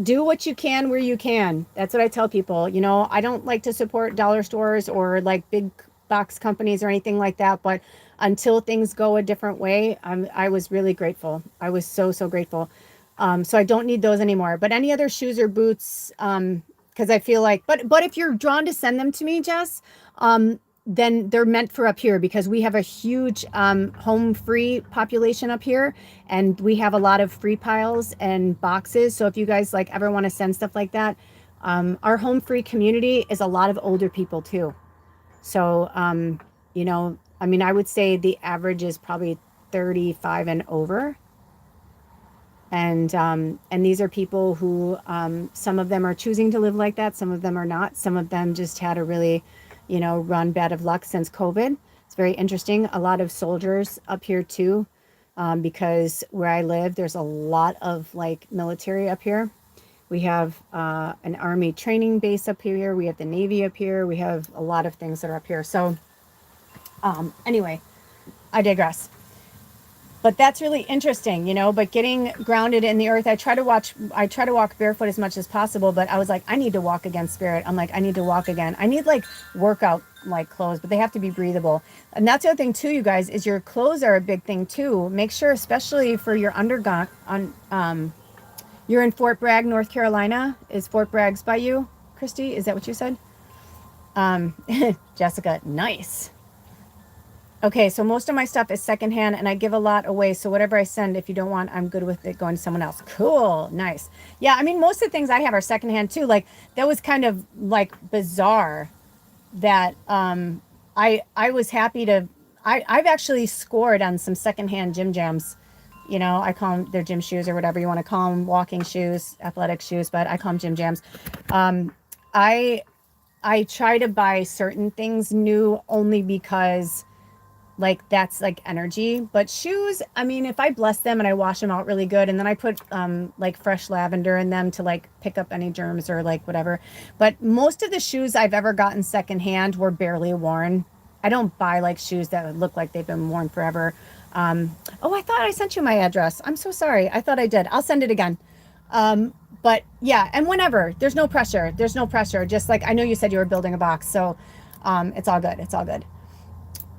do what you can where you can. That's what I tell people. You know, I don't like to support dollar stores or like big box companies or anything like that, but until things go a different way, I was really grateful. I was so, so grateful. So I don't need those anymore. But any other shoes or boots, because I feel like, but if you're drawn to send them to me, Jess, then they're meant for up here because we have a huge home free population up here, and we have a lot of free piles and boxes. So if you guys like ever want to send stuff like that, our home free community is a lot of older people too. So you know, I mean, I would say the average is probably 35 and over. And these are people who some of them are choosing to live like that, some of them are not, some of them just had a really, you know, run bad of luck since COVID. It's very interesting. A lot of soldiers up here too, because where I live there's a lot of like military up here. We have an army training base up here, we have the Navy up here, we have a lot of things that are up here. So anyway, I digress. But that's really interesting, you know, but getting grounded in the earth, I try to walk barefoot as much as possible, but I was like, I need to walk again, spirit. I'm like, I need to walk again. I need like workout like clothes, but they have to be breathable. And that's the other thing too, you guys, is your clothes are a big thing too. Make sure, especially for your undergarment, you're in Fort Bragg, North Carolina. Is Fort Bragg's by you, Christy? Is that what you said? Jessica, nice. Okay, so most of my stuff is secondhand and I give a lot away. So whatever I send, if you don't want, I'm good with it going to someone else. Cool, nice. Yeah, I mean, most of the things I have are secondhand too. Like that was kind of like bizarre that I was happy to, I've actually scored on some secondhand gym jams. You know, I call them their gym shoes or whatever you want to call them, walking shoes, athletic shoes, but I call them gym jams. I I try to buy certain things new only because like that's like energy. But shoes, I mean, if I bless them and I wash them out really good and then I put like fresh lavender in them to like pick up any germs or like whatever. But most of the shoes I've ever gotten secondhand were barely worn. I don't buy like shoes that would look like they've been worn forever. Oh, I thought I sent you my address. I'm so sorry. I thought I did. I'll send it again. But yeah, and whenever, there's no pressure. There's no pressure. Just like I know you said you were building a box, so it's all good. It's all good.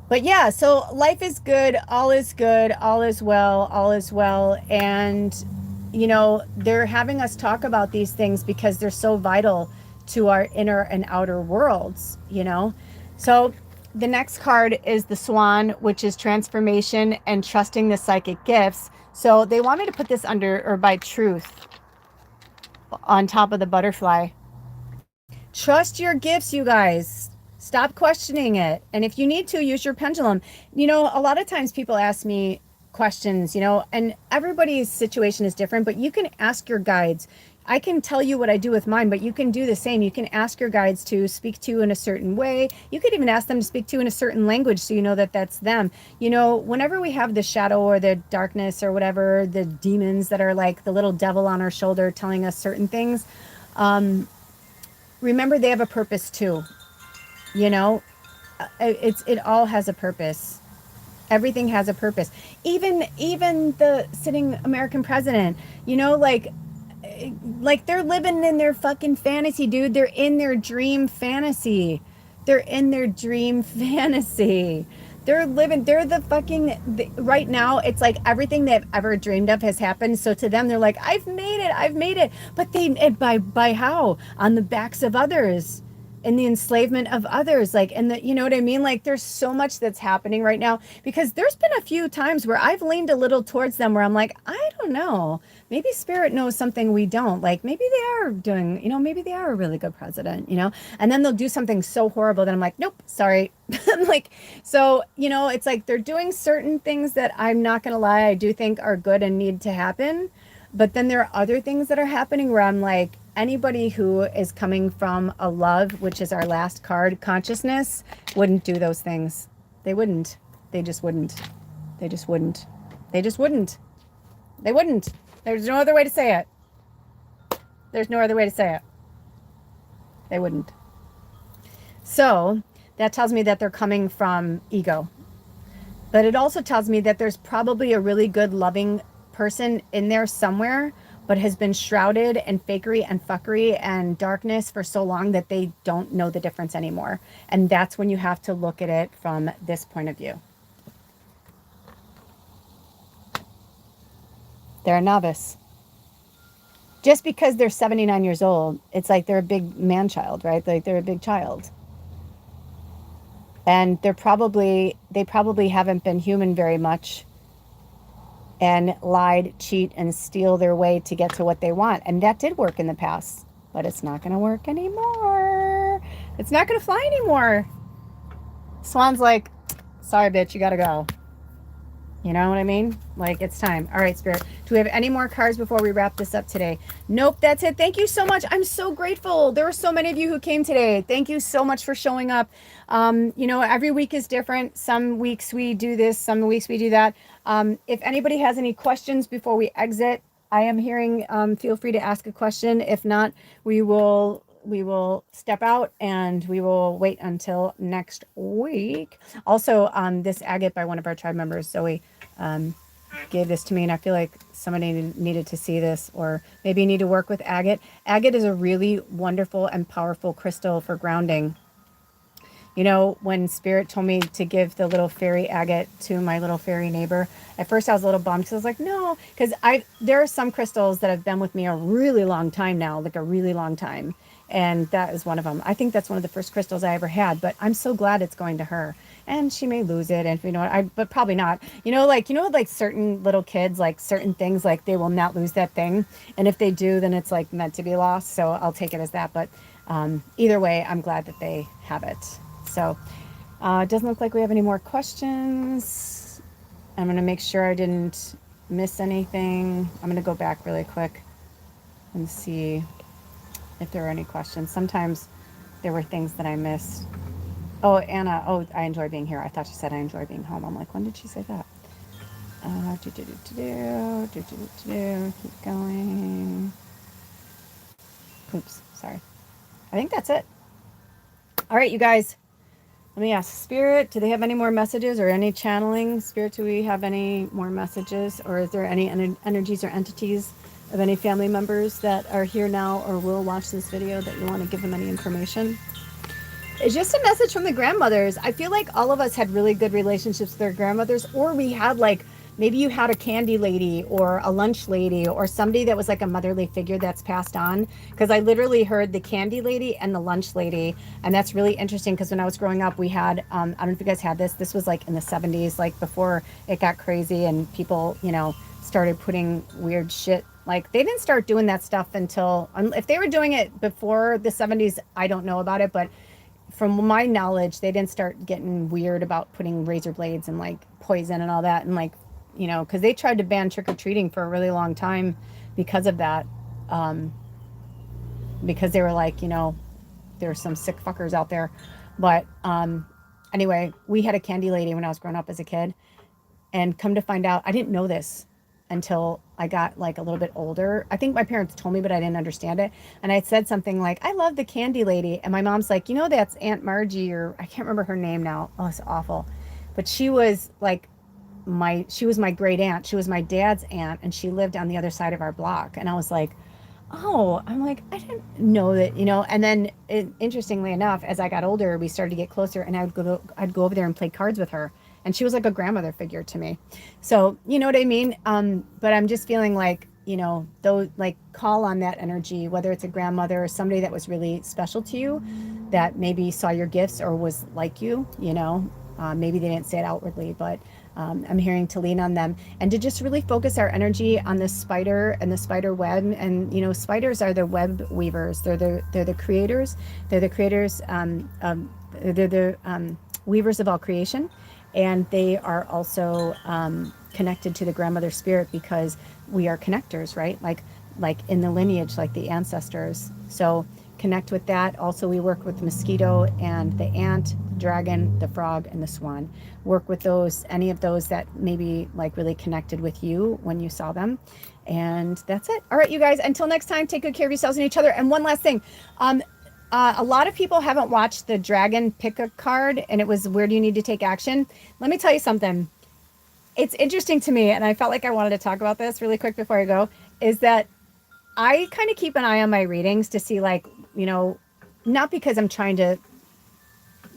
But yeah, so life is good, all is good, all is well, all is well. And, you know, they're having us talk about these things because they're so vital to our inner and outer worlds, you know? So the next card is the Swan, which is transformation and trusting the psychic gifts. So they want me to put this under or by truth on top of the butterfly. Trust your gifts, you guys. Stop questioning it. And if you need to, use your pendulum. You know, a lot of times people ask me questions, you know, and everybody's situation is different, but you can ask your guides. I can tell you what I do with mine, but you can do the same. You can ask your guides to speak to you in a certain way. You could even ask them to speak to you in a certain language so you know that that's them. You know, whenever we have the shadow or the darkness or whatever, the demons that are like the little devil on our shoulder telling us certain things, remember they have a purpose too. You know, it all has a purpose. Everything has a purpose. Even the sitting American president, you know, like they're living in their fucking fantasy, dude. They're in their dream fantasy. They're in their dream fantasy. They're living, they're the fucking, right now, it's like everything they've ever dreamed of has happened. So to them, they're like, I've made it, I've made it. But by how? On the backs of others. In the enslavement of others, like, and the, you know what I mean? Like, there's so much that's happening right now because there's been a few times where I've leaned a little towards them where I'm like, I don't know, maybe spirit knows something we don't. Like, maybe they are doing, you know, maybe they are a really good president, you know, and then they'll do something so horrible that I'm like, nope, sorry. I'm like, so, you know, it's like they're doing certain things that I'm not going to lie, I do think are good and need to happen. But then there are other things that are happening where I'm like, anybody who is coming from a love, which is our last card, consciousness, wouldn't do those things. They wouldn't. They just wouldn't. They just wouldn't. They just wouldn't. They wouldn't. There's no other way to say it. There's no other way to say it. They wouldn't. So that tells me that they're coming from ego. But it also tells me that there's probably a really good, loving person in there somewhere, but has been shrouded in fakery and fuckery and darkness for so long that they don't know the difference anymore. And that's when you have to look at it from this point of view. They're a novice. Just because they're 79 years old, it's like they're a big man child, right? Like they're a big child. And they probably haven't been human very much and lied, cheat, and steal their way to get to what they want. And that did work in the past, but it's not going to work anymore. It's not going to fly anymore. Swan's like, sorry, bitch, you got to go. You know what I mean? Like, it's time. All right, Spirit. Do we have any more cards before we wrap this up today? Nope, that's it. Thank you so much. I'm so grateful. There were so many of you who came today. Thank you so much for showing up. You know, every week is different. Some weeks we do this, some weeks we do that. If anybody has any questions before we exit, I am hearing, feel free to ask a question. If not, we will step out and we will wait until next week. Also, this agate by one of our tribe members, Zoe, gave this to me, and I feel like somebody needed to see this, or maybe you need to work with agate. Agate is a really wonderful and powerful crystal for grounding. You know, when Spirit told me to give the little fairy agate to my little fairy neighbor, at first I was a little bummed because I was like, no, because there are some crystals that have been with me a really long time now, like a really long time. And that is one of them. I think that's one of the first crystals I ever had, but I'm so glad it's going to her. And she may lose it, and you know what, but probably not. You know, like certain little kids, like certain things, like they will not lose that thing. And if they do, then it's like meant to be lost. So I'll take it as that. But either way, I'm glad that they have it. So it doesn't look like we have any more questions. I'm going to make sure I didn't miss anything. I'm going to go back really quick and see if there are any questions. Sometimes there were things that I missed. Oh, Anna. Oh, I enjoy being here. I thought she said I enjoy being home. I'm like, when did she say that? Keep going. Oops, sorry. I think that's it. All right, you guys. Let me ask Spirit, do they have any more messages or any channeling? Spirit, do we have any more messages, or is there any energies or entities of any family members that are here now or will watch this video that you want to give them any information? It's just a message from the grandmothers. I feel like all of us had really good relationships with our grandmothers, or we had like, maybe you had a candy lady or a lunch lady or somebody that was like a motherly figure that's passed on. Because I literally heard the candy lady and the lunch lady. And that's really interesting because when I was growing up, we had, I don't know if you guys had this. This was like in the 70s, like before it got crazy and people, you know, started putting weird shit. Like they didn't start doing that stuff until, if they were doing it before the 70s, I don't know about it. But from my knowledge, they didn't start getting weird about putting razor blades and like poison and all that. And like, you know, because they tried to ban trick-or-treating for a really long time because of that. Because they were like, you know, there's some sick fuckers out there. But anyway, we had a candy lady when I was growing up as a kid. And come to find out, I didn't know this until I got like a little bit older. I think my parents told me, but I didn't understand it. And I said something like, I love the candy lady. And my mom's like, you know, that's Aunt Margie, or I can't remember her name now. Oh, it's awful. But she was like she was my great aunt. She was my dad's aunt, and she lived on the other side of our block. And I was like, oh, I'm like, I didn't know that, you know. And then interestingly enough, as I got older, we started to get closer, and I'd go over there and play cards with her. And she was like a grandmother figure to me. So, you know what I mean? But I'm just feeling like, you know, those, like, call on that energy, whether it's a grandmother or somebody that was really special to you, that maybe saw your gifts or was like you know. Maybe they didn't say it outwardly, but I'm hearing to lean on them and to just really focus our energy on the spider and the spider web. And, you know, spiders are the web weavers. They're the creators. They're the creators. They're the weavers of all creation. And they are also connected to the grandmother spirit because we are connectors, right? Like in the lineage, like the ancestors. So connect with that. Also, we work with the mosquito and the ant, the dragon, the frog, and the swan. Work with those, any of those that maybe like really connected with you when you saw them. And that's it. All right, you guys, until next time, take good care of yourselves and each other. And one last thing. A lot of people haven't watched the dragon pick a card, and it was where do you need to take action? Let me tell you something. It's interesting to me, and I felt like I wanted to talk about this really quick before I go, is that I kind of keep an eye on my readings to see, like, not because I'm trying to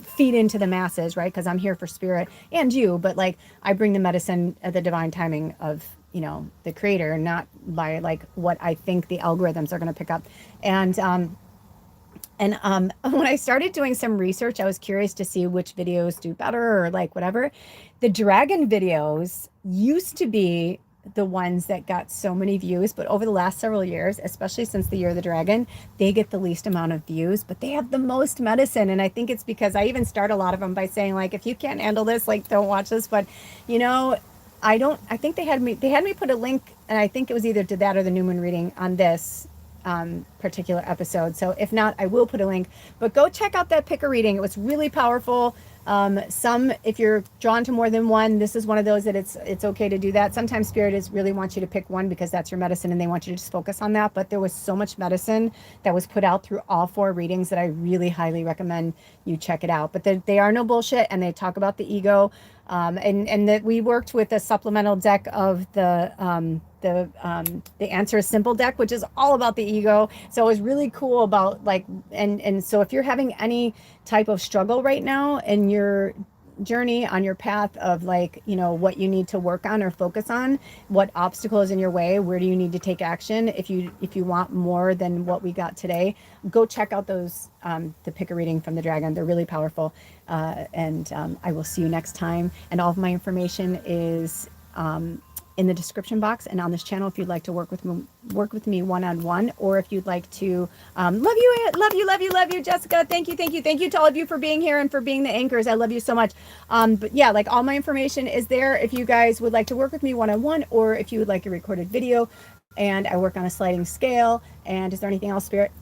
feed into the masses, right? Because I'm here for spirit and you, but like I bring the medicine at the divine timing of, the creator, not by like what I think the algorithms are going to pick up. And when I started doing some research, I was curious to see which videos do better or like whatever. The dragon videos used to be the ones that got so many views, but over the last several years, especially since the year of the dragon, they get the least amount of views, but they have the most medicine. And I think it's because I even start a lot of them by saying, like, if you can't handle this, like, don't watch this. But, you know, I think they had me put a link, and I think it was either to that or the new moon reading on this particular episode. So if not, I will put a link, but go check out that pick a reading. It was really powerful. If you're drawn to more than one, this is one of those that it's okay to do that. Sometimes spirit is really wants you to pick one because that's your medicine and they want you to just focus on that. But there was so much medicine that was put out through all 4 readings that I really highly recommend you check it out. But they are no bullshit, and they talk about the ego. And that we worked with a supplemental deck of the answer is simple deck, which is all about the ego. So it was really cool about like, and so if you're having any type of struggle right now in your journey on your path of like, what you need to work on or focus on, what obstacle is in your way, where do you need to take action, if you want more than what we got today, go check out those the pick a reading from the dragon. They're really powerful. And I will see you next time, and all of my information is in the description box and on this channel if you'd like to work with me one-on-one, or if you'd like to love you, Jessica. Thank you to all of you for being here and for being the anchors. I love you so much. But yeah, like, all my information is there if you guys would like to work with me one-on-one, or if you would like a recorded video. And I work on a sliding scale. And is there anything else, Spirit?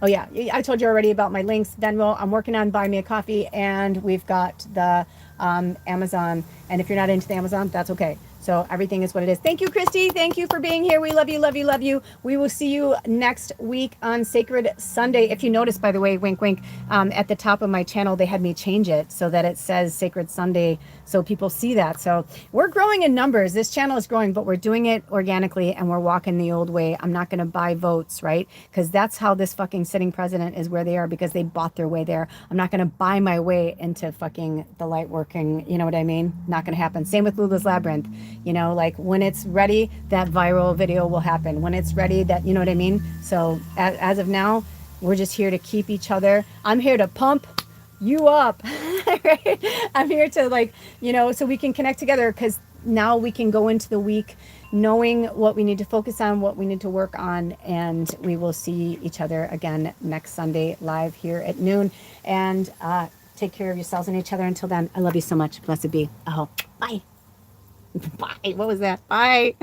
Oh yeah, I told you already about my links. Venmo, I'm working on Buy Me a Coffee, and we've got the Amazon. And if you're not into the Amazon, that's okay. So everything is what it is. Thank you, Christy. Thank you for being here. We love you, love you, love you. We will see you next week on Sacred Sunday. If you notice, by the way, wink, wink, at the top of my channel, they had me change it so that it says Sacred Sunday, so people see that. So we're growing in numbers. This channel is growing, but we're doing it organically, and we're walking the old way. I'm not going to buy votes, right? Because that's how this fucking sitting president is where they are, because they bought their way there. I'm not going to buy my way into fucking the light working. You know what I mean? Not going to happen. Same with Lula's Labyrinth. Like, when it's ready, that viral video will happen. When it's ready, that, you know what I mean? So as of now, we're just here to keep each other. I'm here to pump you up, right? I'm here to, like, so we can connect together, because now we can go into the week knowing what we need to focus on, what we need to work on, and we will see each other again next Sunday live here at noon. And take care of yourselves and each other. Until then, I love you so much. Blessed be. Oh, bye. Bye. What was that? Bye.